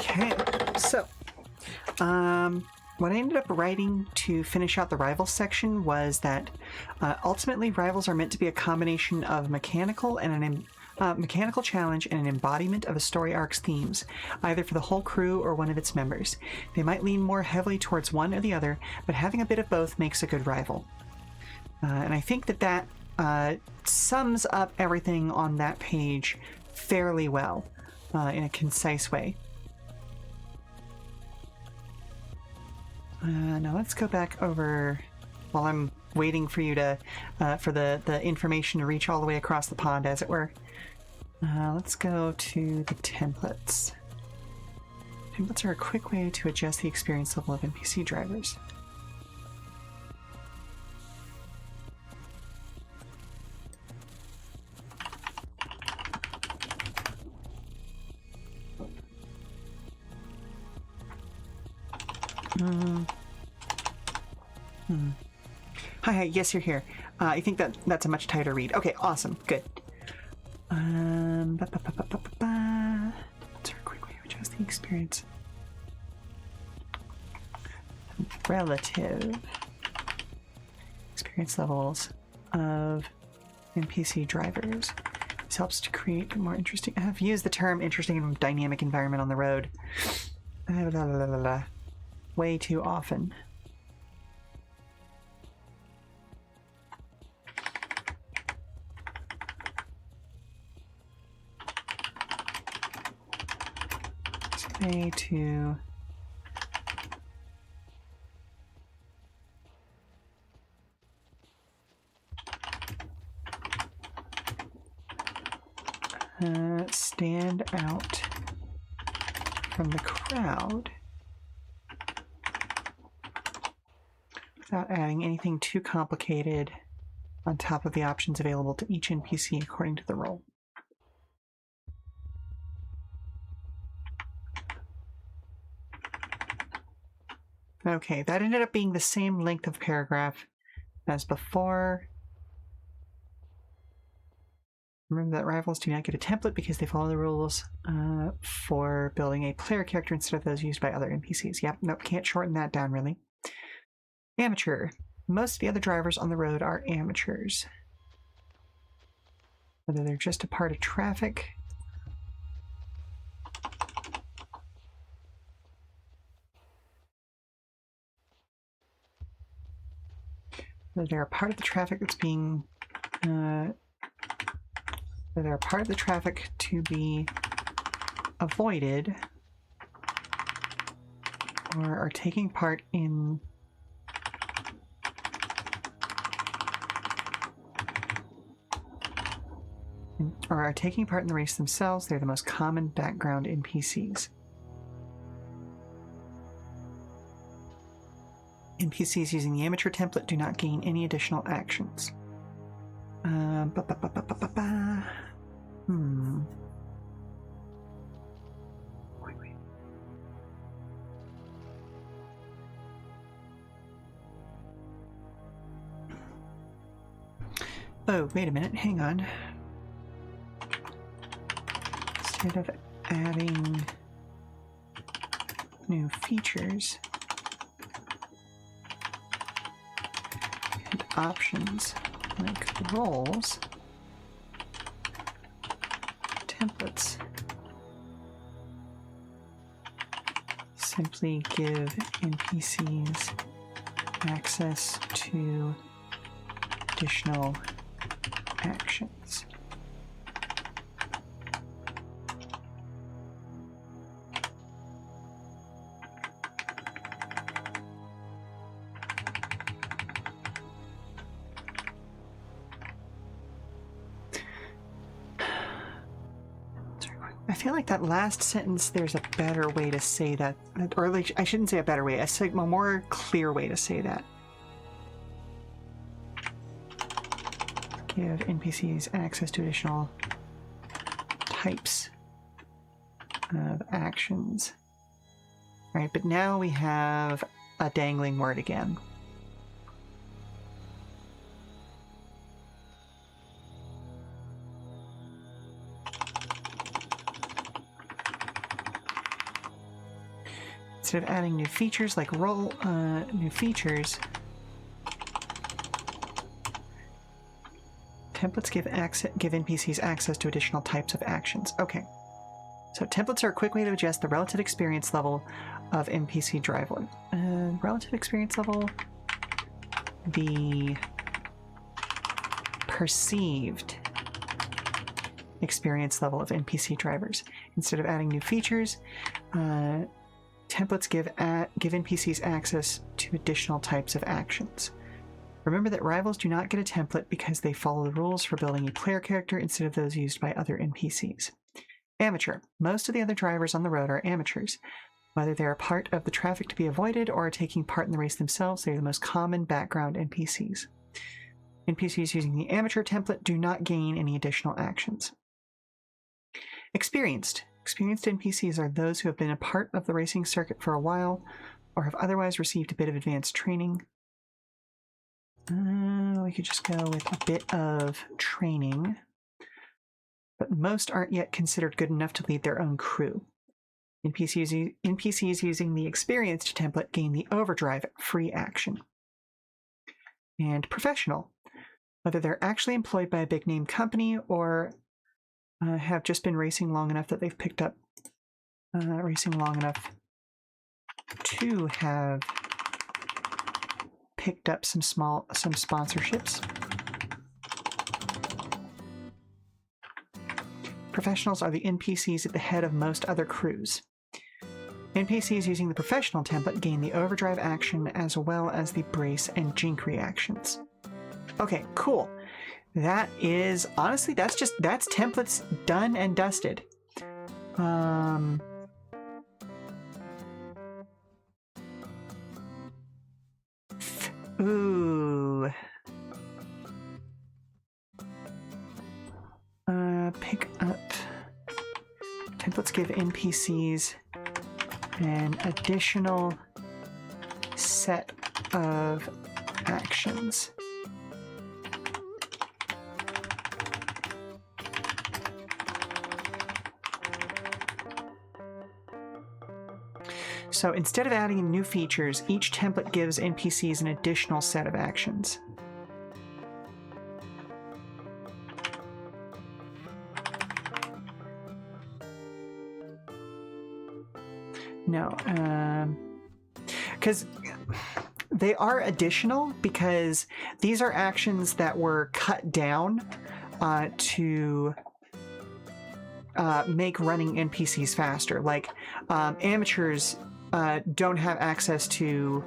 Okay, so, what I ended up writing to finish out the Rivals section was that ultimately Rivals are meant to be a combination of mechanical challenge and an embodiment of a story arc's themes, either for the whole crew or one of its members. They might lean more heavily towards one or the other, but having a bit of both makes a good rival. And I think that sums up everything on that page fairly well, in a concise way. Now let's go back over, while I'm waiting for you to, for the information to reach all the way across the pond, as it were. Let's go to the templates. Templates are a quick way to adjust the experience level of NPC drivers. Hi, yes, you're here. I think that's a much tighter read. Okay, awesome, good. That's a quick way to adjust the experience. Relative experience levels of NPC drivers. This helps to create a more interesting. I've used the term interesting and dynamic environment on the road way too often. Say to stand out from the crowd without adding anything too complicated on top of the options available to each NPC according to the role. Okay, that ended up being the same length of paragraph as before. Remember that rivals do not get a template because they follow the rules for building a player character instead of those used by other NPCs. Yep, nope, can't shorten that down really. Amateur. Most of the other drivers on the road are amateurs. Whether they're just a part of traffic, whether they're a part of the traffic that's being whether they're a part of the traffic to be avoided, or are taking part in in the race themselves, they're the most common background NPCs. NPCs using the amateur template do not gain any additional actions. Wait. Oh, wait a minute, hang on. Instead of adding new features and options like roles, templates simply give NPCs access to additional actions. I feel like that last sentence, there's a better way to say that, or like, I shouldn't say a better way, a more clear way to say that. Give NPCs access to additional types of actions. All right, but now we have a dangling word again. Instead of adding new features like new features, templates give NPCs access to additional types of actions. Okay. So templates are a quick way to adjust the relative experience level of NPC driver. Relative experience level, the perceived experience level of NPC drivers. Instead of adding new features, templates give NPCs access to additional types of actions. Remember that rivals do not get a template because they follow the rules for building a player character instead of those used by other NPCs. Amateur. Most of the other drivers on the road are amateurs. Whether they are part of the traffic to be avoided or are taking part in the race themselves, they are the most common background NPCs. NPCs using the amateur template do not gain any additional actions. Experienced. Experienced NPCs are those who have been a part of the racing circuit for a while or have otherwise received a bit of advanced training. We could just go with a bit of training. But most aren't yet considered good enough to lead their own crew. NPCs using the experienced template gain the overdrive free action. And professional. Whether they're actually employed by a big name company or have just been racing long enough that they've picked up racing long enough to have picked up some sponsorships. Professionals are the NPCs at the head of most other crews. NPCs using the professional template gain the overdrive action as well as the brace and jink reactions. Okay, cool. That is, honestly, that's templates done and dusted. Ooh. Pick up. Templates give NPCs an additional set of actions. So instead of adding new features, each template gives NPCs an additional set of actions. No, because they are additional because these are actions that were cut down to make running NPCs faster. Like amateurs don't have access to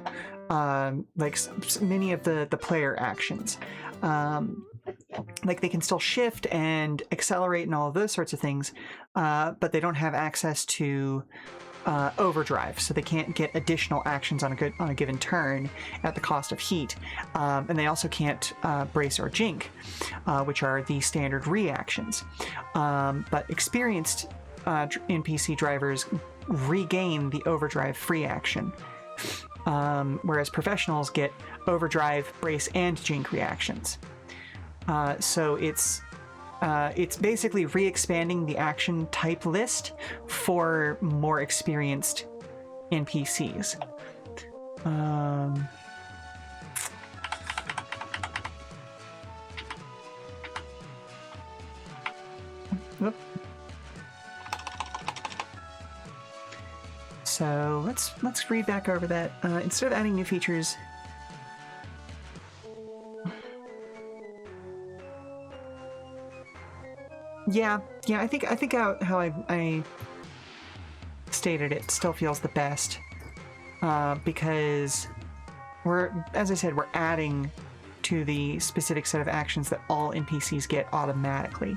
many of the player actions. Like they can still shift and accelerate and all of those sorts of things, but they don't have access to overdrive, so they can't get additional actions on a given turn at the cost of heat, and they also can't brace or jink, which are the standard reactions. But experienced NPC drivers regain the overdrive free action, whereas professionals get overdrive, brace, and jink reactions. So it's basically re-expanding the action type list for more experienced NPCs. So let's read back over that. Instead of adding new features, yeah, I think how I stated it still feels the best, because as I said, we're adding to the specific set of actions that all NPCs get automatically.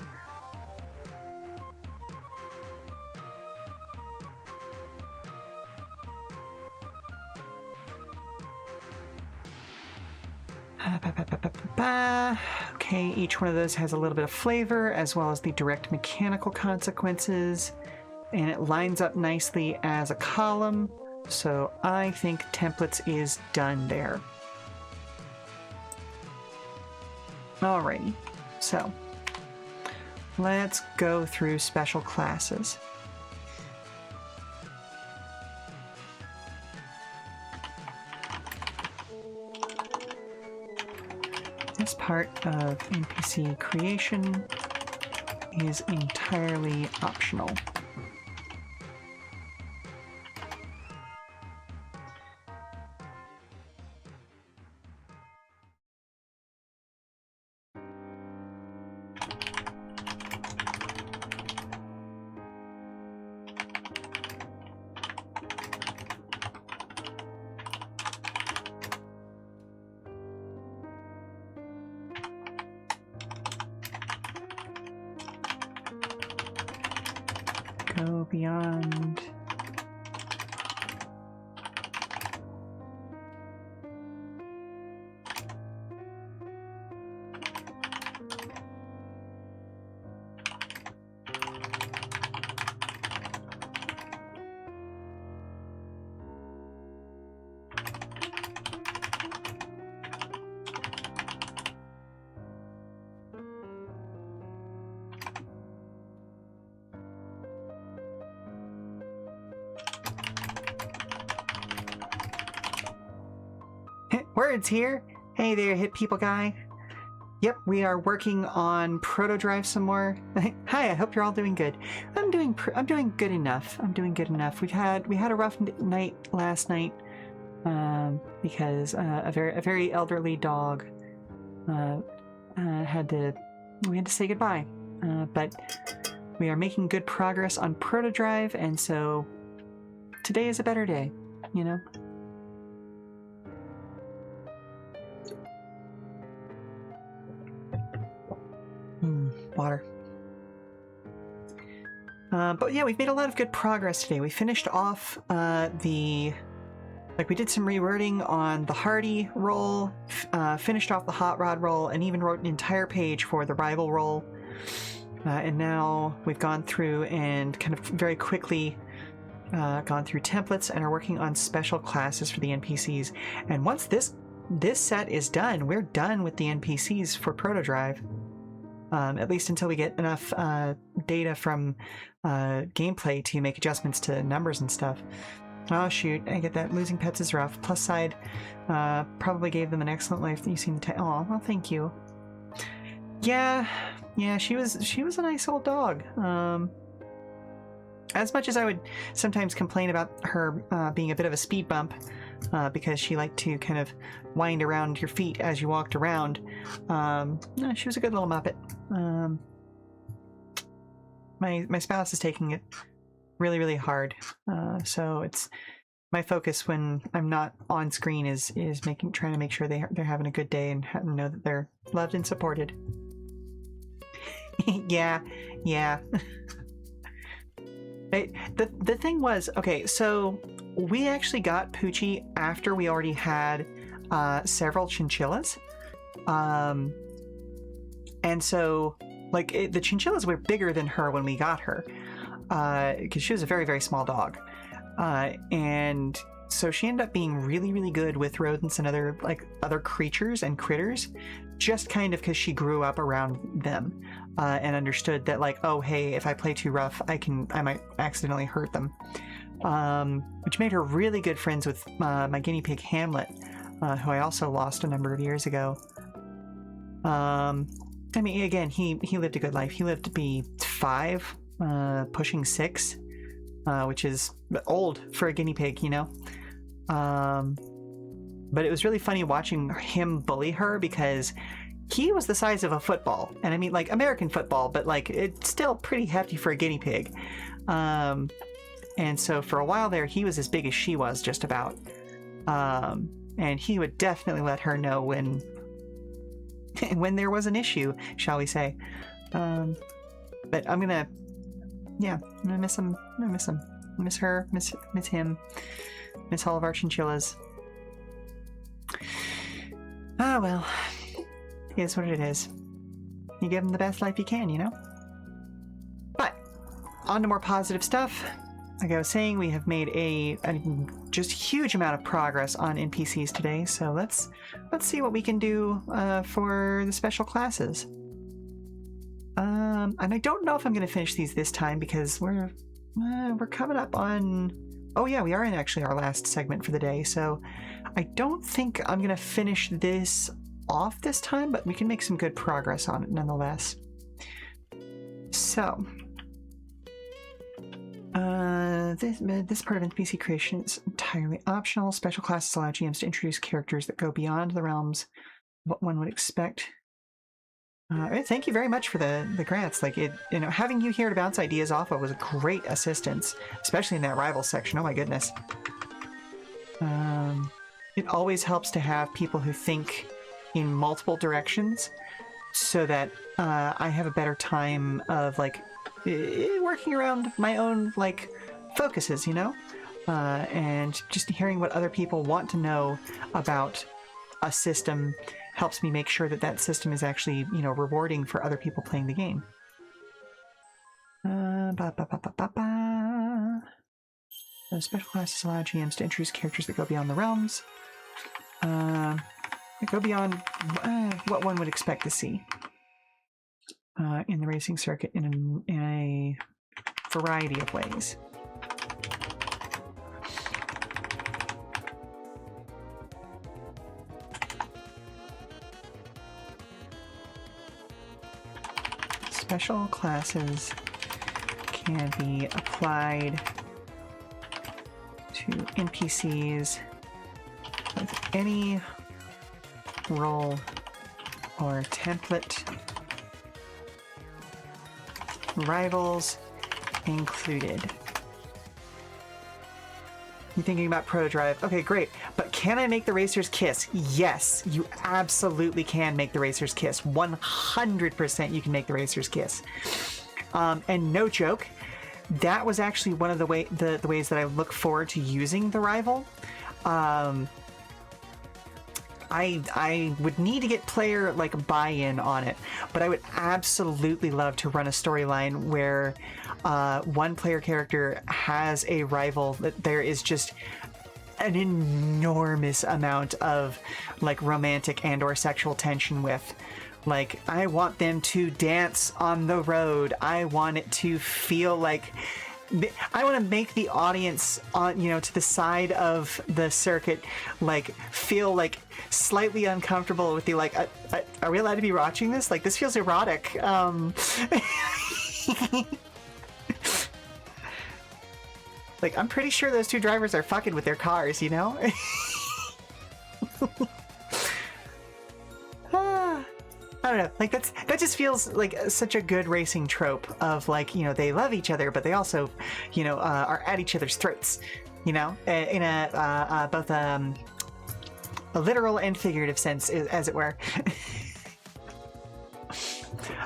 Okay, each one of those has a little bit of flavor as well as the direct mechanical consequences, and it lines up nicely as a column, so I think templates is done there. Alrighty, so let's go through special classes. this part of NPC creation is entirely optional. Go beyond. Words here. Hey there, hit people guy. Yep, we are working on Proto Drive some more. Hi, I hope you're all doing good. I'm doing good enough. I'm doing good enough. We had a rough night last night because a very elderly dog we had to say goodbye. But we are making good progress on Proto Drive, and so today is a better day, you know. Water. But yeah, we've made a lot of good progress today. We finished off we did some rewording on the Hardy role, finished off the Hot Rod role, and even wrote an entire page for the Rival role. And now we've gone through and kind of very quickly gone through templates and are working on special classes for the NPCs. And once this set is done, we're done with the NPCs for Proto Drive. At least until we get enough data from gameplay to make adjustments to numbers and stuff. Oh shoot, I get that. Losing pets is rough. Plus side, probably gave them an excellent life. You seem to. Oh, well, thank you. Yeah, she was a nice old dog. As much as I would sometimes complain about her being a bit of a speed bump, because she liked to kind of wind around your feet as you walked around. No, she was a good little Muppet. My spouse is taking it really, really hard. So it's my focus when I'm not on screen is trying to make sure they're having a good day and know that they're loved and supported. yeah. The thing was, okay, so we actually got Poochie after we already had several chinchillas. And so, the chinchillas were bigger than her when we got her, because she was a very, very small dog. And so she ended up being really, really good with rodents and other creatures and critters, just kind of because she grew up around them. And understood that, oh, hey, if I play too rough, I might accidentally hurt them. Which made her really good friends with my guinea pig Hamlet, who I also lost a number of years ago. I mean, again, he lived a good life. He lived to be 5, pushing 6, which is old for a guinea pig, you know? But it was really funny watching him bully her because he was the size of a football. And I mean, American football, but it's still pretty hefty for a guinea pig. And so for a while there, he was as big as she was, just about. And he would definitely let her know when there was an issue, shall we say. But I'm gonna miss him. I'm gonna miss him. Miss her, miss him, miss all of our chinchillas. Ah, well. It is what it is. You give them the best life you can, you know? But, on to more positive stuff. Like I was saying, we have made a just huge amount of progress on NPCs today, so let's see what we can do for the special classes. And I don't know if I'm going to finish these this time because we're coming up on... Oh yeah, we are in actually our last segment for the day, so I don't think I'm going to finish this off this time, but we can make some good progress on it nonetheless. So, this part of NPC creation is entirely optional. Special classes allow GMs to introduce characters that go beyond the realms of what one would expect. Thank you very much for the grants. Like, having you here to bounce ideas off of was a great assistance, especially in that rival section. Oh my goodness. It always helps to have people who think in multiple directions, so that I have a better time of like working around my own like focuses, and just hearing what other people want to know about a system helps me make sure that that system is actually rewarding for other people playing the game. The special classes allow GMs to introduce characters that go beyond the realms. Go beyond what one would expect to see in the racing circuit in a variety of ways. Special classes can be applied to NPCs with any role or template, rivals included. You thinking about Proto Drive? Okay, great. But can I make the racers kiss? Yes, you absolutely can make the racers kiss. 100% you can make the racers kiss. And no joke, that was actually one of the ways that I look forward to using the rival. I would need to get player like buy-in on it, but I would absolutely love to run a storyline where one player character has a rival that there is just an enormous amount of like romantic and or sexual tension with. Like, I want them to dance on the road. I want it to feel like I want to make the audience on, to the side of the circuit, like, feel like slightly uncomfortable with the, like, are we allowed to be watching this? Like, this feels erotic. Like, I'm pretty sure those two drivers are fucking with their cars, I don't know, like that just feels like such a good racing trope of like, they love each other, but they also, are at each other's throats, in a both a literal and figurative sense, as it were.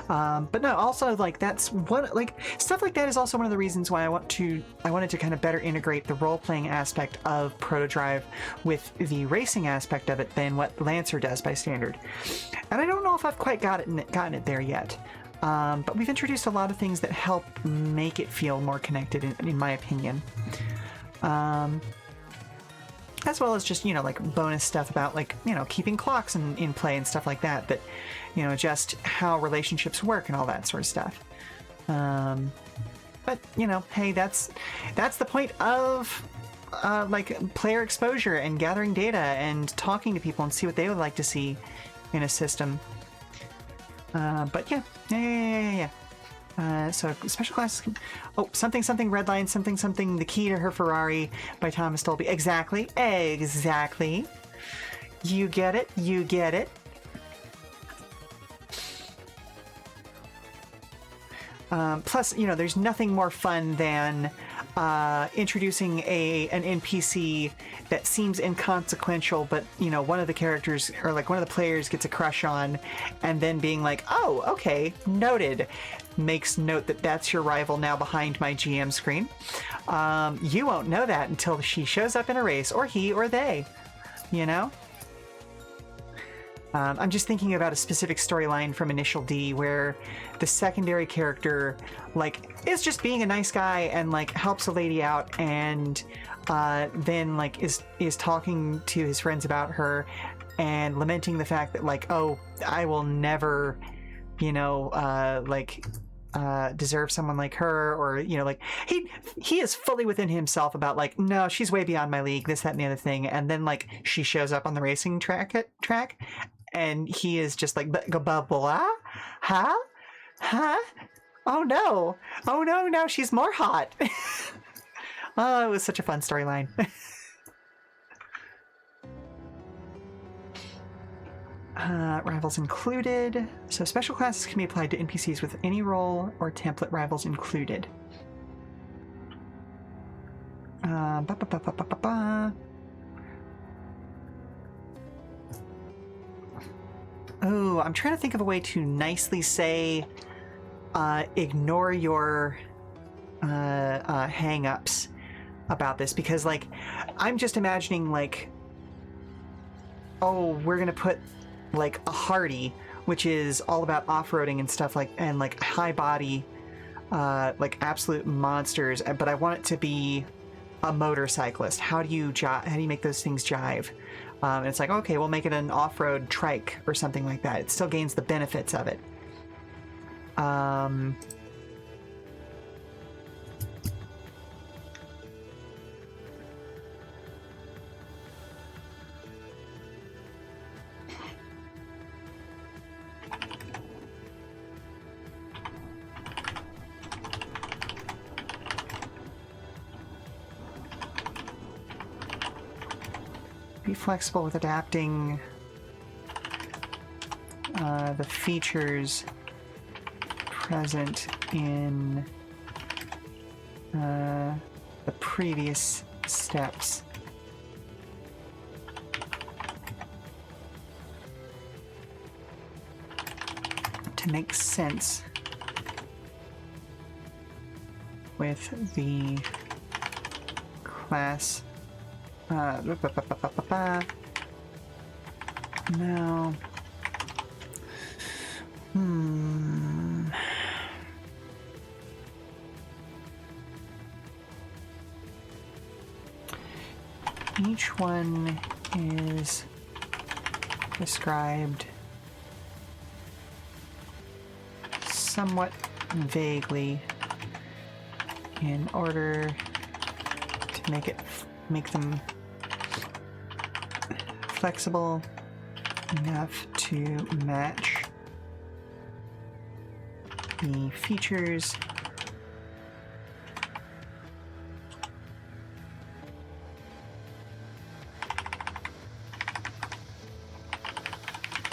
But no, also like that's one, like stuff like that is also one of the reasons why I wanted to kind of better integrate the role-playing aspect of Proto Drive with the racing aspect of it than what Lancer does by standard. And I don't know if I've quite gotten it there yet. But we've introduced a lot of things that help make it feel more connected, in my opinion. As well as just, like bonus stuff about like, keeping clocks in play and stuff like that, just how relationships work and all that sort of stuff. But, hey, that's the point of like player exposure and gathering data and talking to people and see what they would like to see in a system. But yeah. So special classes can... Oh, something red line, something the key to her Ferrari by Thomas Dolby. Exactly. You get it. Plus, there's nothing more fun than introducing an NPC that seems inconsequential, but one of the characters or like one of the players gets a crush on, and then being like, oh, okay, noted. Makes note that that's your rival now behind my GM screen. You won't know that until she shows up in a race, or he or they, I'm just thinking about a specific storyline from Initial D where the secondary character like is just being a nice guy and like helps a lady out, and then like is talking to his friends about her and lamenting the fact that like, oh, I will never deserve someone like her, or like he is fully within himself about like, no, she's way beyond my league, this, that, and the other thing, and then like she shows up on the racing track and he is just like, blah, huh? Huh? Oh no! Oh no, now she's more hot! Oh, it was such a fun storyline. Rivals included. So special classes can be applied to NPCs with any role or template rivals included. Oh, I'm trying to think of a way to nicely say, ignore your hang-ups about this, because, like, I'm just imagining, like, oh, we're gonna put, like, a Hardy, which is all about off-roading and stuff, like, and, like, high body, like, absolute monsters, but I want it to be a motorcyclist. How do you make those things jive? And it's like, okay, we'll make it an off-road trike or something like that. It still gains the benefits of it. Be flexible with adapting the features present in the previous steps. To make sense with the class. Now, each one is described somewhat vaguely in order to make them flexible enough to match the features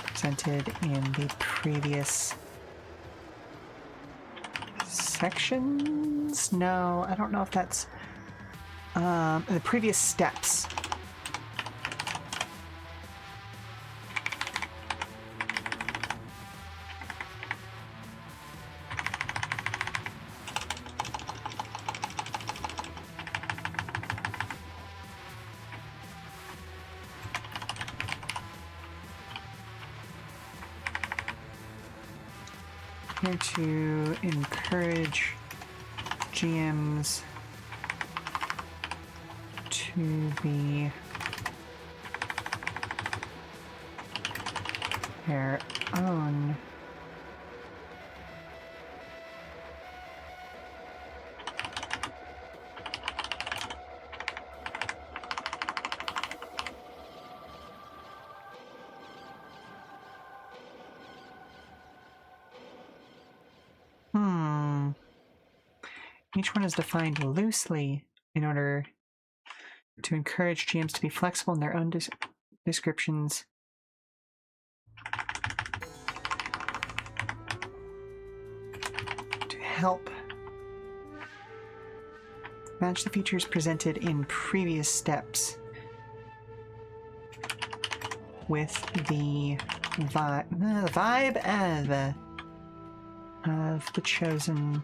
presented in the previous sections? No, I don't know if that's the previous steps. Here to encourage GMs to be their own Each one is defined loosely in order to encourage GMs to be flexible in their own descriptions. To help match the features presented in previous steps with the vibe of the chosen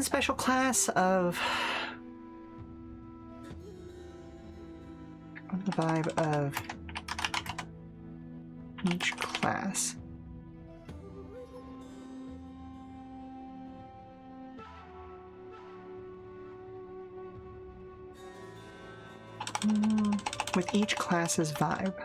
special class of the vibe of each class. With each class's vibe.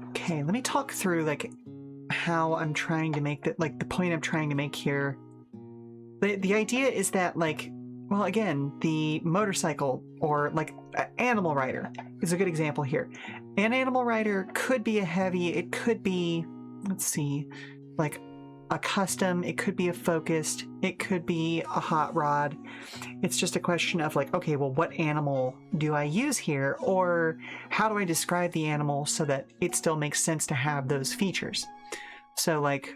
Okay, let me talk through, like, how I'm trying to make that, like the point I'm trying to make here. The idea is that, like, well, again, the motorcycle or like animal rider is a good example here. An animal rider could be a heavy, it could be, let's see, like a custom, it could be a focused, it could be a hot rod. It's just a question of like, okay, well, what animal do I use here? Or how do I describe the animal so that it still makes sense to have those features? So like,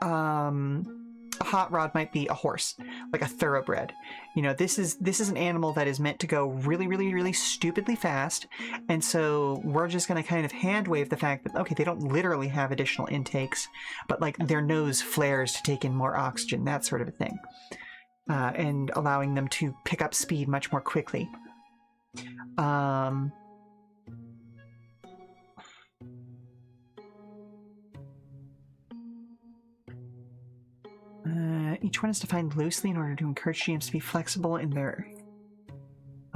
a hot rod might be a horse, like a thoroughbred. You know, this is an animal that is meant to go really, really, really stupidly fast, and so we're just going to kind of hand wave the fact that, okay, they don't literally have additional intakes, but like their nose flares to take in more oxygen, that sort of a thing, and allowing them to pick up speed much more quickly. Each one is defined loosely in order to encourage GMs to be flexible in their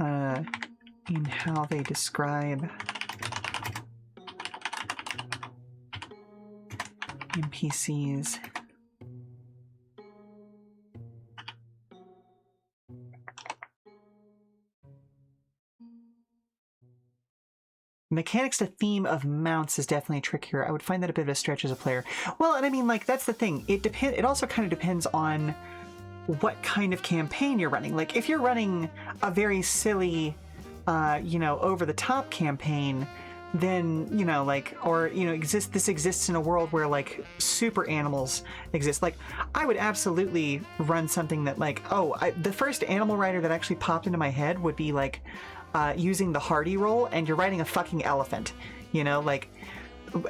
in how they describe NPCs. Mechanics to theme of mounts is definitely trickier. I would find that a bit of a stretch as a player. Well, and I mean, like, that's the thing. It also kind of depends on what kind of campaign you're running. Like, if you're running a very silly, over-the-top campaign, then, this exists in a world where, like, super animals exist. Like, I would absolutely run something that, like, the first animal rider that actually popped into my head would be, like, using the Hardy roll, and you're riding a fucking elephant. You know, like,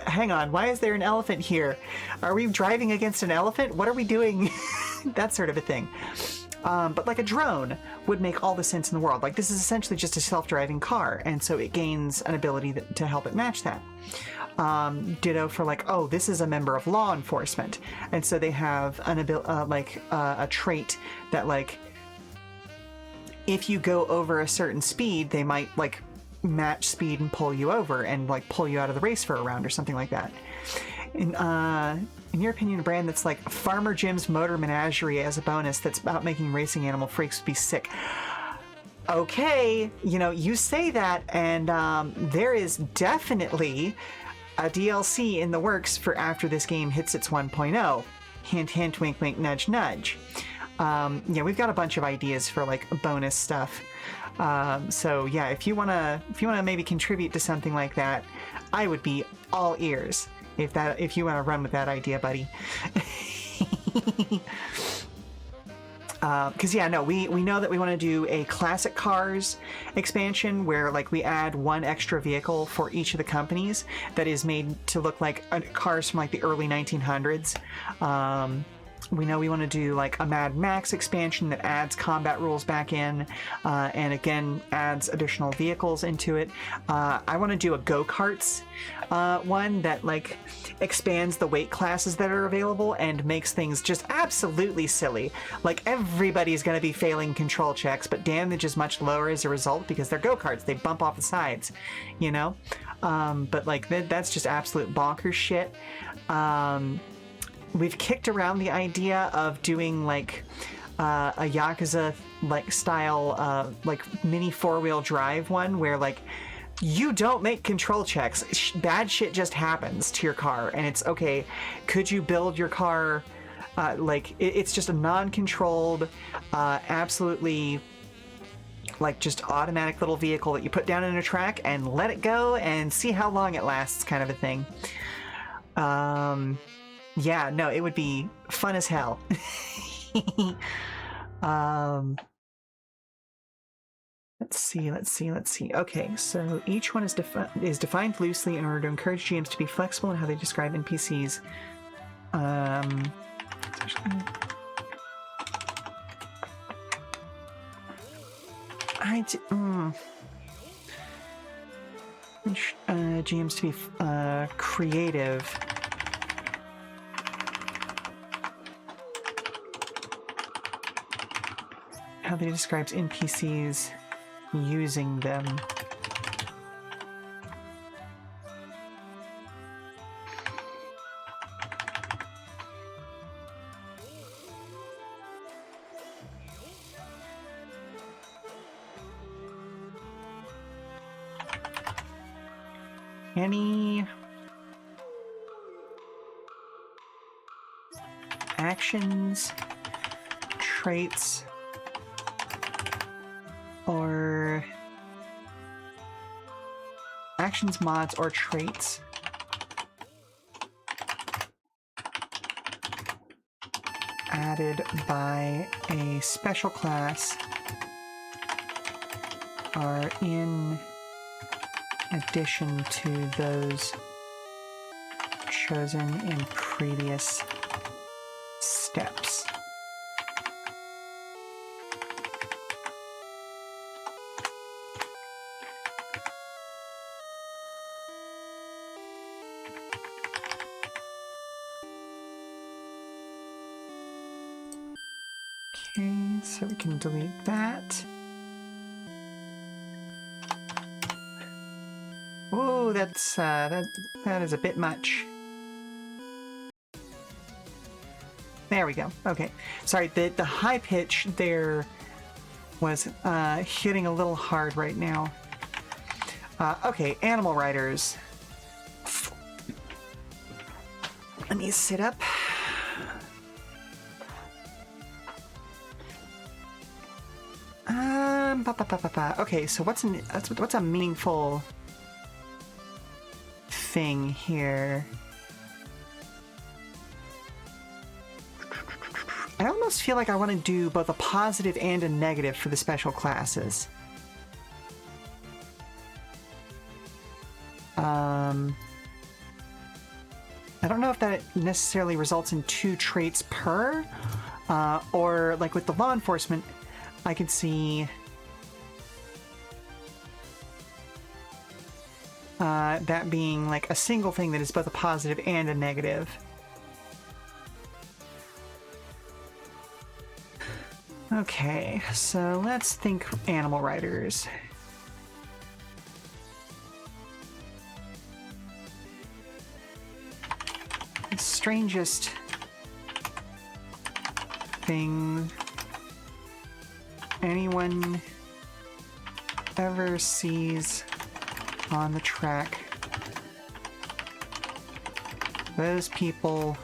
hang on, why is there an elephant here? Are we driving against an elephant? What are we doing? That sort of a thing. But like a drone would make all the sense in the world. Like, this is essentially just a self-driving car, and so it gains an ability to help it match that. Ditto for like, this is a member of law enforcement, and so they have an a trait that, like, if you go over a certain speed, they might like match speed and pull you over and like pull you out of the race for a round or something like that. In your opinion, a brand that's like Farmer Jim's Motor Menagerie as a bonus that's about making racing animal freaks would be sick. Okay, you say that, and there is definitely a DLC in the works for after this game hits its 1.0. Hint, hint, wink, wink, nudge, nudge. We've got a bunch of ideas for like bonus stuff. So yeah, if you wanna maybe contribute to something like that, I would be all ears if you wanna run with that idea, buddy. Because we know that we want to do a classic cars expansion where like we add one extra vehicle for each of the companies that is made to look like cars from like the early 1900s. We know we want to do like a Mad Max expansion that adds combat rules back in, and again adds additional vehicles into it. I want to do a go-karts one that like expands the weight classes that are available and makes things just absolutely silly. Like, everybody's going to be failing control checks, but damage is much lower as a result because they're go-karts. They bump off the sides, but like that's just absolute bonkers shit. We've kicked around the idea of doing like a Yakuza like style like mini 4-wheel drive one where like you don't make control checks. Bad shit just happens to your car, and it's okay. Could you build your car it's just a non-controlled, absolutely like just automatic little vehicle that you put down in a track and let it go and see how long it lasts, kind of a thing. Yeah, no, it would be fun as hell. Let's see. Okay, so each one is defined loosely in order to encourage GMs to be flexible in how they describe NPCs. GMs to be creative. How they describes NPCs using them. Any actions, traits, or actions, mods, or traits added by a special class are in addition to those chosen in previous steps. Okay, so we can delete that. Whoa, that's that is a bit much. There we go. Okay, sorry. The high pitch there was hitting a little hard right now. Okay, animal riders. Let me sit up. Okay, so what's a meaningful thing here? I almost feel like I want to do both a positive and a negative for the special classes. I don't know if that necessarily results in 2 traits per, or like with the law enforcement, I could see that being like a single thing that is both a positive and a negative. Okay, so let's think animal riders. The strangest thing anyone ever sees on the track. Those people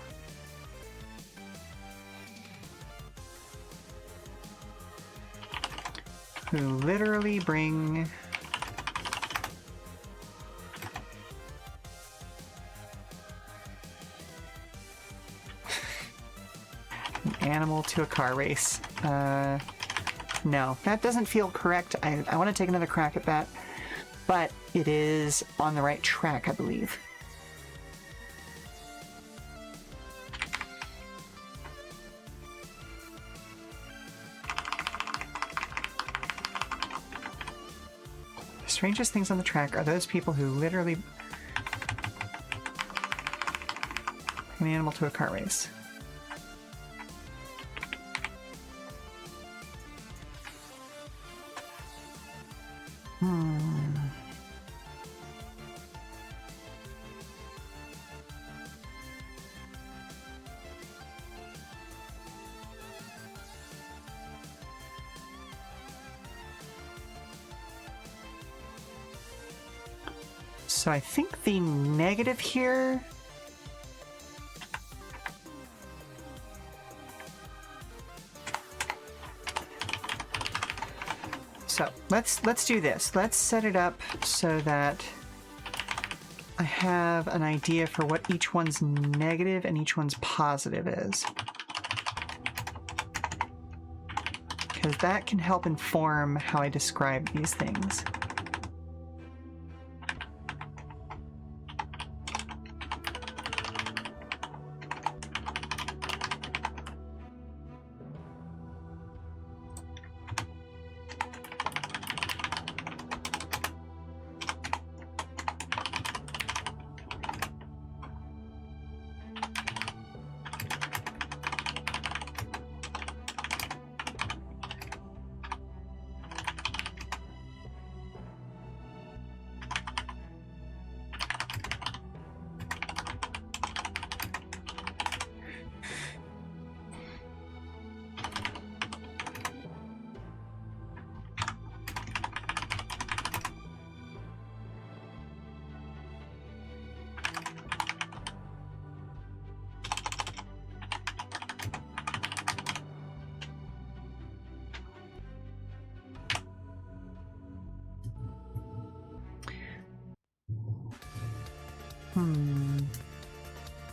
who literally bring an animal to a car race. No, that doesn't feel correct. I want to take another crack at that, but it is on the right track, I believe. The strangest things on the track are those people who literally bring an animal to a car race. So I think the negative here so let's do this. Let's set it up so that I have an idea for what each one's negative and each one's positive is. Because that can help inform how I describe these things.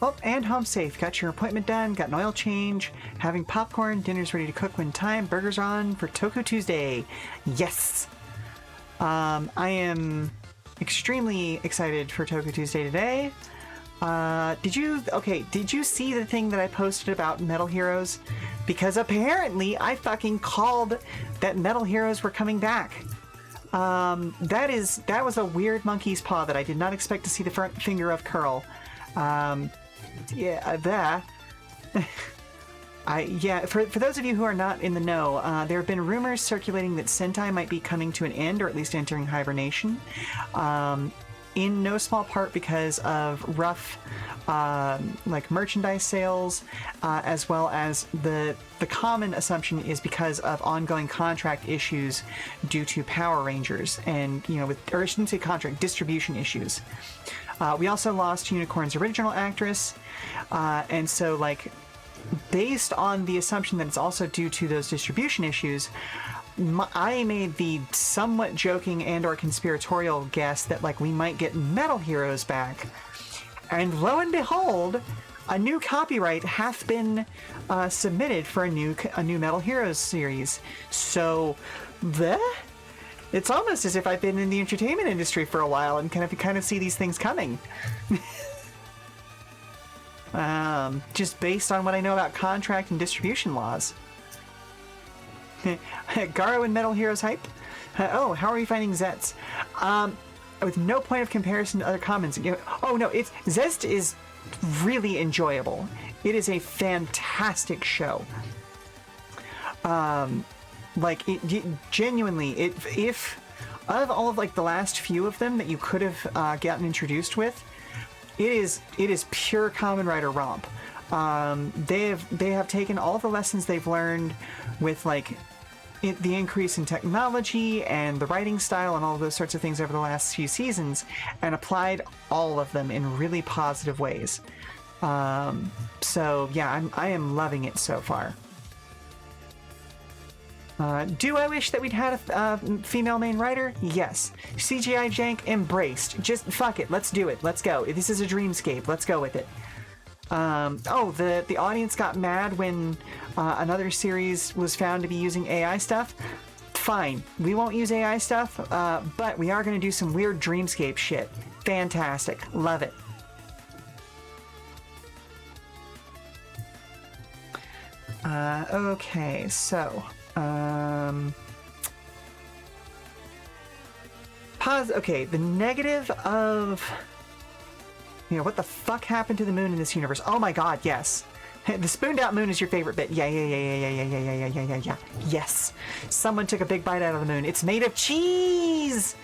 Oh, and home safe. Got your appointment done, got an oil change, having popcorn, dinner's ready to cook when time, burgers on for Toku Tuesday. Yes! I am extremely excited for Toku Tuesday today. Did you see the thing that I posted about Metal Heroes? Because apparently I fucking called that Metal Heroes were coming back. That was a weird monkey's paw that I did not expect to see the front finger of curl. For those of you who are not in the know, there have been rumors circulating that Sentai might be coming to an end, or at least entering hibernation, in no small part because of rough merchandise sales, as well as the common assumption is because of ongoing contract issues due to Power Rangers, and I shouldn't say contract, distribution issues. We also lost Unicorn's original actress, and so based on the assumption that it's also due to those distribution issues, I made the somewhat joking and or conspiratorial guess that we might get Metal Heroes back. And lo and behold, a new copyright hath been submitted for a new Metal Heroes series. So, it's almost as if I've been in the entertainment industry for a while and kind of see these things coming. Just based on what I know about contract and distribution laws. Garo and Metal Heroes hype? How are you finding Zets? With no point of comparison to other commons. Zest is really enjoyable. It is a fantastic show. Genuinely, if out of all of the last few of them that you could have gotten introduced with, it is pure Kamen Rider romp. They have taken all the lessons they've learned with the increase in technology and the writing style and all of those sorts of things over the last few seasons, and applied all of them in really positive ways. So yeah, I am loving it so far. Do I wish that we'd had a female main writer? Yes. CGI jank embraced. Just fuck it. Let's do it. Let's go. This is a dreamscape. Let's go with it. The audience got mad when another series was found to be using AI stuff. Fine. We won't use AI stuff, but we are going to do some weird dreamscape shit. Fantastic. Love it. Okay, so... Okay, the negative of... what the fuck happened to the moon in this universe? Oh my god, yes. The spooned out moon is your favorite bit. Yeah. Yes. Someone took a big bite out of the moon. It's made of cheese!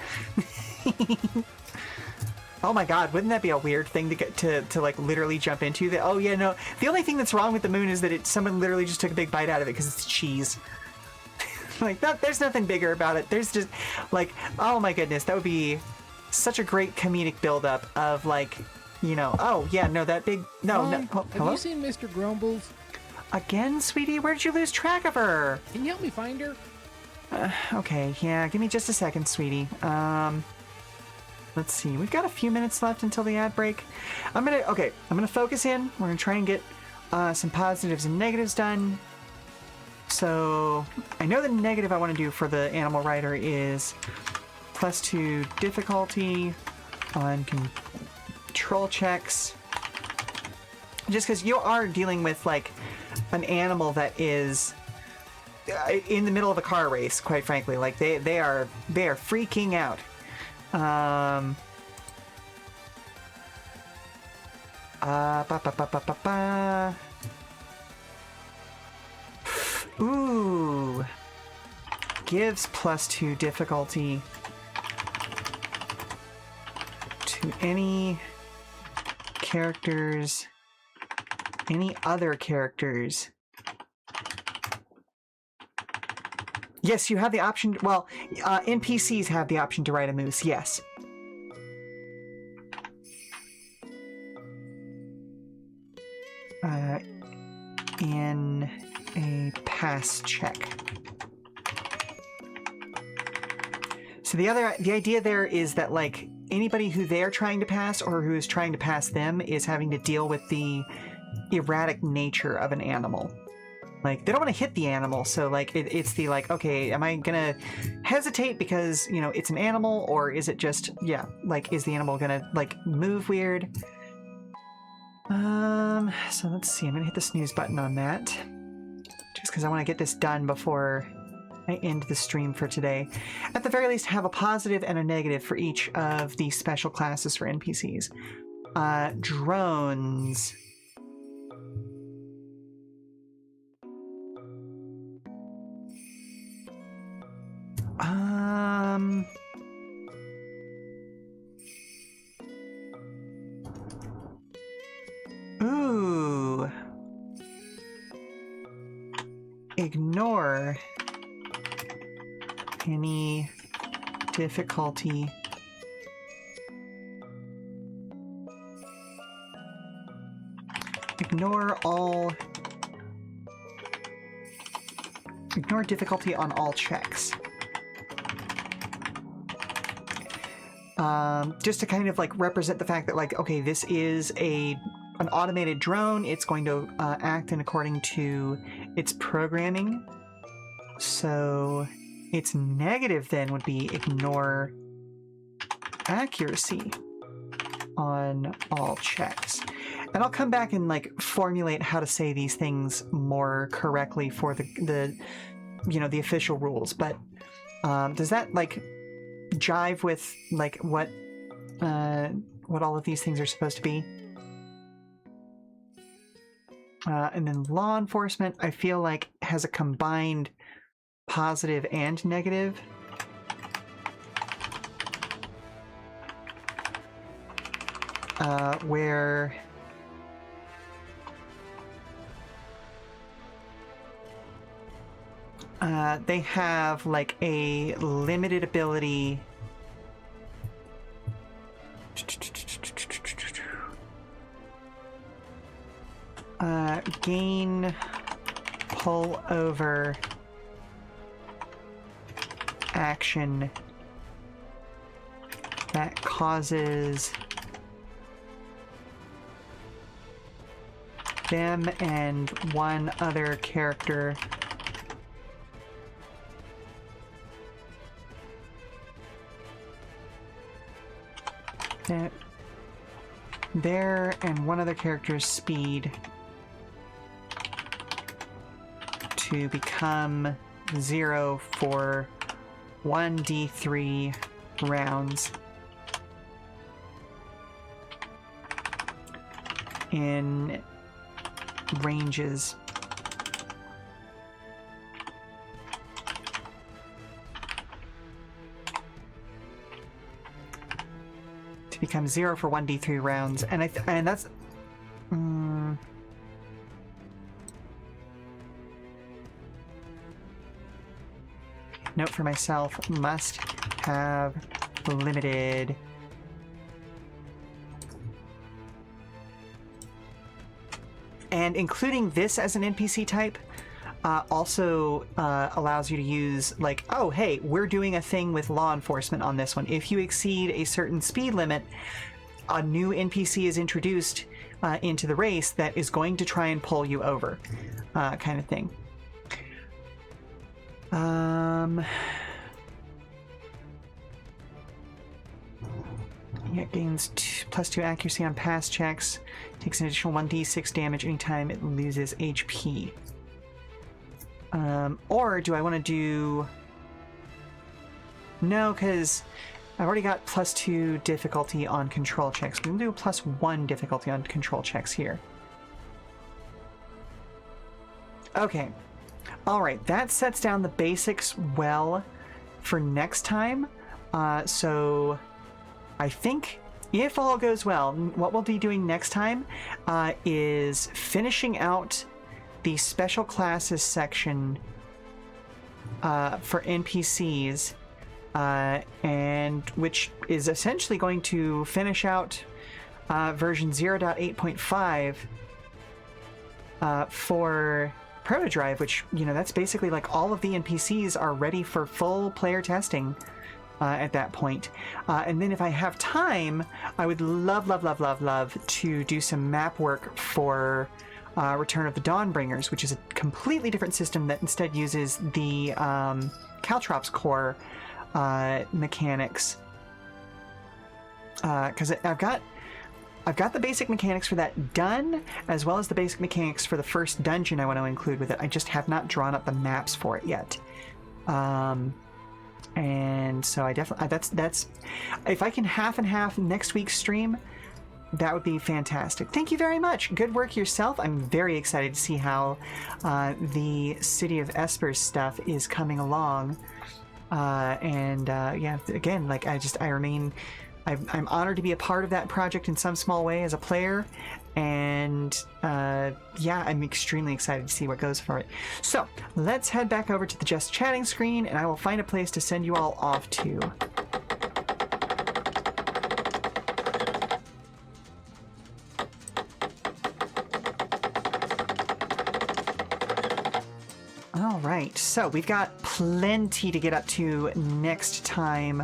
Oh my god, wouldn't that be a weird thing to get to literally jump into? The only thing that's wrong with the moon is that someone literally just took a big bite out of it because it's cheese. There's nothing bigger about it. There's just oh my goodness, that would be such a great comedic buildup of that big Mom, no. Have Hello? you seen Mr. Grumbles? Again, sweetie? Where'd you lose track of her? Can you help me find her? Okay, yeah, give me just a second, sweetie. Let's see. We've got a few minutes left until the ad break. I'm gonna focus in. We're gonna try and get some positives and negatives done. So I know the negative I want to do for the animal rider is +2 difficulty on control checks. Just because you are dealing with an animal that is in the middle of a car race, quite frankly. They are freaking out. Ooh. Gives +2 difficulty to any characters, any other characters. Yes, you have the option. Well, NPCs have the option to ride a moose, yes. In a pass check. So the idea there is that like anybody who they're trying to pass or who is trying to pass them is having to deal with the erratic nature of an animal. Like they don't want to hit the animal, so like it's the like, okay, am I gonna hesitate because you know it's an animal, or is it just like is the animal gonna like move weird? So let's see. I'm gonna hit the snooze button on that just because I want to get this done before I end the stream for today. At the very least, have a positive and a negative for each of the special classes for NPCs. Drones. Ooh. Ignore any difficulty ignore difficulty on all checks. Just to kind of like represent the fact that like, okay, this is an automated drone. It's going to act in according to its programming. So its negative then would be ignore accuracy on all checks. And I'll come back and like formulate how to say these things more correctly for the you know, the official rules. But does that like jive with like what all of these things are supposed to be? And then law enforcement, I feel like has a combined positive and negative. Where they have like a limited ability gain pull over action that causes them and one other character their and one other character's speed to become 0 for 1d3 rounds in ranges. To become 0 for 1d3 rounds, and that's note for myself, must have limited and including this as an NPC type also allows you to use like, oh hey, we're doing a thing with law enforcement on this one. If you exceed a certain speed limit, a new NPC is introduced into the race that is going to try and pull you over, kind of thing. Yeah, gains +2 accuracy on pass checks, takes an additional 1d6 damage anytime it loses HP. Or do I want to do... No, because I've already got +2 difficulty on control checks. We'll do +1 difficulty on control checks here. Okay. Alright, that sets down the basics well for next time. So I think if all goes well, what we'll be doing next time is finishing out the special classes section for NPCs, and which is essentially going to finish out version 0.8.5 for Protodrive, which, you know, that's basically like all of the NPCs are ready for full player testing at that point. And then if I have time, I would love to do some map work for Return of the Dawnbringers, which is a completely different system that instead uses the Caltrops core mechanics. Because I've got the basic mechanics for that done, as well as the basic mechanics for the first dungeon I want to include with it. I just have not drawn up the maps for it yet. And so I definitely, that's, if I can half and half next week's stream, that would be fantastic. Thank you very much. Good work yourself. I'm very excited to see how the City of Esper's stuff is coming along. Yeah, again, like I'm honored to be a part of that project in some small way as a player, and yeah, I'm extremely excited to see what goes for it. So let's head back over to the Just Chatting screen, and I will find a place to send you all off to. All right, so we've got plenty to get up to next time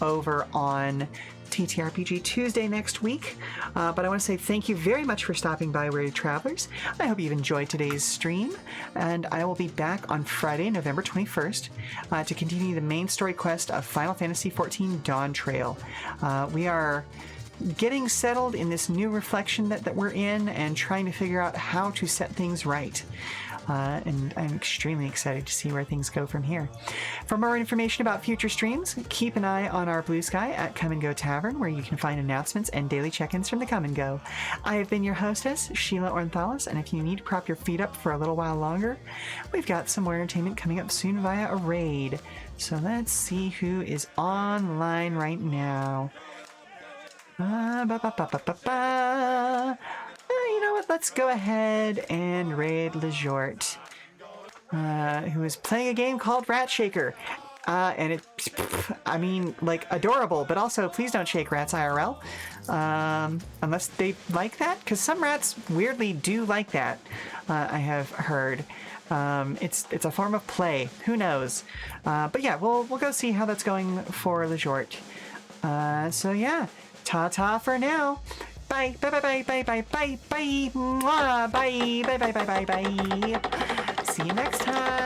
over on TTRPG Tuesday next week, but I want to say thank you very much for stopping by, Weary Travelers. I hope you've enjoyed today's stream, and I will be back on Friday, November 21st, to continue the main story quest of Final Fantasy XIV Dawn Trail. We are getting settled in this new reflection that we're in and trying to figure out how to set things right. And I'm extremely excited to see where things go from here. For more information about future streams, keep an eye on our Blue Sky at Come and Go Tavern, where you can find announcements and daily check-ins from the Come and Go. I have been your hostess, Sheela Ornthalis, and if you need to prop your feet up for a little while longer, we've got some more entertainment coming up soon via a raid. So let's see who is online right now. You know what? Let's go ahead and raid Lejort, who is playing a game called Rat Shaker. And it's, I mean, like, adorable, but also please don't shake rats IRL. Unless they like that, because some rats weirdly do like that, I have heard. It's a form of play. Who knows? But yeah, we'll go see how that's going for Lejort. So yeah, ta-ta for now. Bye, bye, bye, bye, bye, bye, bye, bye, mwah, bye, bye, bye, bye, bye, bye. See you next time.